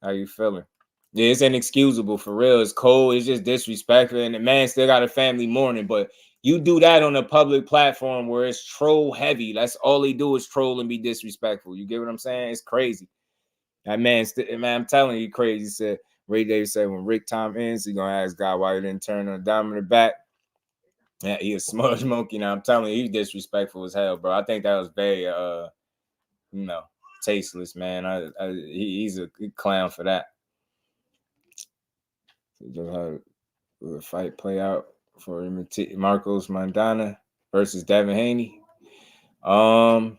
How you feeling? Yeah, it's inexcusable for real. It's cold. It's just disrespectful, and the man still got a family mourning. But you do that on a public platform where it's troll heavy. That's all they do is troll and be disrespectful. You get what I'm saying? It's crazy. That man, I'm telling you, crazy. He said Ray Davis said when Rick time ends, he's gonna ask God why he didn't turn on the dominant back. Yeah, he a smudge monkey. Now I'm telling you, he's disrespectful as hell, bro. I think that was very, you know, tasteless, man. He's a clown for that. Just how the fight play out for Marcos Maidana versus Devin Haney. I'm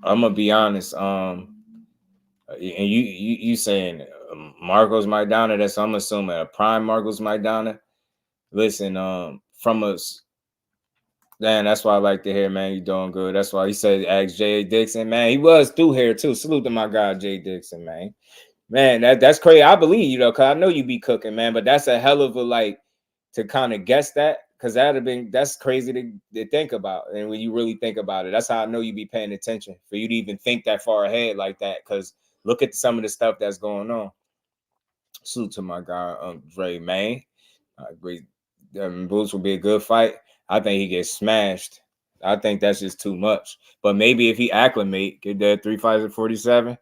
gonna be honest. And you saying Marcos Maidana? That's I'm assuming a prime Marcos Maidana. Listen, from us, man, that's why I like to hear, man. You doing good. That's why he said ask Jay Dixon, man. He was through here too. Salute to my guy Jay Dixon, man. Man, that's crazy. I believe you though, cause I know you be cooking, man. But that's a hell of a like to kind of guess that, cause that's crazy to think about. And when you really think about it, that's how I know you be paying attention for you to even think that far ahead like that. Cause look at some of the stuff that's going on. Salute to my guy Dre, man. I agree. Boots will be a good fight. I think he gets smashed. I think that's just too much. But maybe if he acclimate, get that 3 fights at 47.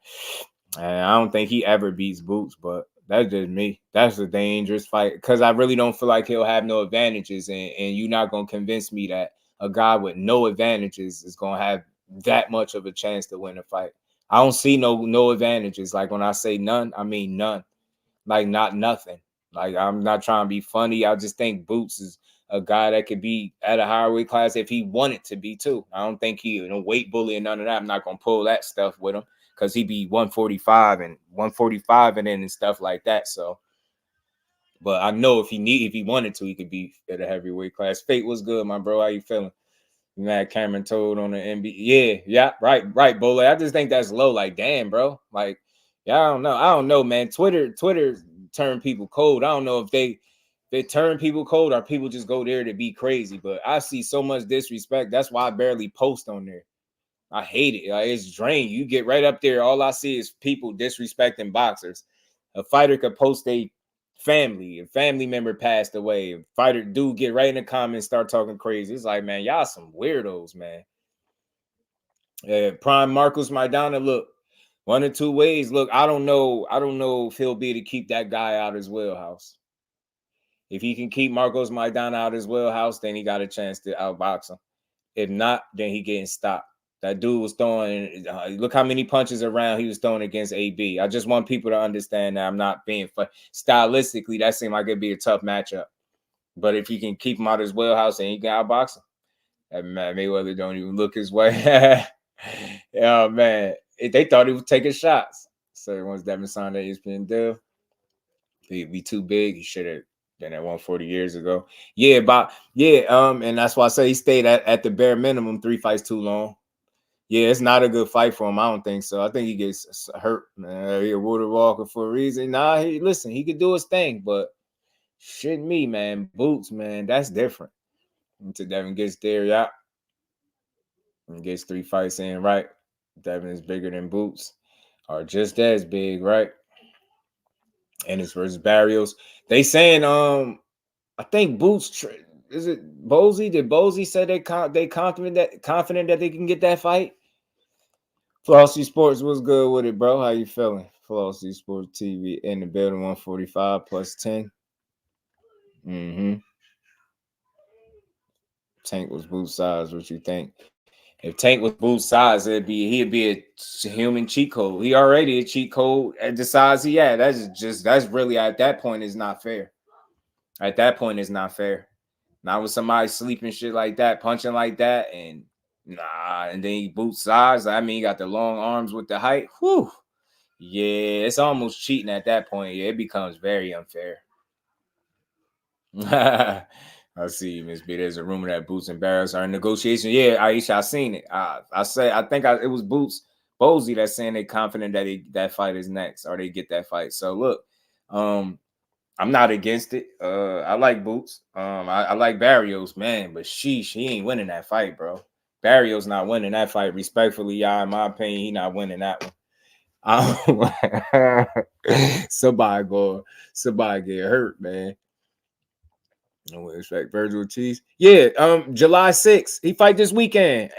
And I don't think he ever beats Boots, but that's just me. That's a dangerous fight because I really don't feel like he'll have no advantages. And you're not going to convince me that a guy with no advantages is going to have that much of a chance to win a fight. I don't see no advantages. Like when I say none, I mean none. Like not nothing. Like I'm not trying to be funny. I just think Boots is a guy that could be at a higher weight class if he wanted to be too. I don't think he weight bully and none of that. I'm not going to pull that stuff with him. Because he'd be 145 and then and stuff like that. So, but I know if he wanted to, he could be at a heavyweight class. Fate was good, my bro. How you feeling? You mad Cameron told on the NBA? Yeah, right, Bole. I just think that's low. Like, damn, bro. Like, yeah, I don't know, man. Twitter turned people cold. I don't know if they turn people cold or people just go there to be crazy. But I see so much disrespect. That's why I barely post on there. I hate it. Like, it's drained. You get right up there. All I see is people disrespecting boxers. A fighter could post a family member passed away. A fighter dude get right in the comments, start talking crazy. It's like, man, y'all some weirdos, man. Prime Marcos Maidana, look, one or two ways. Look, I don't know if he'll be able to keep that guy out of his wheelhouse. If he can keep Marcos Maidana out of his wheelhouse, then he got a chance to outbox him. If not, then he getting stopped. That dude was throwing, look how many punches around he was throwing against AB. I just want people to understand that I'm not being stylistically, that seemed like it'd be a tough matchup. But if he can keep him out of his wheelhouse and he can outbox him, that man, Mayweather don't even look his way. Yeah, man. They thought he was taking shots. So once Devin signed that ESPN deal, he'd be too big. He should have been at 140 years ago. And that's why I say he stayed at the bare minimum 3 fights too long. Yeah, it's not a good fight for him. I don't think so. I think he gets hurt, man. He a Water Walker for a reason. Nah, he could do his thing, but shit me, man. Boots, man, that's different. until Devin gets there, yeah. And gets 3 fights in, right? Devin is bigger than Boots, or just as big, right? Ennis versus Barrios. They saying, I think Boots. Is it BOZY? Did BOZY say they confident that they can get that fight? Flossy Sports, what's good with it, bro? How you feeling? Flossy Sports TV in the building, 145 plus 10. Tank was Boots size. What you think? If Tank was Boots size, he'd be a human cheat code. He already a cheat code at the size he had. That's really at that point is not fair. At that point, it's not fair. Not with somebody sleeping shit like that, punching like that, and and then he Boots size. I mean, he got the long arms with the height. Whew. Yeah, it's almost cheating at that point. Yeah, it becomes very unfair. I see, Miss B. There's a rumor that Boots and Barrios are in negotiation. Yeah, Aisha, I seen it. I think it was Boots BOZY that's saying they're confident that that fight is next, or they get that fight. So look, I'm not against it. I like Boots. I like Barrios, man, but he ain't winning that fight, bro. Barrios not winning that fight. Respectfully, y'all, in my opinion, he not winning that one. Somebody get hurt, man. No respect. Virgil Ortiz. Yeah, July 6th. He fight this weekend.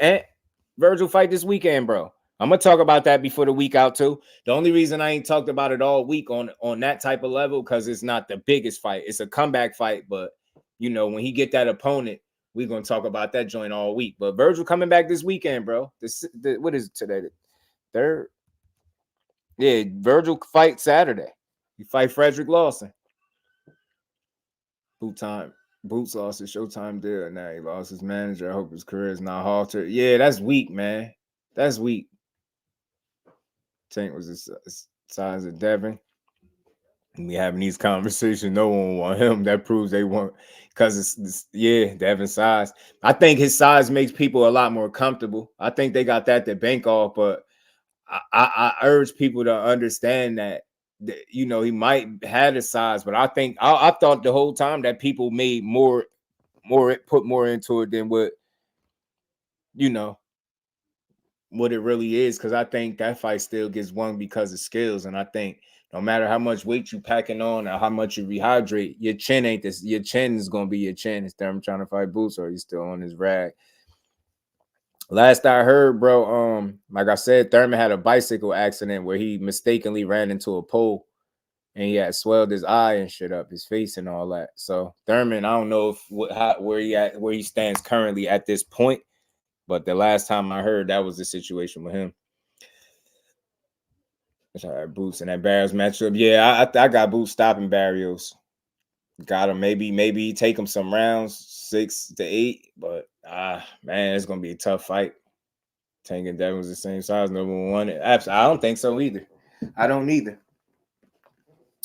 Virgil fight this weekend, bro. I'm gonna talk about that before the week out too. The only reason I ain't talked about it all week on that type of level, because it's not the biggest fight. It's a comeback fight, but you know, when he get that opponent, we're gonna talk about that joint all week. But Virgil coming back this weekend, bro. What is it today? The 3rd? Yeah, Virgil fight Saturday. He fight Frederick Lawson. Boots lost his Showtime deal. Now he lost his manager. I hope his career is not halted. Yeah, that's weak, man. That's weak. Tank was the size of Devin. We having these conversations. No one want him. That proves they want, because it's Devin's size. I think his size makes people a lot more comfortable. I think they got that to bank off, but I urge people to understand that you know, he might have the size, but I think I thought the whole time that people made put more into it than what, you know, what it really is, because I think that fight still gets won because of skills. And I think no matter how much weight you packing on or how much you rehydrate, your chin ain't this. Your chin is gonna be your chin. Instead of trying to fight Boots, or he's still on his rag. Last I heard, bro, like I said, Thurman had a bicycle accident where he mistakenly ran into a pole and he had swelled his eye and shit up, his face and all that. So Thurman, I don't know where he stands currently at this point, but the last time I heard, that was the situation with him. Boots and that Barrios matchup. Yeah, I got Boots stopping Barrios. Got him. Maybe take him some rounds, 6 to 8. But man, it's gonna be a tough fight. Tank and Devin was the same size. No one won it. Absolutely, I don't think so either. I don't either.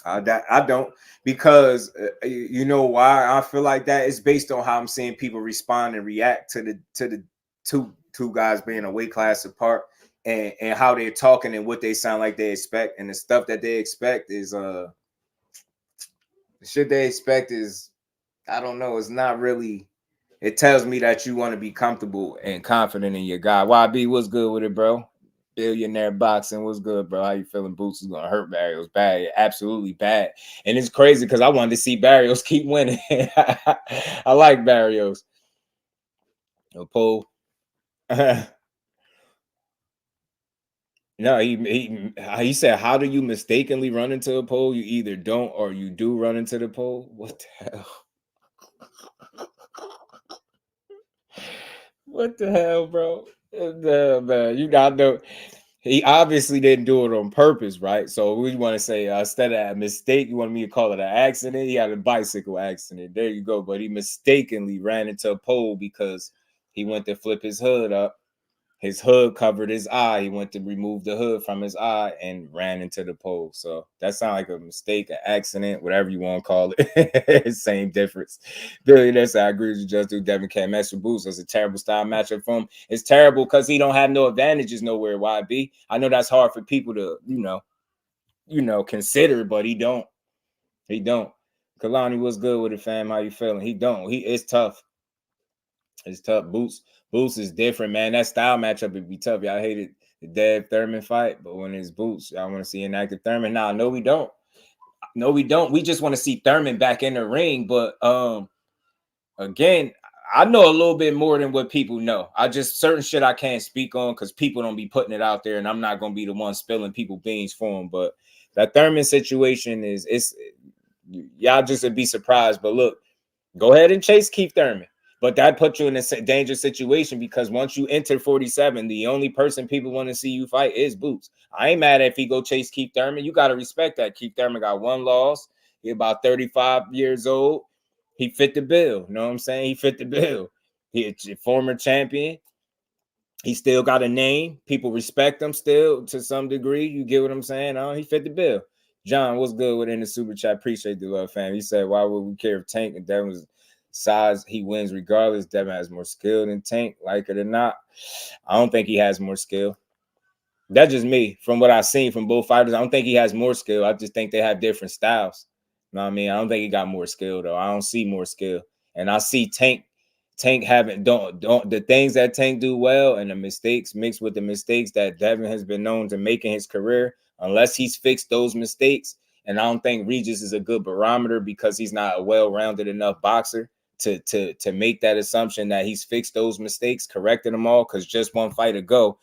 I don't, because you know why I feel like that? It's based on how I'm seeing people respond and react to the two guys being a weight class apart, and how they're talking and what they sound like they expect, and the stuff that they expect is the shit they expect is, I don't know, it's not really. It tells me that you want to be comfortable and confident in your guy. YB, what's good with it, bro? Billionaire Boxing, what's good, bro? How you feeling? Boots is gonna hurt Barrios bad, absolutely bad. And it's crazy because I wanted to see Barrios keep winning. I like Barrios. Paul. No, he said, how do you mistakenly run into a pole? You either don't or you do run into the pole. What the hell? What the hell, bro? Man, you got to. He obviously didn't do it on purpose, right? So we want to say, instead of a mistake, you want me to call it an accident? He had a bicycle accident. There you go. But he mistakenly ran into a pole because he went to flip his hood up. His hood covered his eye. He went to remove the hood from his eye and ran into the pole. So that sounds like a mistake, an accident, whatever you want to call it. Same difference. Billionaire, I agree with you. Just do Devin can't match with Boots. It's a terrible style matchup for him. It's terrible because he don't have no advantages nowhere. YB. I know that's hard for people to, consider, but he don't. He don't. Kalani, what's good with it, fam? How you feeling? He don't. It's tough. It's tough. Boots is different, man. That style matchup would be tough. Y'all hated the Dev Thurman fight, but when it's Boots, y'all want to see an active Thurman. Nah, no, we don't. No, we don't. We just want to see Thurman back in the ring. But again, I know a little bit more than what people know. I just certain shit I can't speak on because people don't be putting it out there, and I'm not gonna be the one spilling people beans for them. But that Thurman situation it's y'all just would be surprised. But look, go ahead and chase Keith Thurman. But that puts you in a dangerous situation because once you enter 47, the only person people want to see you fight is Boots. I ain't mad if he go chase Keith Thurman. You got to respect that. Keith Thurman got one loss. He about 35 years old. He fit the bill. You know what I'm saying? He fit the bill. He a former champion. He still got a name. People respect him still to some degree. You get what I'm saying? He fit the bill. John, what's good within the super chat? Appreciate the love, fam. He said, why would we care if Tank and Devin's size, he wins regardless? Devin has more skill than Tank, like it or not. I don't think he has more skill. That's just me. From what I've seen from both fighters, I don't think he has more skill. I just think they have different styles. You know what I mean? I don't think he got more skill, though. I don't see more skill. And I see Tank having don't the things that Tank do well and the mistakes mixed with the mistakes that Devin has been known to make in his career, unless he's fixed those mistakes. And I don't think Regis is a good barometer because he's not a well-rounded enough boxer to make that assumption that he's fixed those mistakes, corrected them all, because just one fight ago,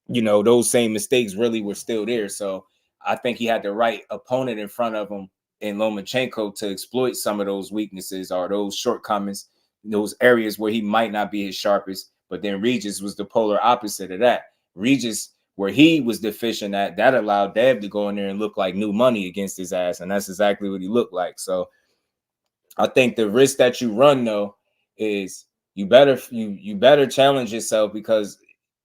you know, those same mistakes really were still there. So I think he had the right opponent in front of him in Lomachenko to exploit some of those weaknesses or those shortcomings, those areas where he might not be his sharpest. But then Regis was the polar opposite of that. Regis, where he was deficient at, that allowed Dev to go in there and look like new money against his ass. And that's exactly what he looked like. So I think the risk that you run, though, is you better challenge yourself because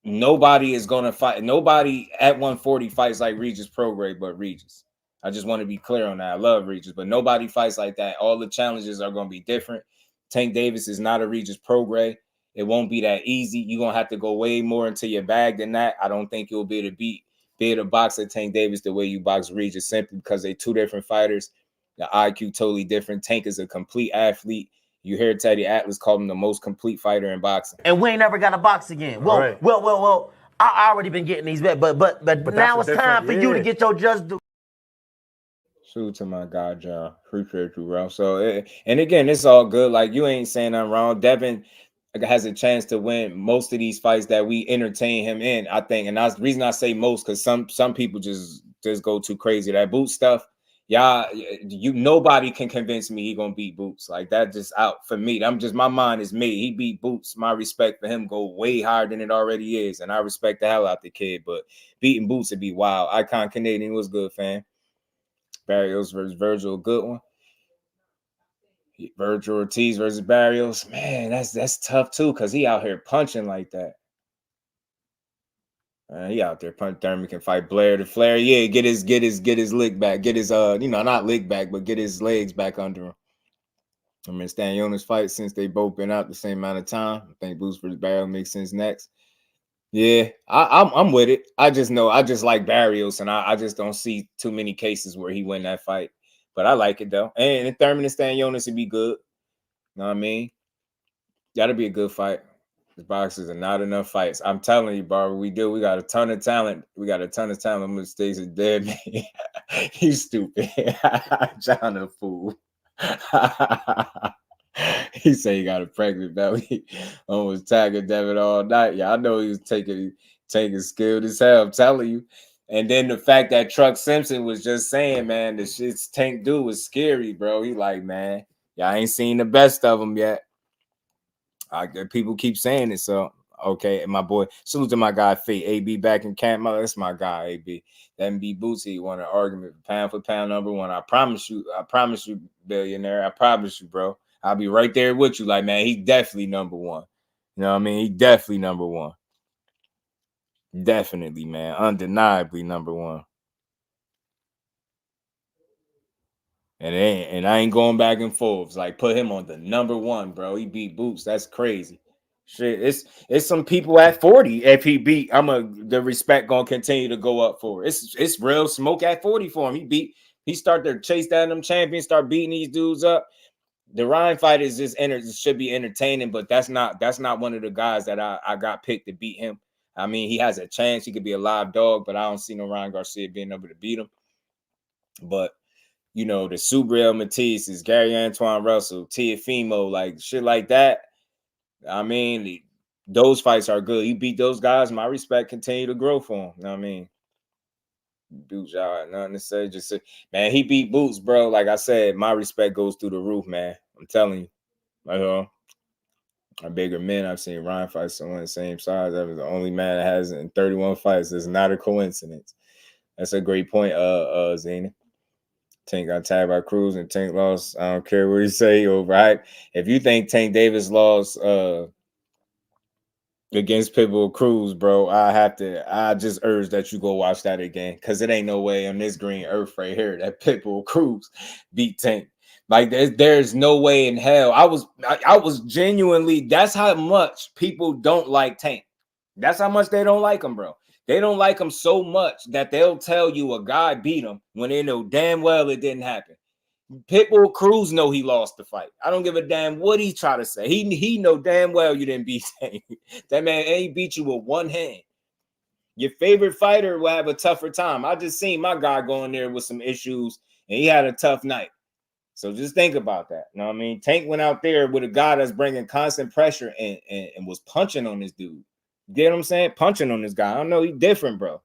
nobody is going to fight. Nobody at 140 fights like Regis Prograis but Regis. I just want to be clear on that. I love Regis, but nobody fights like that. All the challenges are going to be different. Tank Davis is not a Regis Prograis. It won't be that easy. You're going to have to go way more into your bag than that. I don't think you'll be able to box at Tank Davis the way you box Regis, simply because they're two different fighters. The IQ totally different. Tank is a complete athlete. You hear Teddy Atlas call him the most complete fighter in boxing. And we ain't never got to box again. Well, I already been getting these bets, but now it's time for you to get your just due. Salute to my guy, John. Appreciate you, bro. So, and again, it's all good. Like, you ain't saying nothing wrong. Devin has a chance to win most of these fights that we entertain him in, I think. And that's the reason I say most, because some people just go too crazy. That boot stuff, y'all, nobody can convince me he gonna beat Boots. Like, that just out for me. My mind is made. He beat Boots. My respect for him go way higher than it already is, and I respect the hell out the kid. But beating Boots would be wild. Icon Canadian was good, fam. Barrios versus Virgil, a good one. Virgil Ortiz versus Barrios, man, that's tough too, because he out here punching like that. He out there punching. Thurman can fight Blair to Flair. Yeah, get his lick back. Get his not lick back, but get his legs back under him. I mean, Stanionis fight, since they both been out the same amount of time. I think Boots versus Barrios makes sense next. Yeah, I'm with it. I just like Barrios, and I just don't see too many cases where he win that fight. But I like it though. And Thurman and Stanionis would be good. You know what I mean? That'll be a good fight. The boxers are not enough fights. I'm telling you, Barbara, we got a ton of talent. Mistakes are dead, man. You stupid. John a fool. He said he got a pregnant belly. Almost tagging Devin all night. Yeah, I know he was taking skilled as hell. I'm telling you. And then the fact that Truck Simpson was just saying, man, the shit's Tank dude was scary, bro. He like, man, y'all ain't seen the best of him yet. People keep saying it, so okay. And my boy, salute to my guy Fate. AB back in camp. That's my guy, AB. That be Bootsy won an argument pound for pound number one. I promise you, billionaire. I promise you, bro. I'll be right there with you. Like, man, he's definitely number one. You know what I mean? He definitely number one. Definitely, man. Undeniably number one. And I ain't going back and forth. Like, put him on the number one, bro. He beat Boots. That's crazy. Shit, it's some people at 40. If he beat, the respect gonna continue to go up for it. It's real smoke at 40 for him. He start to chase down them champions, start beating these dudes up. the Ryan fight is just should be entertaining, but that's not one of the guys that I got picked to beat him. I mean, he has a chance. He could be a live dog, but I don't see no Ryan Garcia being able to beat him. But you know, the Subriel Matisse is Gary Antoine Russell, Teofimo, like shit like that. I mean, those fights are good. You beat those guys, my respect continue to grow for him. You know what I mean? Boots, y'all, nothing to say. Just say, man, he beat Boots, bro. Like I said, my respect goes through the roof, man. I'm telling you. Like, are bigger men. I've seen Ryan fight someone the same size. That was the only man that has in 31 fights. It's not a coincidence. That's a great point, Zena. Tank got tagged by Cruz and Tank lost. I don't care what you say, right? If you think Tank Davis lost against Pitbull Cruz, bro, I just urge that you go watch that again, because it ain't no way on this green earth right here that Pitbull Cruz beat Tank. Like there's no way in hell. I was genuinely, that's how much people don't like Tank. That's how much they don't like him, bro. They don't like him so much that they'll tell you a guy beat him when they know damn well it didn't happen. Pitbull Cruz know he lost the fight. I don't give a damn what he try to say. He know damn well you didn't beat Tank. That man ain't beat you with one hand. Your favorite fighter will have a tougher time. I just seen my guy go in there with some issues, and he had a tough night. So just think about that. You know what I mean? Tank went out there with a guy that's bringing constant pressure and was punching on this dude. You get what I'm saying? Punching on this guy. I don't know. He's different, bro.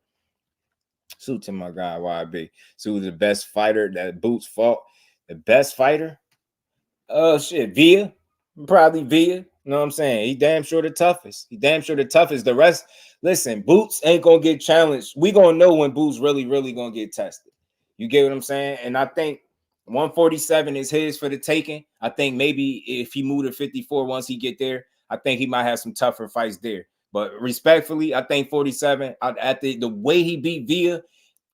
Salute to my guy, YB. So the best fighter that Boots fought. The best fighter? Shit, Villa. Probably Villa. You know what I'm saying? He damn sure the toughest. He damn sure the toughest. The rest, listen, Boots ain't going to get challenged. We going to know when Boots really going to get tested. You get what I'm saying? And I think 147 is his for the taking. I think maybe if he moved to 54 once he get there, I think he might have some tougher fights there. But respectfully, I think 47, at the way he beat Villa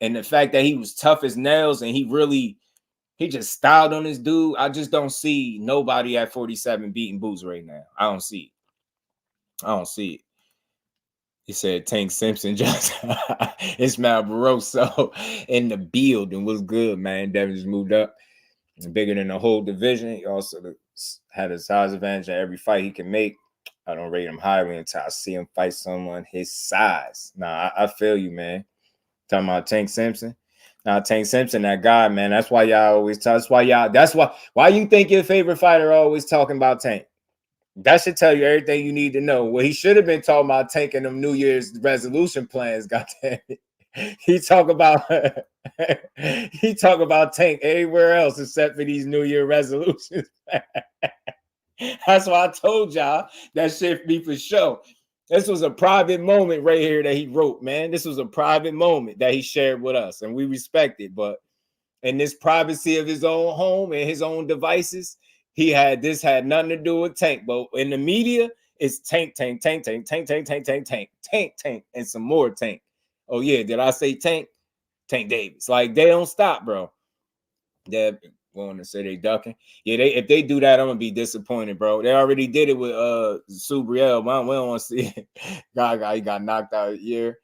and the fact that he was tough as nails and he just styled on this dude, I just don't see nobody at 47 beating Boots right now. I don't see it. He said Tank Simpson just Ismael Barroso in the building was good, man. Devin just moved up. Bigger than the whole division. He also had a size advantage at every fight he can make. I don't rate him highly until I see him fight someone his size. Nah, I feel you, man. Talking about Tank Simpson. Now, Tank Simpson, that guy, man. That's why y'all always talk. That's why you think your favorite fighter always talking about Tank. That should tell you everything you need to know. Well, he should have been talking about taking them New Year's resolution plans. Goddamn it. He talk about Tank everywhere else except for these New Year resolutions. That's why I told y'all that shit be for sure. This was a private moment right here that he wrote, man. This was a private moment that he shared with us, and we respect it. But in this privacy of his own home and his own devices, had nothing to do with Tank. But in the media, it's Tank, and some more Tank. Oh yeah, did I say Tank? Tank Davis. Like they don't stop, bro. They're going to say they ducking. Yeah, if they do that, I'm gonna be disappointed, bro. They already did it with Subriel. We don't want to see it. Guy, he got knocked out a year.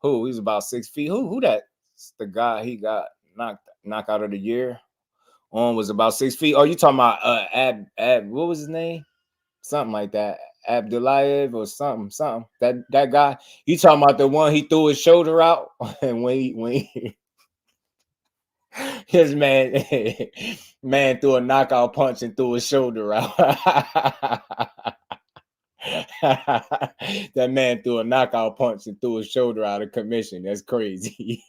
Who? He's about 6 feet. Who that? The guy he got knocked out of the year on was about 6 feet. Oh, you talking about Ab? What was his name? Something like that. Abdullayev or something. That guy. You talking about the one he threw his shoulder out and when he his man threw a knockout punch and threw his shoulder out. That man threw a knockout punch and threw his shoulder out of commission. That's crazy.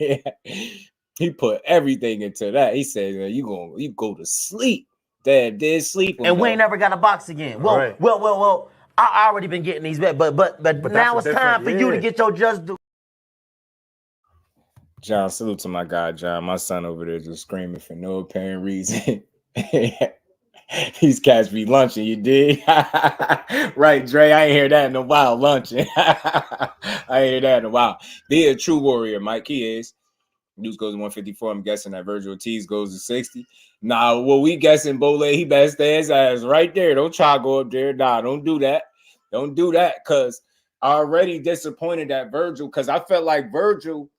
He put everything into that. He said, you go to sleep. Dad did sleep. And we ain't never got to box again. Well, I already been getting these bets, but now it's time for you to get your just due. John, salute to my guy, John. My son over there just screaming for no apparent reason. These cats be lunching, you dig? Right, Dre, I ain't hear that in a while, lunching. I ain't hear that in a while. Be a true warrior, Mike, he is. Deuce goes to 154. I'm guessing that Virgil Ortiz goes to 60. Nah, well, we guessing Bole, he better stay his ass right there. Don't try to go up there. Nah, don't do that. Don't do that, because I already disappointed at Virgil, because I felt like Virgil,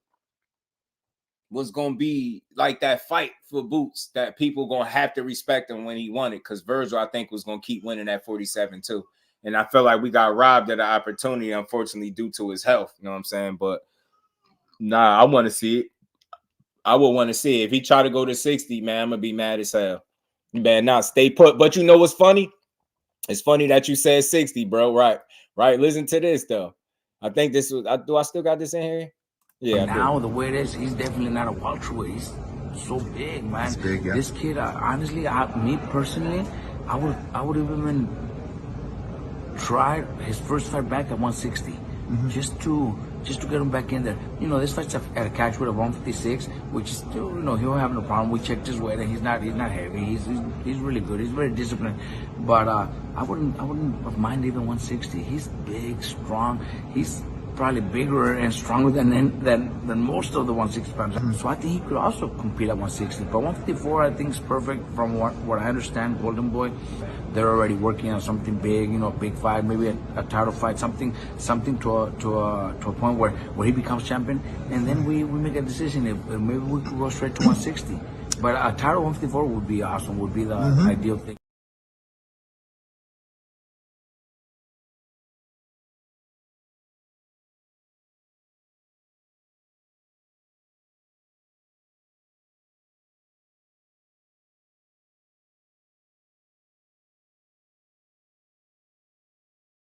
was going to be like that fight for Boots that people going to have to respect him when he won it, because Virgil, I think, was going to keep winning at 47 too. And I feel like we got robbed of the opportunity, unfortunately, due to his health. You know what I'm saying? But nah, I want to see it. I would want to see it. If he try to go to 60, man, I'm going to be mad as hell. You better not stay put. But you know what's funny? It's funny that you said 60, bro. Right. Right. Listen to this, though. I think this was, do I still got this in here? Yeah. Now the way it is, he's definitely not a welterweight. He's so big, man. He's big, yeah. This kid, honestly, me personally, I would have even tried his first fight back at 160, just to get him back in there. You know, this fight's at a catch weight of 156, which is still, you know, he'll have no problem. We checked his weight, and he's not heavy. He's really good. He's very disciplined. But I wouldn't have minded even 160. He's big, strong. He's probably bigger and stronger than most of the 160 pounders. So I think he could also compete at 160. But 154, I think, is perfect from what I understand. Golden Boy, they're already working on something big, you know, big fight, maybe a title fight, something to a point where he becomes champion, and then we make a decision if maybe we could go straight to 160. But a title 154 would be awesome. Would be the ideal thing.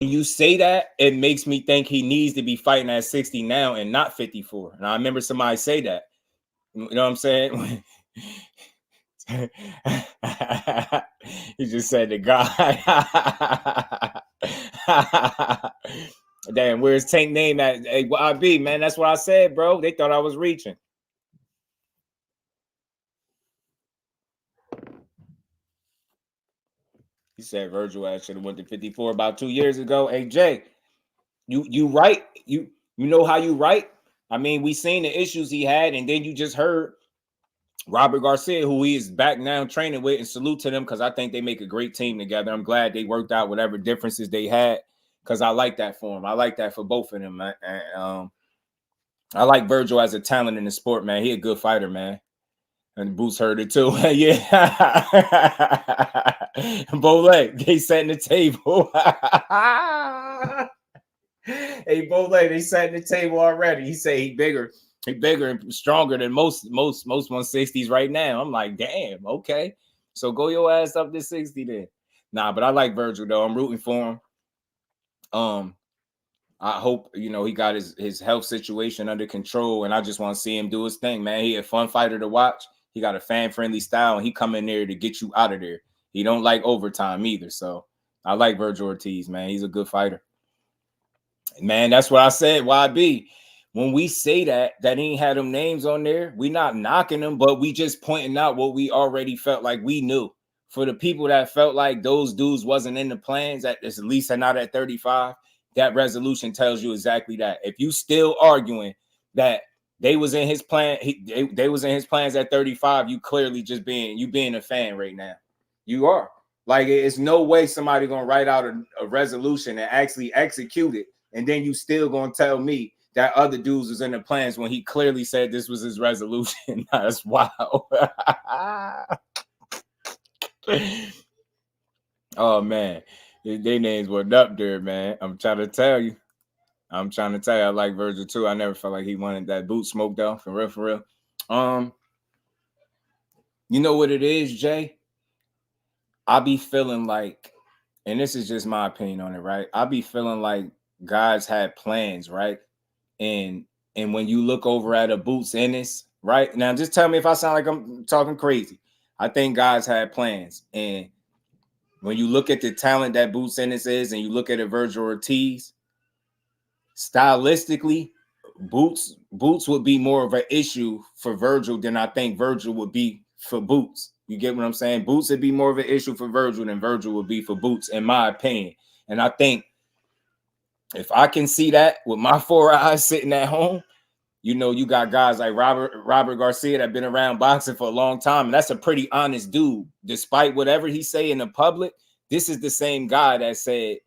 You say that, it makes me think he needs to be fighting at 60 now and not 54. And I remember somebody say that. You know what I'm saying? He just said the guy. Damn, where's Tank name at? Hey, IB, man, that's what I said, bro. They thought I was reaching. He said Virgil should have went to 54 about 2 years ago. Hey, Jay, you right. You know how you right. I mean, we seen the issues he had, and then you just heard Robert Garcia, who he is back now training with, and salute to them because I think they make a great team together. I'm glad they worked out whatever differences they had because I like that for him. I like that for both of them, man. And, I like Virgil as a talent in the sport, man. He a good fighter, man. And Boots heard it too. Yeah. Bole, they setting the table. Hey, Bole, they setting the table already. He say he bigger and stronger than most 160s right now. I'm like, damn, okay. So go your ass up to 60 then. Nah, but I like Virgil though. I'm rooting for him. I hope, you know, he got his health situation under control, and I just want to see him do his thing, man. He a fun fighter to watch. He got a fan-friendly style, and he come in there to get you out of there. He don't like overtime either. So I like Virgil Ortiz, man. He's a good fighter. Man, that's what I said, YB. When we say that ain't had them names on there, we not knocking them, but we just pointing out what we already felt like we knew. For the people that felt like those dudes wasn't in the plans, at least not at 35, that resolution tells you exactly that. If you still arguing that they was in his plan, they was in his plans at 35, you clearly just being a fan right now. You are. Like, it's no way somebody gonna write out a resolution and actually execute it, and then you still gonna tell me that other dudes was in the plans when he clearly said this was his resolution. That's wild. Oh man, their names were up there, man. I'm trying to tell you. I like Virgil too. I never felt like he wanted that boot smoke though, for real. You know what it is, Jay? I be feeling like, and this is just my opinion on it, right? I be feeling like guys had plans, right? And when you look over at a Boots ENNIS, right? Now, just tell me if I sound like I'm talking crazy. I think guys had plans. And when you look at the talent that Boots ENNIS is, and you look at a Virgil Ortiz, stylistically, Boots would be more of an issue for Virgil than I think Virgil would be for Boots. You get what I'm saying? Boots would be more of an issue for Virgil than Virgil would be for Boots, in my opinion. And I think if I can see that with my 4 eyes sitting at home, you know, you got guys like Robert Garcia that have been around boxing for a long time, and that's a pretty honest dude. Despite whatever he say in the public, this is the same guy that said,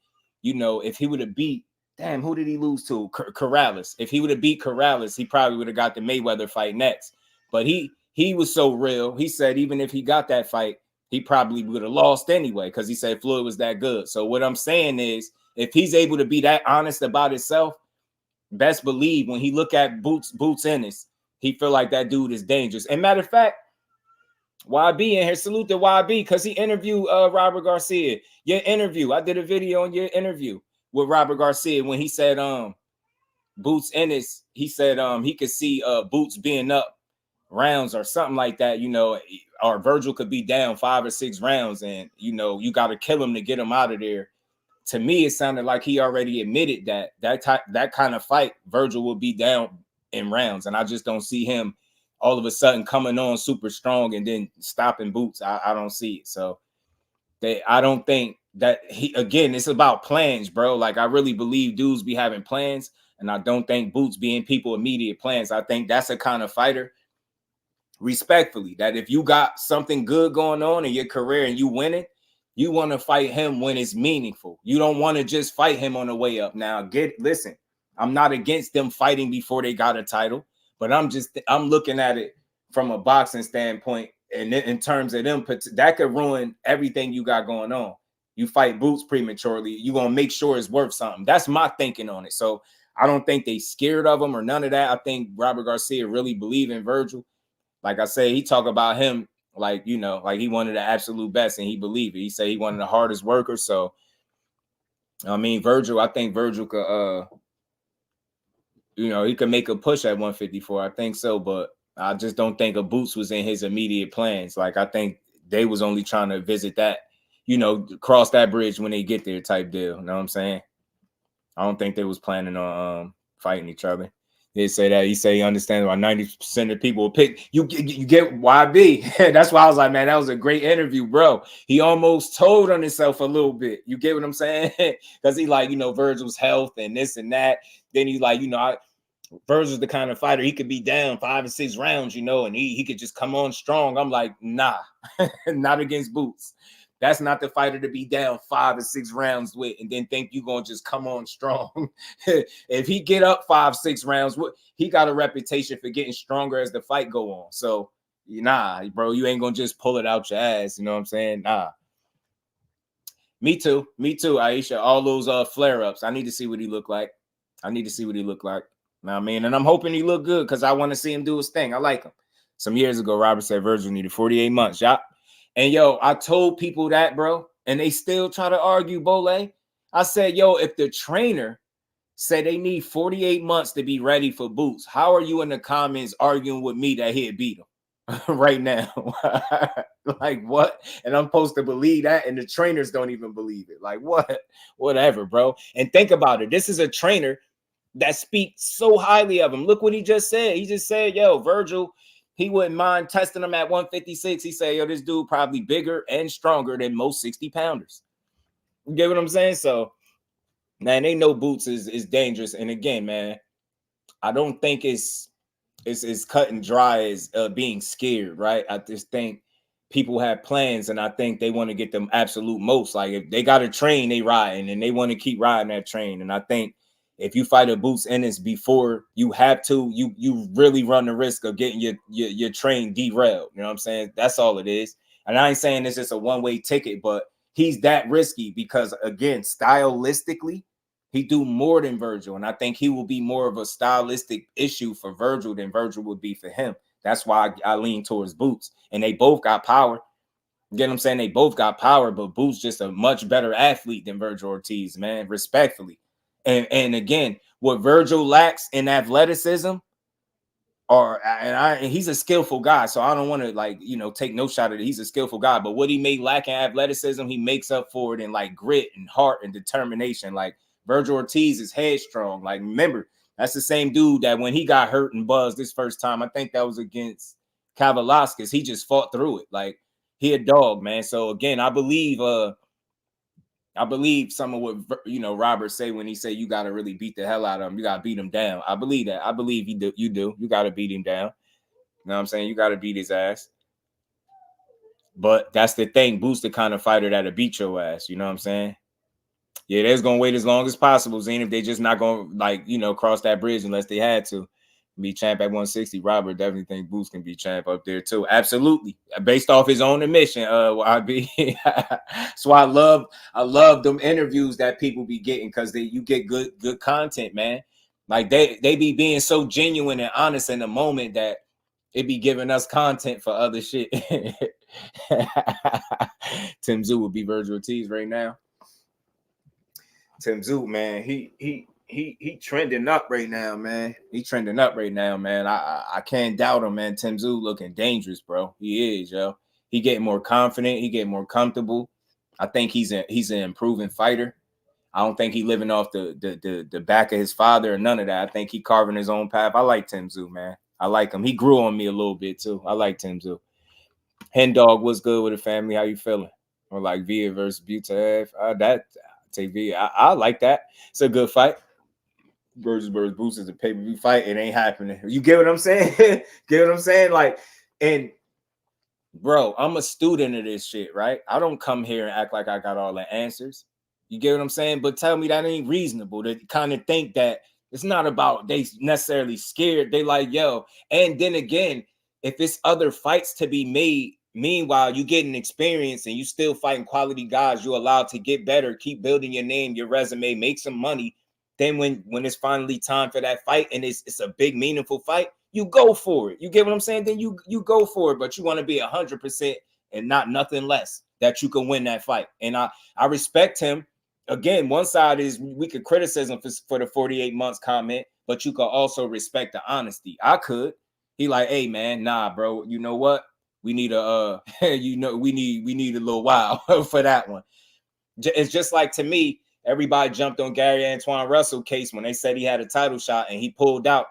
you know, if he would have beat, damn, who did he lose to? Corrales. If he would have beat Corrales, he probably would have got the Mayweather fight next. But he was so real. He said even if he got that fight, he probably would have lost anyway because he said Floyd was that good. So what I'm saying is, if he's able to be that honest about himself, best believe when he look at Boots Ennis, he feel like that dude is dangerous. And matter of fact, YB in here, salute to YB because he interviewed Robert Garcia. Your interview, I did a video on your interview with Robert Garcia when he said Boots Ennis, he said he could see Boots being up rounds or something like that, you know, or Virgil could be down 5 or 6 rounds and, you know, you got to kill him to get him out of there. To me, it sounded like he already admitted that kind of fight, Virgil will be down in rounds. And I just don't see him all of a sudden coming on super strong and then stopping Boots. I don't see it. So I don't think that again, it's about plans, bro. Like I really believe dudes be having plans. And I don't think Boots being people immediate plans. I think that's a kind of fighter, respectfully, that if you got something good going on in your career and you win it, you want to fight him when it's meaningful. You don't want to just fight him on the way up. Now, listen, I'm not against them fighting before they got a title, but I'm looking at it from a boxing standpoint. And in terms of them, that could ruin everything you got going on. You fight Boots prematurely, you're going to make sure it's worth something. That's my thinking on it. So I don't think they scared of him or none of that. I think Robert Garcia really believe in Virgil. Like I say, he talk about him like, you know, like he wanted the absolute best and he believed it. He said he wanted the hardest worker. So, I mean, I think Virgil could, you know, he could make a push at 154. I think so, but I just don't think a Boots was in his immediate plans. Like, I think they was only trying to visit that, you know, cross that bridge when they get there type deal. You know what I'm saying? I don't think they was planning on fighting each other. They say that he say he understands why 90% of people will pick you get YB. That's why I was like, man, that was a great interview, bro. He almost told on himself a little bit. You get what I'm saying? Because he like, you know, Virgil's health and this and that. Then he's like, you know, Virgil's the kind of fighter he could be down 5 or 6 rounds, you know, and he could just come on strong. I'm like, nah, not against Boots. That's not the fighter to be down 5 or 6 rounds with and then think you're going to just come on strong. If he get up 5, 6 rounds, he got a reputation for getting stronger as the fight go on. So, nah, bro, you ain't going to just pull it out your ass. You know what I'm saying? Nah. Me too, Aisha. All those flare-ups. I need to see what he look like. Know what I mean? And I'm hoping he look good because I want to see him do his thing. I like him. Some years ago, Robert said Virgil needed 48 months. Y'all. And yo, I told people that, bro, and they still try to argue, Bole. I said, yo, if the trainer said they need 48 months to be ready for Boots, how are you in the comments arguing with me that he'd beat him right now? Like what? And I'm supposed to believe that, and the trainers don't even believe it. Like what? Whatever, bro. And think about it. This is a trainer that speaks so highly of him. Look what he just said. He just said, yo, Virgil, he wouldn't mind testing him at 156. He said, yo, this dude probably bigger and stronger than most 60 pounders. You get what I'm saying? So, man, they know Boots is dangerous. And again, man, I don't think it's cut and dry as being scared, right? I just think people have plans, and I think they want to get them absolute most. Like if they got a train, they riding, and they want to keep riding that train. And I think if you fight a Boots Ennis before you have to, you really run the risk of getting your train derailed. You know what I'm saying? That's all it is. And I ain't saying it's just a one-way ticket, but he's that risky because, again, stylistically, he do more than Virgil. And I think he will be more of a stylistic issue for Virgil than Virgil would be for him. That's why I lean towards Boots. And they both got power. You get what I'm saying? They both got power, but Boots just a much better athlete than Virgil Ortiz, man, respectfully. And again, what Virgil lacks in athleticism, and he's a skillful guy, so I don't want to like, you know, take no shot at it. He's a skillful guy, but what he may lack in athleticism, he makes up for it in like grit and heart and determination. Like Virgil Ortiz is headstrong. Like remember, that's the same dude that when he got hurt and buzzed this first time, I think that was against Kavaliauskas, he just fought through it. Like he a dog, man. So again, I believe some of what, you know, Robert say when he say you got to really beat the hell out of him. You got to beat him down. I believe that. I believe you do. You got to beat him down. You know what I'm saying? You got to beat his ass. But that's the thing. Boots the kind of fighter that'll beat your ass. You know what I'm saying? Yeah, they're going to wait as long as possible, Zane, if they just not going to, like, you know, cross that bridge unless they had to. be champ at 160. Robert definitely think Boots can be champ up there too. Absolutely, based off his own admission. YB. So I love them interviews that people be getting because you get good content, man. Like they be being so genuine and honest in the moment that it be giving us content for other shit. Tim Zoo would be Virgil Ortiz right now. Tim Zoo, man, he trending up right now, man. He trending up right now, man. I can't doubt him, man. Tim Zoo looking dangerous, bro. He is, yo. He getting more confident. He getting more comfortable. I think he's an improving fighter. I don't think he living off the back of his father or none of that. I think he carving his own path. I like Tim Zoo, man. I like him. He grew on me a little bit too. I like Tim Zoo. Hen Dog, what's good with the family? How you feeling? Or like Via versus Butaev. That take Via. I like that. It's a good fight. Versus Boots is a pay-per-view fight. It ain't happening. You get what I'm saying? Get what I'm saying? Like, and bro, I'm a student of this shit, right? I don't come here and act like I got all the answers. You get what I'm saying? But tell me that ain't reasonable to kind of think that it's not about they necessarily scared. They like, yo. And then again, if it's other fights to be made, meanwhile, you getting experience and you still fighting quality guys, you're allowed to get better, keep building your name, your resume, make some money. Then when it's finally time for that fight and it's a big, meaningful fight, you go for it. You get what I'm saying? Then you go for it, but you want to be 100% and not nothing less that you can win that fight. And I respect him. Again, one side is we could criticize him for the 48 months comment, but you could also respect the honesty. I could. He like, hey man, nah, bro. You know what? We need a we need a little while for that one. It's just like, to me, everybody jumped on Gary Antoine Russell case when they said he had a title shot and he pulled out.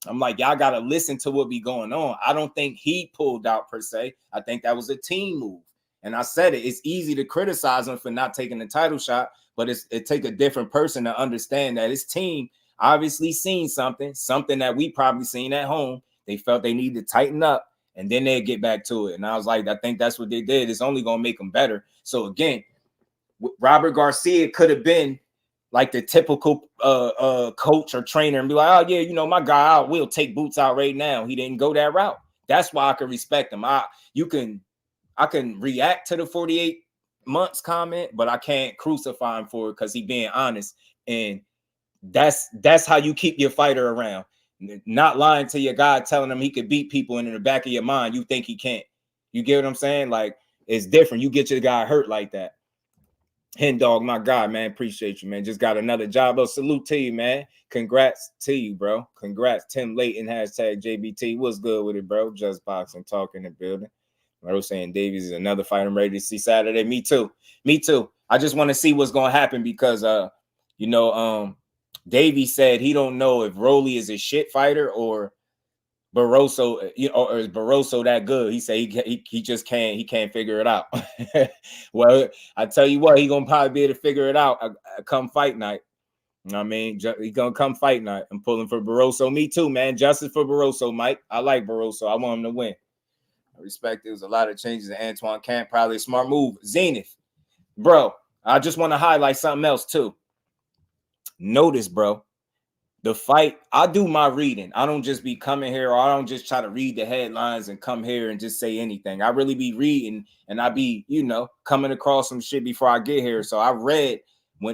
I'm like, y'all got to listen to what be going on. I don't think he pulled out per se. I think that was a team move. And I said it. It's easy to criticize him for not taking the title shot, but it take a different person to understand that his team obviously seen something that we probably seen at home. They felt they needed to tighten up, and then they'd get back to it. And I was like, I think that's what they did. It's only going to make them better. So again, Robert Garcia could have been like the typical coach or trainer and be like, oh yeah, you know, my guy out will take Boots out right now. He didn't go that route. That's why I can respect him. I can react to the 48 months comment, but I can't crucify him for it because he being honest. And that's how you keep your fighter around. Not lying to your guy, telling him he could beat people, and in the back of your mind, you think he can't. You get what I'm saying? Like, it's different. You get your guy hurt like that. Hen Dog, my guy, man. Appreciate you, man. Just got another job. Oh, salute to you, man. Congrats to you, bro. Congrats. Tim Layton, hashtag JBT. What's good with it, bro? Just boxing, talking, and building. I was saying Davies is another fight I'm ready to see Saturday. Me too. Me too. I just want to see what's going to happen because, Davies said he don't know if Rolly is a shit fighter or Barroso, or is Barroso that good? He said he just can't. He can't figure it out. Well, I tell you what, he gonna probably be able to figure it out come fight night. You know what I mean? He gonna come fight night. I'm pulling for Barroso. Me too, man. Justice for Barroso, Mike. I like Barroso. I want him to win. I respect there was a lot of changes in Antoine Camp. Probably a smart move. Zenith, bro. I just want to highlight something else too. Notice, bro. The fight, I do my reading. I don't just be coming here, or I don't just try to read the headlines and come here and just say anything. I really be reading, and I be, coming across some shit before I get here. So I read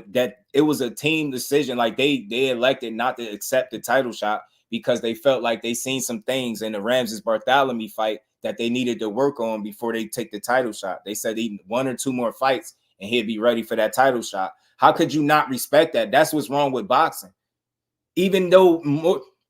that it was a team decision. Like they elected not to accept the title shot because they felt like they seen some things in the Ramses Bartholomew fight that they needed to work on before they take the title shot. They said even 1 or 2 more fights and he'd be ready for that title shot. How could you not respect that? That's what's wrong with boxing. Even though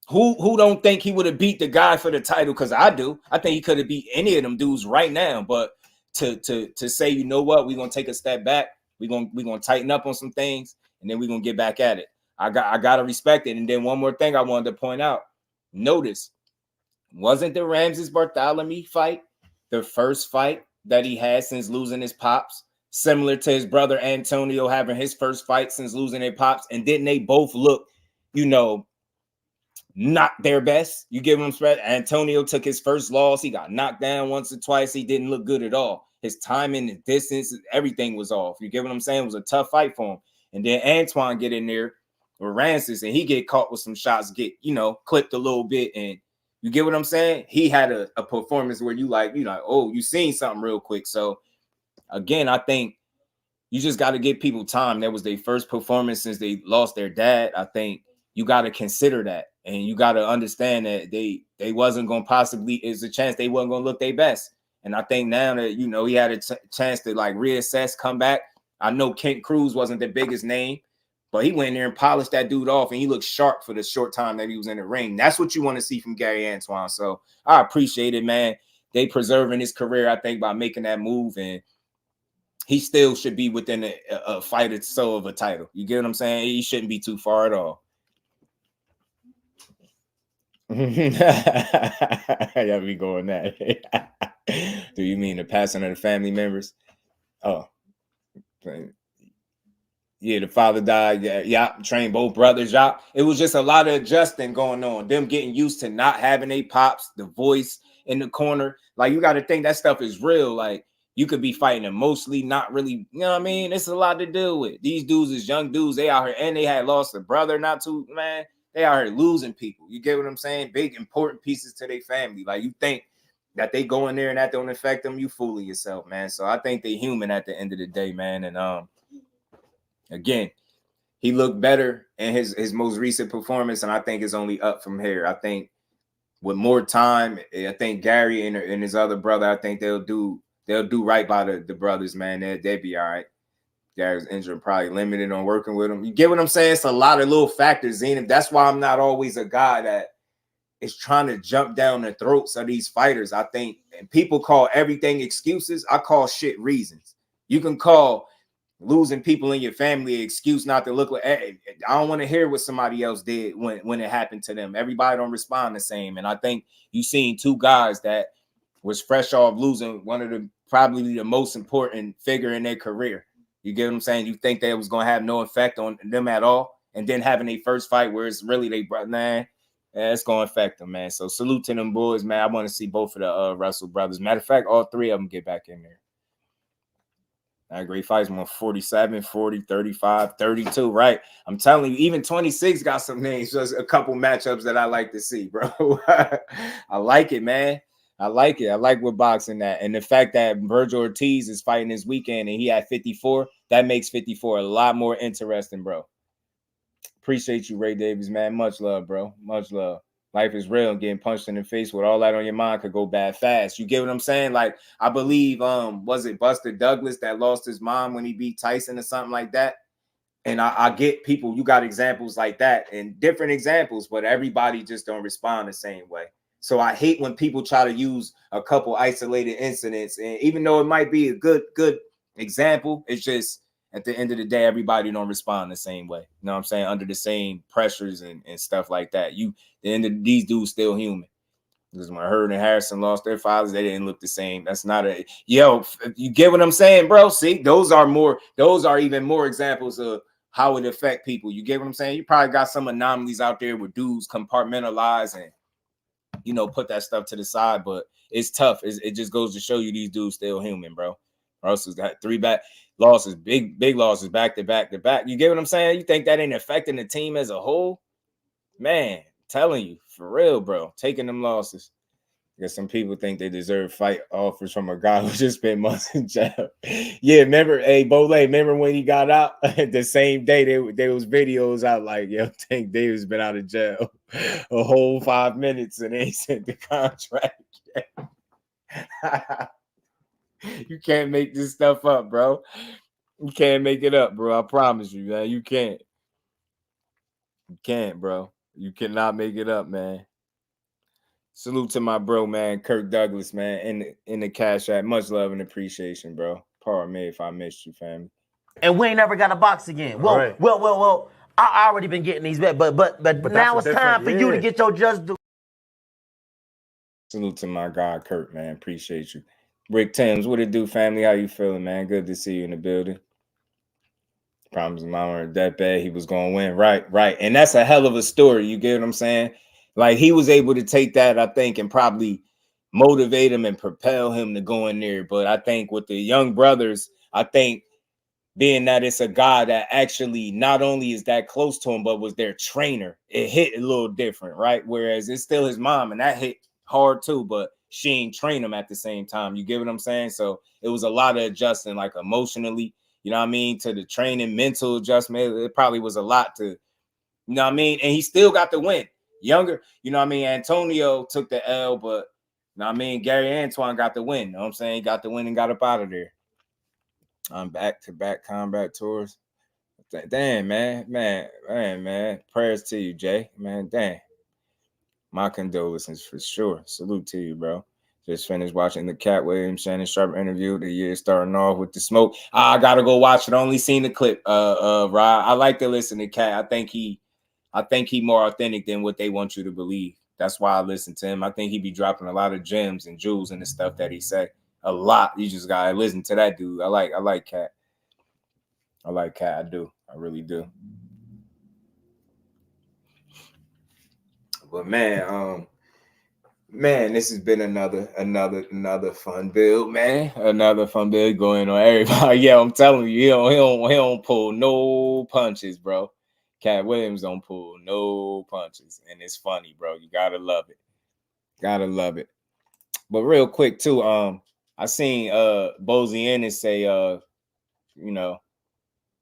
who don't think he would have beat the guy for the title? Because I do. I think he could have beat any of them dudes right now. But to say, you know what, we're gonna take a step back. We're gonna tighten up on some things, and then we're gonna get back at it. I gotta respect it. And then one more thing I wanted to point out. Notice, wasn't the Ramses Bartholomew fight the first fight that he had since losing his pops? Similar to his brother Antonio having his first fight since losing their pops, and didn't they both look, not their best? You give him respect. Antonio took his first loss. He got knocked down once or twice. He didn't look good at all. His timing, the distance, everything was off. You get what I'm saying? It was a tough fight for him. And then Antoine get in there or Rancis, and he get caught with some shots, get, you know, clipped a little bit, and you get what I'm saying? He had a performance where you like, oh, you seen something real quick. So again, I think you just got to give people time. That was their first performance since they lost their dad. I think you got to consider that, and you got to understand that they wasn't going to possibly, is a chance they wasn't going to look their best. And I think now that, you know, he had a chance to like reassess, come back. I know Kent Cruz wasn't the biggest name, but he went in there and polished that dude off, and he looked sharp for the short time that he was in the ring. That's what you want to see from Gary Antoine. So I appreciate it, man. They preserving his career, I think, by making that move, and he still should be within a fight or so of a title. You get what I'm saying? He shouldn't be too far at all. Yeah, we going that. Do you mean the passing of the family members? Oh, yeah, the father died. Yeah, trained both brothers. Yeah, it was just a lot of adjusting going on. Them getting used to not having a pops, the voice in the corner. Like, you got to think that stuff is real. Like, you could be fighting them mostly, not really. You know what I mean? It's a lot to deal with. These dudes is young dudes. They out here, and they had lost a brother not too, man. They out here losing people. You get what I'm saying? Big, important pieces to their family. Like, you think that they go in there and that don't affect them, you fooling yourself, man. So I think they human at the end of the day, man. And again, he looked better in his most recent performance, and I think it's only up from here. I think with more time, I think Gary and his other brother, I think they'll do right by the brothers, man. They'd be all right. Gary's injured, probably limited on working with him. You get what I'm saying? It's a lot of little factors in him. That's why I'm not always a guy that is trying to jump down the throats of these fighters. I think, and people call everything excuses. I call shit reasons. You can call losing people in your family an excuse not to look like, hey, I don't want to hear what somebody else did when it happened to them. Everybody don't respond the same. And I think you seen two guys that was fresh off losing one of the probably the most important figure in their career. You get what I'm saying? You think that it was going to have no effect on them at all, and then having a first fight where it's really they brother, man, it's going to affect them, man. So salute to them boys, man. I want to see both of the Russell brothers. Matter of fact, all three of them get back in there. Great fights, 47, 40, 35, 32, right? I'm telling you, even 26 got some names. Just a couple matchups that I like to see, bro. I like it, man. I like it. I like what boxing that. And the fact that Virgil Ortiz is fighting this weekend and he had 54, that makes 54 a lot more interesting, bro. Appreciate you, Ray Davies, man. Much love, bro. Much love. Life is real, and getting punched in the face with all that on your mind could go bad fast. You get what I'm saying? Like, I believe, was it Buster Douglas that lost his mom when he beat Tyson or something like that? And I get people, you got examples like that and different examples, but everybody just don't respond the same way. So I hate when people try to use a couple isolated incidents, and even though it might be a good example, it's just at the end of the day, everybody don't respond the same way. You know what I'm saying? Under the same pressures and stuff like that. The end of these dudes still human. Because when Hurd and Harrison lost their fathers, they didn't look the same. That's not a you get what I'm saying, bro? See, those are even more examples of how it affect people. You get what I'm saying? You probably got some anomalies out there where dudes compartmentalize and put that stuff to the side, but it's tough. It just goes to show you these dudes still human, bro. Russell's got 3 back losses, big losses back to back to back. You get what I'm saying? You think that ain't affecting the team as a whole? Man, telling you, for real, bro. Taking them losses. Because some people think they deserve fight offers from a guy who just spent months in jail. Yeah, remember, Bole, remember when he got out? The same day there was videos out like, yo, Tank Davis been out of jail a whole 5 minutes and they sent the contract yet. You can't make this stuff up, bro. You can't make it up, bro. I promise you, man. You can't. You can't, bro. You cannot make it up, man. Salute to my bro, man, Kirk Douglas, man, in the Cash App. Much love and appreciation, bro. Pardon me if I missed you, family. And we ain't never got to box again. Well, right. well. I already been getting these bets, but now it's time for you to get your just due. Salute to my guy, Kirk, man. Appreciate you. Rick Timms, what it do, family? How you feeling, man? Good to see you in the building. Promise mama weren't that bad. He was going to win. Right. And that's a hell of a story. You get what I'm saying? Like, he was able to take that, I think, and probably motivate him and propel him to go in there. But I think with the young brothers, I think being that it's a guy that actually not only is that close to him, but was their trainer, it hit a little different, right? Whereas it's still his mom, and that hit hard too, but she ain't train him at the same time. You get what I'm saying? So it was a lot of adjusting, like emotionally, you know what I mean, to the training, mental adjustment. It probably was a lot to, you know what I mean? And he still got the win. Younger, you know what I mean? Antonio took the L, but, you know what I mean? Gary Antoine got the win. You know what I'm saying? He got the win and got up out of there. I'm back-to-back combat tours. Damn, man. Prayers to you, Jay. Man, damn. My condolences for sure. Salute to you, bro. Just finished watching the Cat Williams Shannon Sharp interview. The year starting off with the smoke. I gotta go watch it. I only seen the clip. Rod. I like to listen to Cat. I think he more authentic than what they want you to believe. That's why I listen to him. I think he be dropping a lot of gems and jewels in the stuff that he say. A lot. You just gotta listen to that dude. I like Cat. I like Cat. I do. I really do. But man, this has been another fun build, man. Another fun build going on everybody. Yeah, I'm telling you, he don't pull no punches, bro. Cat Williams don't pull no punches, and it's funny, bro. You gotta love it. Gotta love it. But real quick too, I seen BOZY ENNIS say you know,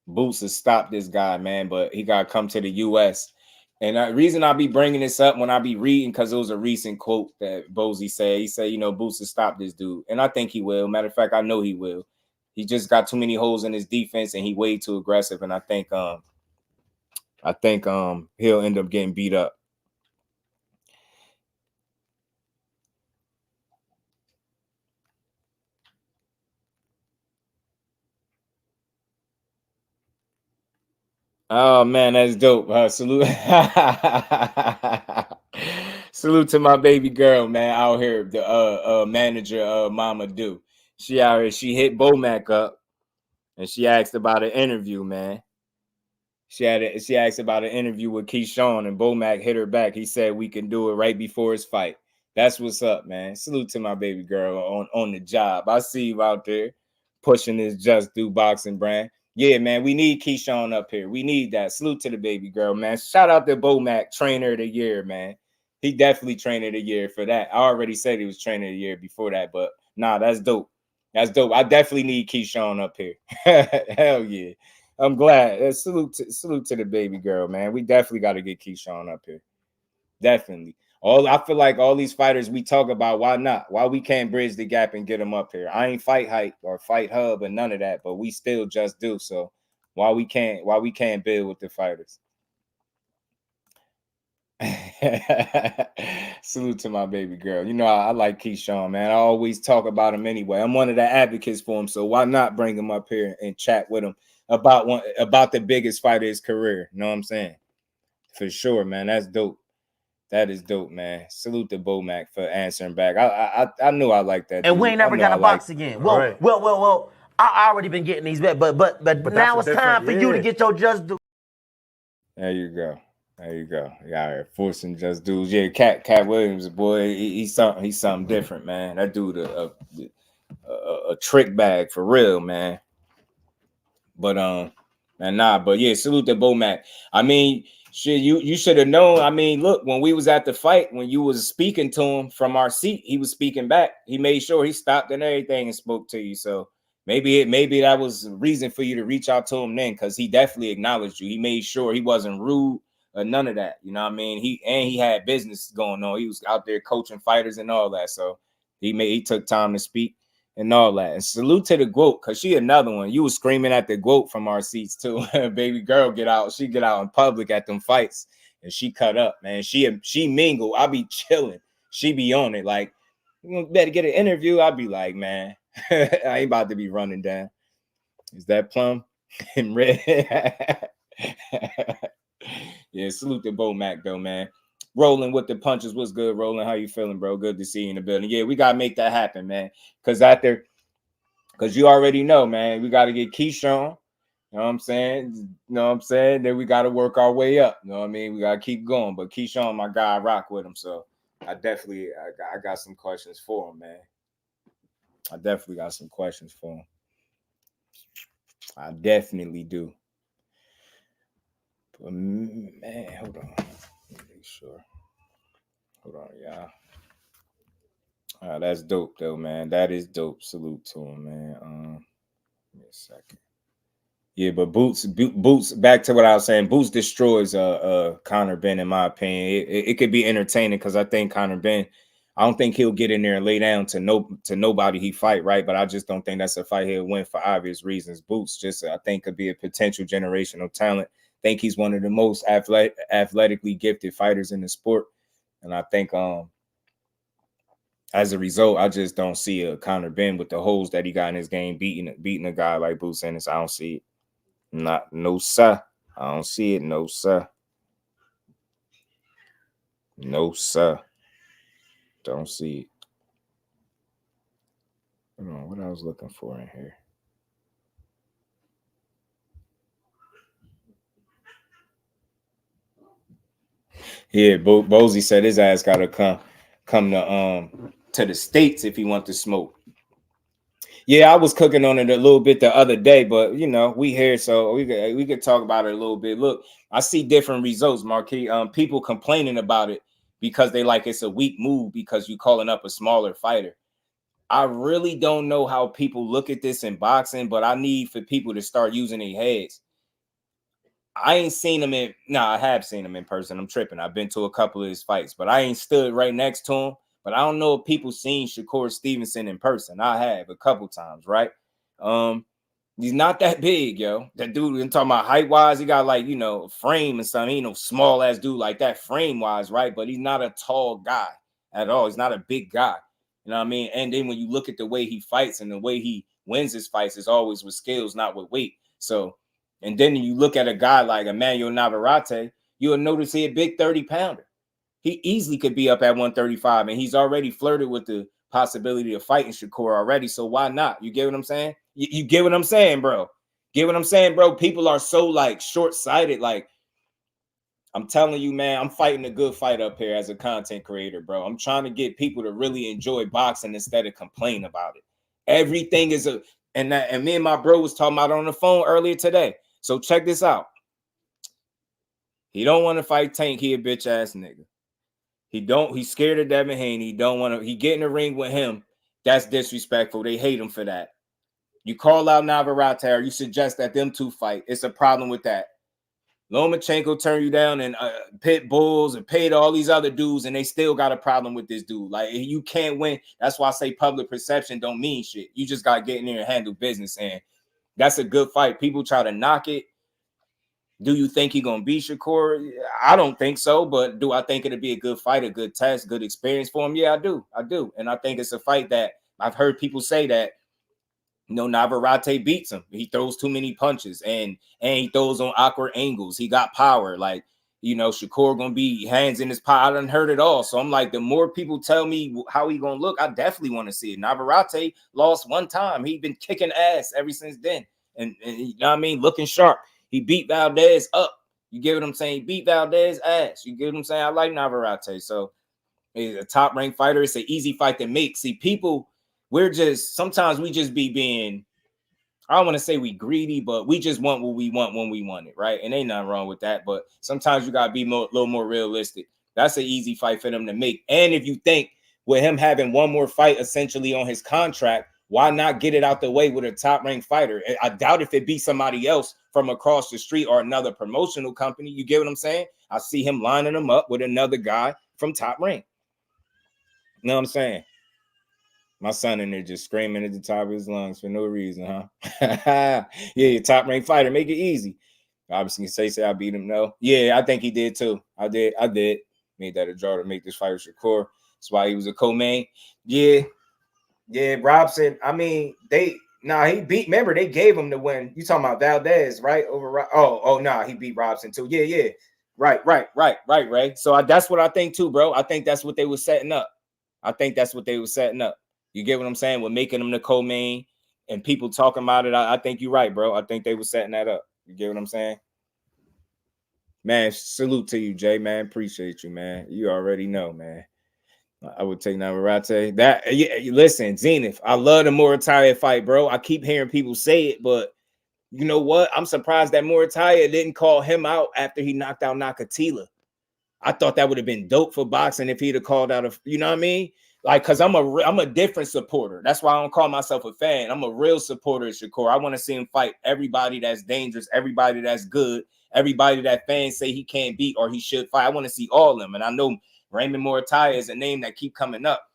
Boots has stopped this guy, man, but he gotta come to the US. And the reason I be bringing this up when I be reading, because it was a recent quote that BOZY said. He said, you know, Boots has stopped this dude, and I think he will. Matter of fact, I know he will. He just got too many holes in his defense, and he way too aggressive. And I think he'll end up getting beat up. Oh man, that's dope. Salute. Salute to my baby girl, man, out here. The manager, Mama Do. She out here. She hit Bomac up, and she asked about an interview, man. She asked about an interview with Keyshawn, and Bomac hit her back. He said we can do it right before his fight. That's what's up, man. Salute to my baby girl on the job. I see you out there pushing this Just Do Boxing brand. Yeah, man, we need Keyshawn up here. We need that. Salute to the baby girl, man. Shout out to Bomac, trainer of the year, man. He definitely trainer of the year for that. I already said he was trainer of the year before that, but nah, that's dope. That's dope. I definitely need Keyshawn up here. Hell yeah. I'm glad. Salute to the baby girl, man. We definitely got to get Keyshawn up here. Definitely. I feel like all these fighters we talk about, why not? Why we can't bridge the gap and get them up here? I ain't Fight Hype or Fight Hub and none of that, but we still just do. So why we can't build with the fighters? Salute to my baby girl. You know, I like Keyshawn, man. I always talk about him anyway. I'm one of the advocates for him, so why not bring him up here and chat with him about the biggest fight of his career? You know what I'm saying? For sure, man. That's dope. That is dope, man. Salute to Bomac for answering back. I knew I liked that. And dude. we ain't never got to box again. Well. I already been getting these bet, but now it's time for you to get your Just Do. There you go. Yeah, forcing Just Dudes. Yeah, Cat Williams, boy, he's something different, man. That dude a trick bag for real, man. But but yeah, salute to Bomac. I mean, shit, you should have known. I mean, look, when we was at the fight, when you was speaking to him from our seat, he was speaking back. He made sure he stopped and everything and spoke to you. So maybe that was a reason for you to reach out to him then, because he definitely acknowledged you. He made sure he wasn't rude or none of that. You know what I mean? He had business going on. He was out there coaching fighters and all that. So he took time to speak and all that. And salute to the GOAT, because she another one. You was screaming at the GOAT from our seats too. Baby girl get out. She get out in public at them fights and she cut up, man. She mingle. I be chilling. She be on it. Like, you better get an interview. I be like, man, I ain't about to be running down. Is that Plum in red? Yeah, salute to Bomac though, man. Rolling with the punches. What's good, Rolling? How you feeling, bro? Good to see you in the building. Yeah, we gotta make that happen, man. Because you already know, man, we gotta get Keyshawn. You know what I'm saying? Then we gotta work our way up. You know what I mean? We gotta keep going. But Keyshawn, my guy, I rock with him. So I got some questions for him, man. I definitely got some questions for him. I definitely do. But man, hold on. Make sure. Hold on, y'all. That's dope though, man. That is dope. Salute to him, man. Give me a second. Yeah, but Boots. Back to what I was saying. Boots destroys Conor Benn, in my opinion. It could be entertaining because I think Conor Benn, I don't think he'll get in there and lay down to nobody he fight, right? But I just don't think that's a fight he'll win for obvious reasons. Boots just I think could be a potential generational talent. I think he's one of the most athletically gifted fighters in the sport, and I think as a result, I just don't see a Conor Benn with the holes that he got in his game beating a guy like Boots Ennis. I don't see it. No sir. I don't see it. No sir. No sir. Don't see it. Hold on, what I was looking for in here. Yeah, BOZY said his ass gotta come to the States if he want to smoke. Yeah, I was cooking on it a little bit the other day, but you know, we here, so we could talk about it a little bit. Look, I see different results, Marquis. People complaining about it because they like it's a weak move because you calling up a smaller fighter. I really don't know how people look at this in boxing, but I need for people to start using their heads. I ain't seen him I have seen him in person. I'm tripping. I've been to a couple of his fights, but I ain't stood right next to him. But I don't know if people seen Shakur Stevenson in person. I have a couple times, right? He's not that big, yo. That dude, I'm talking about height-wise, he got like, a frame and something. He ain't no small-ass dude like that frame-wise, right? But he's not a tall guy at all. He's not a big guy. You know what I mean? And then when you look at the way he fights and the way he wins his fights, is always with skills, not with weight. So, and then you look at a guy like Emmanuel Navarrete, you'll notice he's a big 30-pounder. He easily could be up at 135, and he's already flirted with the possibility of fighting Shakur already. So why not? You get what I'm saying? You get what I'm saying, bro? Get what I'm saying, bro? People are so like short-sighted. Like, I'm telling you, man, I'm fighting a good fight up here as a content creator, bro. I'm trying to get people to really enjoy boxing instead of complain about it. Everything is and me and my bro was talking about it on the phone earlier today. So check this out. He don't want to fight Tank. He a bitch ass nigga. He's scared of Devin Haney. He get in the ring with him. That's disrespectful. They hate him for that. You call out Navarrete or you suggest that them two fight. It's a problem with that. Lomachenko turned you down and Pit Bulls and paid all these other dudes, and they still got a problem with this dude. Like, you can't win. That's why I say public perception don't mean shit. You just got to get in there and handle business, and that's a good fight. People try to knock it. Do you think he's going to beat Shakur? I don't think so, but do I think it'll be a good fight, a good test, good experience for him? Yeah, I do. And I think it's a fight that I've heard people say that, Navarrete beats him. He throws too many punches and he throws on awkward angles. He got power. Like, Shakur going to be hands in his pocket. I done heard it all. So I'm like, the more people tell me how he going to look, I definitely want to see it. Navarrete lost one time. He been kicking ass ever since then. And you know what I mean? Looking sharp. He beat Valdez up. You get what I'm saying? He beat Valdez ass. You get what I'm saying? I like Navarrete. So he's a top-ranked fighter. It's an easy fight to make. See, people, sometimes we just be being, I don't want to say we greedy, but we just want what we want when we want it, right? And ain't nothing wrong with that. But sometimes you got to be a little more realistic. That's an easy fight for them to make. And if you think with him having one more fight essentially on his contract, why not get it out the way with a top-ranked fighter? I doubt if it be somebody else from across the street or another promotional company. You get what I'm saying? I see him lining him up with another guy from Top Rank. You know what I'm saying? My son in there just screaming at the top of his lungs for no reason, huh? Yeah, top ranked fighter, make it easy. Obviously, say I beat him. No, yeah, I think he did too. I did. Made that a draw to make this fight with Shakur. That's why he was a co-main. Yeah, Robson. I mean, he beat. Remember, they gave him the win. You talking about Valdez, right? He beat Robson too. Yeah. Right, Ray. So that's what I think too, bro. I think that's what they were setting up. You get what I'm saying? We're making them the co-main and people talking about it. I think you're right, bro. I think they were setting that up. You get what I'm saying? Man, salute to you, Jay, man. Appreciate you, man. You already know, man. I would take Navarrete. Listen, Zenith, I love the Moritalia fight, bro. I keep hearing people say it, but you know what? I'm surprised that Muay didn't call him out after he knocked out Nakatila. I thought that would have been dope for boxing if he'd have called out a, you know what I mean? Like, cause I'm a different supporter. That's why I don't call myself a fan. I'm a real supporter of Shakur. I want to see him fight everybody that's dangerous, everybody that's good, everybody that fans say he can't beat or he should fight. I want to see all of them. And I know Raymond Muay is a name that keep coming up.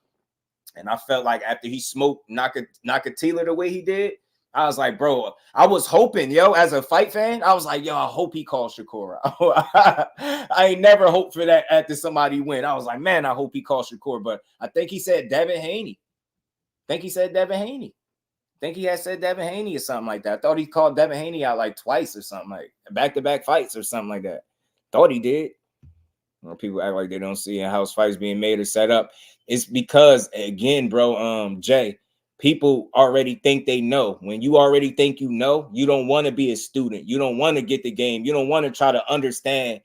And I felt like after he smoked Nakatila the way he did, I was like, bro, I was hoping, yo, as a fight fan, I was like, yo, I hope he calls Shakur out. I ain't never hoped for that after somebody win. I was like, man, I hope he calls Shakur. But I think he said Devin Haney. I think he had said Devin Haney or something like that. I thought he called Devin Haney out like twice or something, like back-to-back fights or something like that. Thought he did. When people act like they don't see house fights being made or set up, it's because, again, bro, Jay, people already think they know. When you already think you know, you don't want to be a student. You don't want to get the game. You don't want to try to understand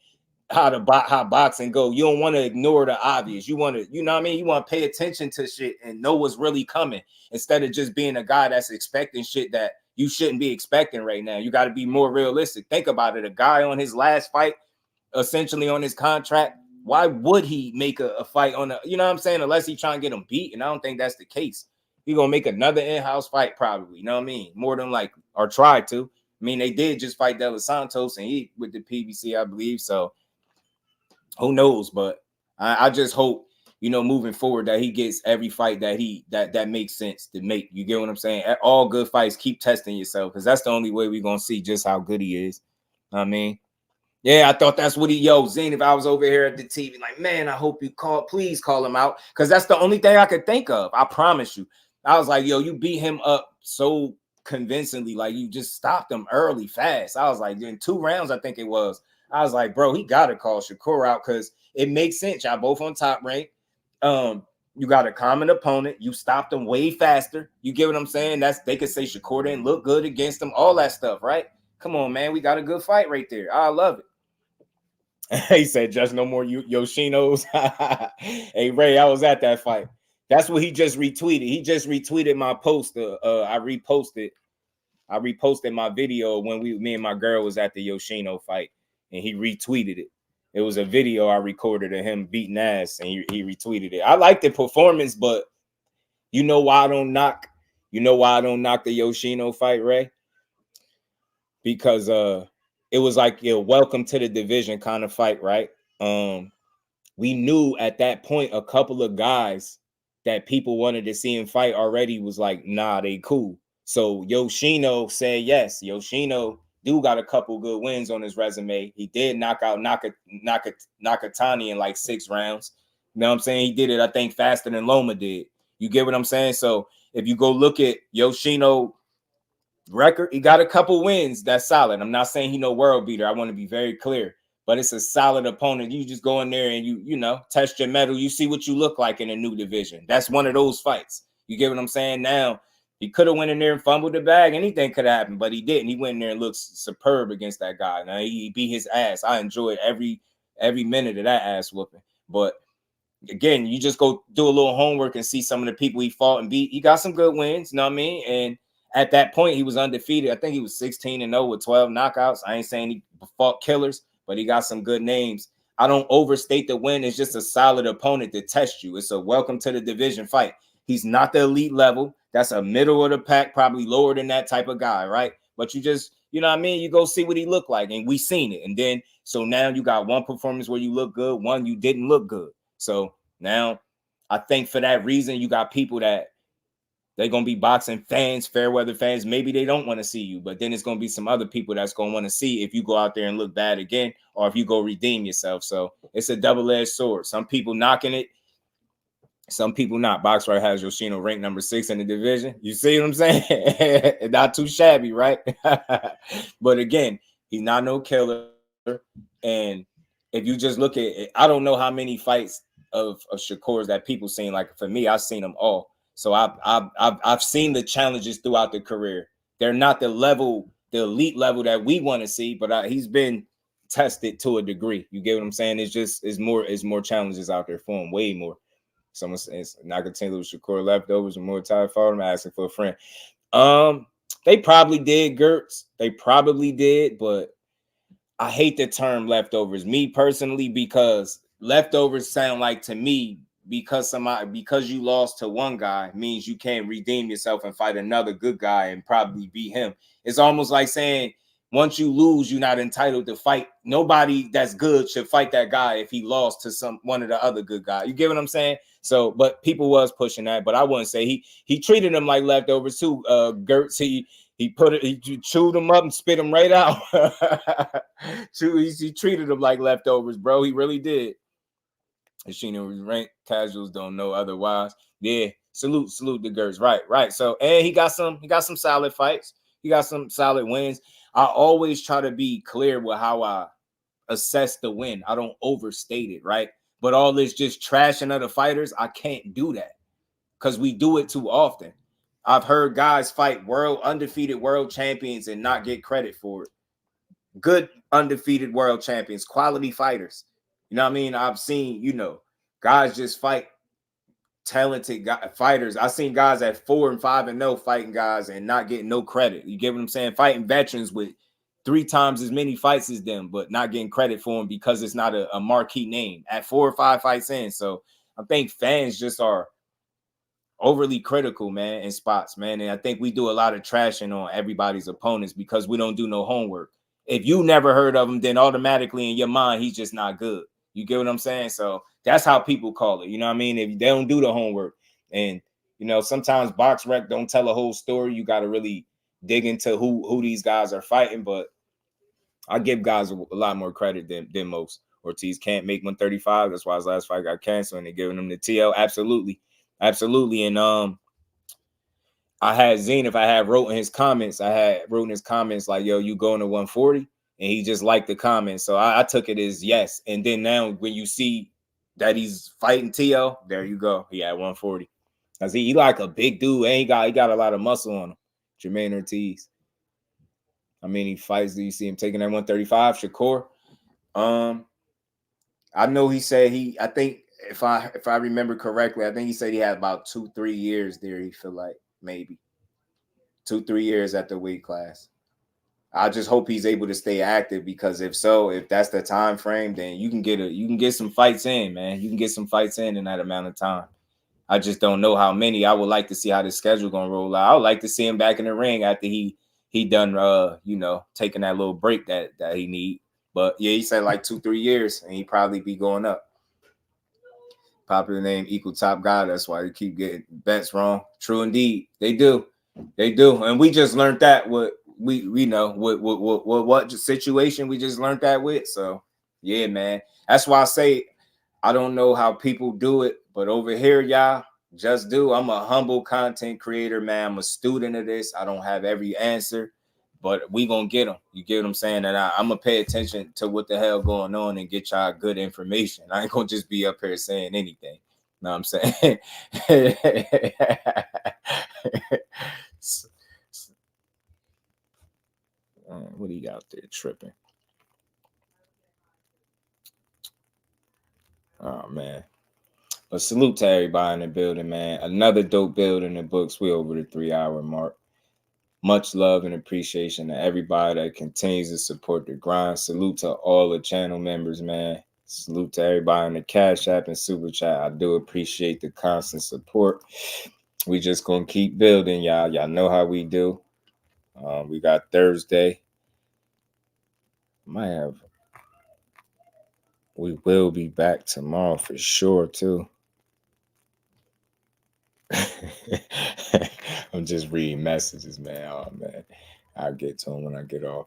how boxing go. You don't want to ignore the obvious. You want to, you know what I mean? You want to pay attention to shit and know what's really coming instead of just being a guy that's expecting shit that you shouldn't be expecting right now. You got to be more realistic. Think about it. A guy on his last fight, essentially on his contract, why would he make a fight on a, you know what I'm saying? Unless he's trying to get him beat. And I don't think that's the case. He's going to make another in-house fight probably, you know what I mean? More than likely, or try to. I mean, they did just fight De Los Santos and he with the PBC, I believe. So who knows? But I just hope, you know, moving forward that he gets every fight that makes sense to make. You get what I'm saying? At all good fights, keep testing yourself because that's the only way we're going to see just how good he is. You know what I mean? Yeah, I thought that's what Zane, if I was over here at the TV, like, man, I hope you please call him out. Because that's the only thing I could think of. I promise you. I was like, yo, you beat him up so convincingly. Like, you just stopped him early, fast. I was like, in 2 rounds, I think it was. I was like, bro, he got to call Shakur out because it makes sense. Y'all both on top rank. You got a common opponent. You stopped him way faster. You get what I'm saying? They could say Shakur didn't look good against him, all that stuff, right? Come on, man. We got a good fight right there. I love it. He said, just no more Yoshinos. Hey, Ray, I was at that fight. That's what he just retweeted. He just retweeted my post. I reposted my video when me and my girl was at the Yoshino fight, and he retweeted it. It was a video I recorded of him beating ass, and he retweeted it. I like the performance, but you know why I don't knock? You know why I don't knock the Yoshino fight, Ray? Because it was like a welcome to the division kind of fight, right? We knew at that point a couple of guys that people wanted to see him fight already was like, nah, they cool. So Yoshino said yes. Yoshino do got a couple good wins on his resume. He did knock out Nakatani in like 6 rounds. You know what I'm saying? He did it, I think, faster than Loma did. You get what I'm saying? So if you go look at Yoshino record, he got a couple wins. That's solid. I'm not saying he no world beater. I want to be very clear, but it's a solid opponent. You just go in there and you know, test your metal. You see what you look like in a new division. That's one of those fights. You get what I'm saying? Now, he could have went in there and fumbled the bag. Anything could have happened, but he didn't. He went in there and looked superb against that guy. Now, he beat his ass. I enjoyed every minute of that ass whooping. But again, you just go do a little homework and see some of the people he fought and beat. He got some good wins, you know what I mean? And at that point, he was undefeated. I think he was 16-0 with 12 knockouts. I ain't saying he fought killers, but he got some good names. I don't overstate the win. It's just a solid opponent to test you. It's a welcome to the division fight. He's not the elite level. That's a middle of the pack, probably lower than that type of guy, right? But you just, you know what I mean? You go see what he looked like, and we seen it. And then, so now you got one performance where you look good, one you didn't look good. So now I think for that reason, you got people that they're going to be boxing fans, fair weather fans. Maybe they don't want to see you, but then it's going to be some other people that's going to want to see if you go out there and look bad again, or if you go redeem yourself. So it's a double-edged sword. Some people knocking it, some people not. BoxRec has Yoshino ranked number 6 in the division. You see what I'm saying? Not too shabby, right? But again, he's not no killer. And if you just look at it, I don't know how many fights of Shakur's that people seen. Like for me, I've seen them all. So I've seen the challenges throughout the career. They're not the elite level that we want to see, but he's been tested to a degree. You get what I'm saying? It's more challenges out there for him, way more. Someone says Nakatila with Shakur leftovers and more time for him. I'm asking for a friend. They probably did, Gertz. They probably did, but I hate the term leftovers. Me personally, because leftovers sound like to me because you lost to one guy means you can't redeem yourself and fight another good guy and probably beat him. It's almost like saying once you lose, you're not entitled to fight. Nobody that's good should fight that guy if he lost to one of the other good guys. You get what I'm saying? So, but people was pushing that, but I wouldn't say he treated them like leftovers too. Gertz, he chewed them up and spit them right out. He treated them like leftovers, bro. He really did. Ashina ranked casuals don't know otherwise. Yeah, salute the Gertz. Right. So, and he got some solid fights. He got some solid wins. I always try to be clear with how I assess the win. I don't overstate it, right? But all this just trashing other fighters, I can't do that because we do it too often. I've heard guys fight undefeated world champions and not get credit for it. Good undefeated world champions, quality fighters. You know what I mean? I've seen, guys just fight talented fighters. I've seen guys at 4 and 5 and 0 fighting guys and not getting no credit. You get what I'm saying? Fighting veterans with 3 times as many fights as them, but not getting credit for them because it's not a marquee name at 4 or 5 fights in. So I think fans just are overly critical, man, in spots, man. And I think we do a lot of trashing on everybody's opponents because we don't do no homework. If you never heard of him, then automatically in your mind, he's just not good. You get what I'm saying? So that's how people call it. You know what I mean? If they don't do the homework, and sometimes Box Rec don't tell a whole story. You got to really dig into who these guys are fighting. But I give guys a lot more credit than most. Ortiz can't make 135. That's why his last fight got canceled, and they're giving him the TL. Absolutely. And I had Zenith. I had wrote in his comments like, yo, you going to 140? And he just liked the comment. So I took it as yes. And then now when you see that he's fighting TL, there you go. He had 140. Because he like a big dude, and he got a lot of muscle on him. Jermaine Ortiz. How many fights do you see him taking at 135? Shakur. I know he said I think if I remember correctly, I think he said he had about 2-3 years there. He feel like maybe 2-3 years at the weight class. I just hope he's able to stay active, because if that's the time frame, then you can get some fights in, man. You can get some fights in that amount of time. I just don't know how many. I would like to see how the schedule gonna roll out. I would like to see him back in the ring after he done taking that little break that he need. But yeah, he said like 2-3 years, and he probably be going up. Popular name equal top guy. That's why they keep getting bets wrong. True indeed, they do, and we just learned that we know what situation we just learned that with. So yeah, man, that's why I say I don't know how people do it, but over here, y'all, just do. I'm a humble content creator, man. I'm a student of this. I don't have every answer, but we gonna get them. You get what I'm saying? And I'm gonna pay attention to what the hell going on and get y'all good information. I ain't gonna just be up here saying anything. You know what I'm saying? What do you got there tripping? Oh man. But salute to everybody in the building, man. Another dope build in the books. We over the 3-hour mark. Much love and appreciation to everybody that continues to support the grind. Salute to all the channel members, man. Salute to everybody in the Cash App and Super Chat. I do appreciate the constant support. We just gonna keep building, y'all. Y'all know how we do. We got Thursday. We will be back tomorrow for sure, too. I'm just reading messages, man. Oh, man. I'll get to them when I get off.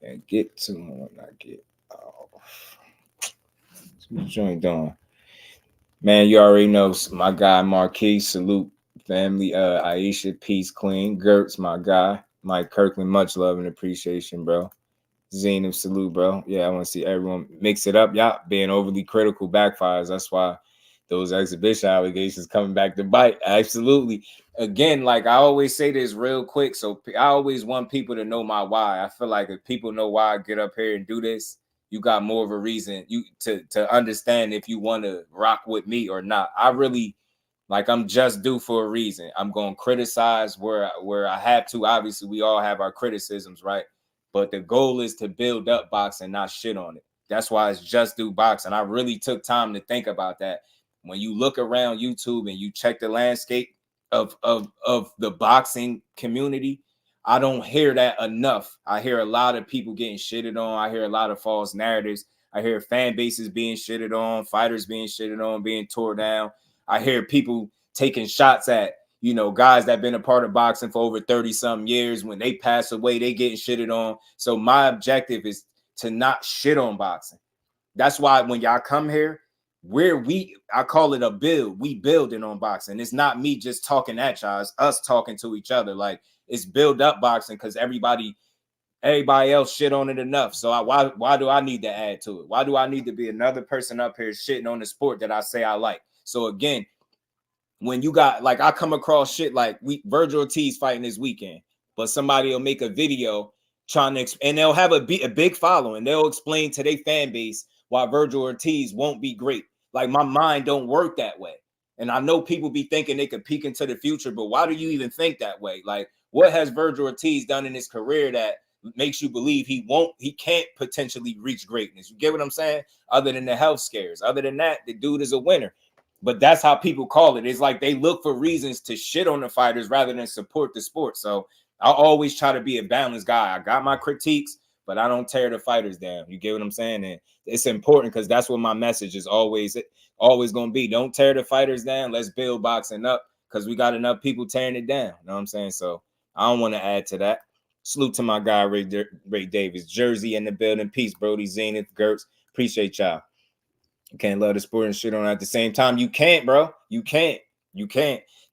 And get to them when I get off. What's my joint doing? Man, you already know my guy, Marquis. Salute, family. Aisha, peace, queen. Gertz, my guy. Mike Kirkland, much love and appreciation, bro. Zenith, salute, bro. Yeah, I want to see everyone mix it up. Y'all being overly critical backfires. That's why those exhibition allegations coming back to bite. Absolutely. Again, like I always say this real quick. So I always want people to know my why. I feel like if people know why I get up here and do this, you got more of a reason to understand if you want to rock with me or not. I really Like, I'm just due for a reason. I'm going to criticize where I have to. Obviously, we all have our criticisms, right? But the goal is to build up boxing, not shit on it. That's why it's Just Do Boxing. I really took time to think about that. When you look around YouTube and you check the landscape of the boxing community, I don't hear that enough. I hear a lot of people getting shitted on. I hear a lot of false narratives. I hear fan bases being shitted on, fighters being shitted on, being tore down. I hear people taking shots at, you know, guys that have been a part of boxing for over 30-something years. When they pass away, they getting shitted on. So my objective is to not shit on boxing. That's why when y'all come here, I call it a build. We building on boxing. It's not me just talking at y'all. It's us talking to each other. Like, it's build up boxing because everybody else shit on it enough. So why do I need to add to it? Why do I need to be another person up here shitting on the sport that I say I like? So again, when you got, like, I come across shit like Virgil Ortiz fighting this weekend, but somebody will make a video trying to, and they'll have a big following. They'll explain to their fan base why Virgil Ortiz won't be great. Like, my mind don't work that way. And I know people be thinking they could peek into the future, but why do you even think that way? Like, what has Virgil Ortiz done in his career that makes you believe he can't potentially reach greatness? You get what I'm saying? Other than the health scares. Other than that, the dude is a winner. But that's how people call it. It's like they look for reasons to shit on the fighters rather than support the sport. So I always try to be a balanced guy. I got my critiques, but I don't tear the fighters down. You get what I'm saying? And it's important because that's what my message is always going to be. Don't tear the fighters down. Let's build boxing up because we got enough people tearing it down. You know what I'm saying? So I don't want to add to that. Salute to my guy, Ray Davis. Jersey in the building. Peace, Brody, Zenith, Gertz. Appreciate y'all. You can't love the sport and shit on at the same time. You can't, bro. You can't.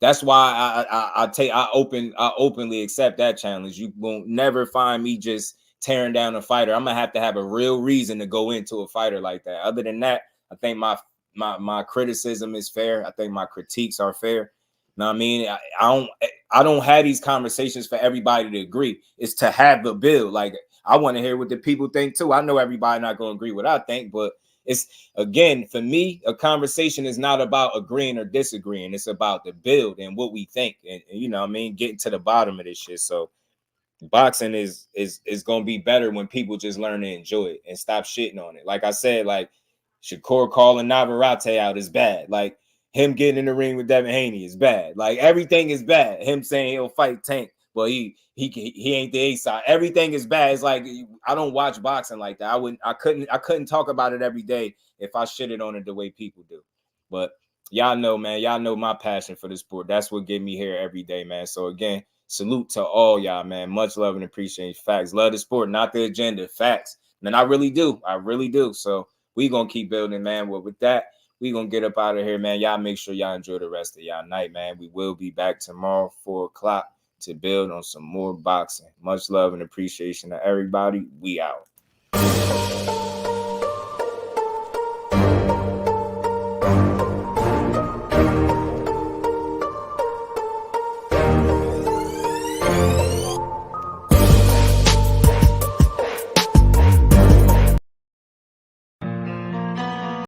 That's why I openly accept that challenge. You won't never find me just tearing down a fighter. I'm gonna have a real reason to go into a fighter like that. Other than that, I think my criticism is fair. I think my critiques are fair. You know what I mean? I don't have these conversations for everybody to agree. It's to have the build. Like, I want to hear what the people think too. I know everybody not gonna agree what I think, but it's, again, for me, a conversation is not about agreeing or disagreeing. It's about the build and what we think, and you know what I mean, getting to the bottom of this shit. So boxing is gonna be better when people just learn to enjoy it and stop shitting on it. Like I said, like Shakur calling Navarrete out is bad. Like him getting in the ring with Devin Haney is bad. Like everything is bad. Him saying he'll fight Tank, but he ain't the A side. Everything is bad. It's like, I don't watch boxing like that. I couldn't talk about it every day if I shitted on it the way people do. But y'all know, man, y'all know my passion for the sport. That's what get me here every day, man. So again, salute to all y'all, man. Much love and appreciation. Facts. Love the sport, not the agenda. Facts. And I really do. So we gonna keep building, man. Well, with that, we gonna get up out of here, man. Y'all make sure y'all enjoy the rest of y'all night, man. We will be back tomorrow, 4 o'clock, to build on some more boxing. Much love and appreciation to everybody. We out.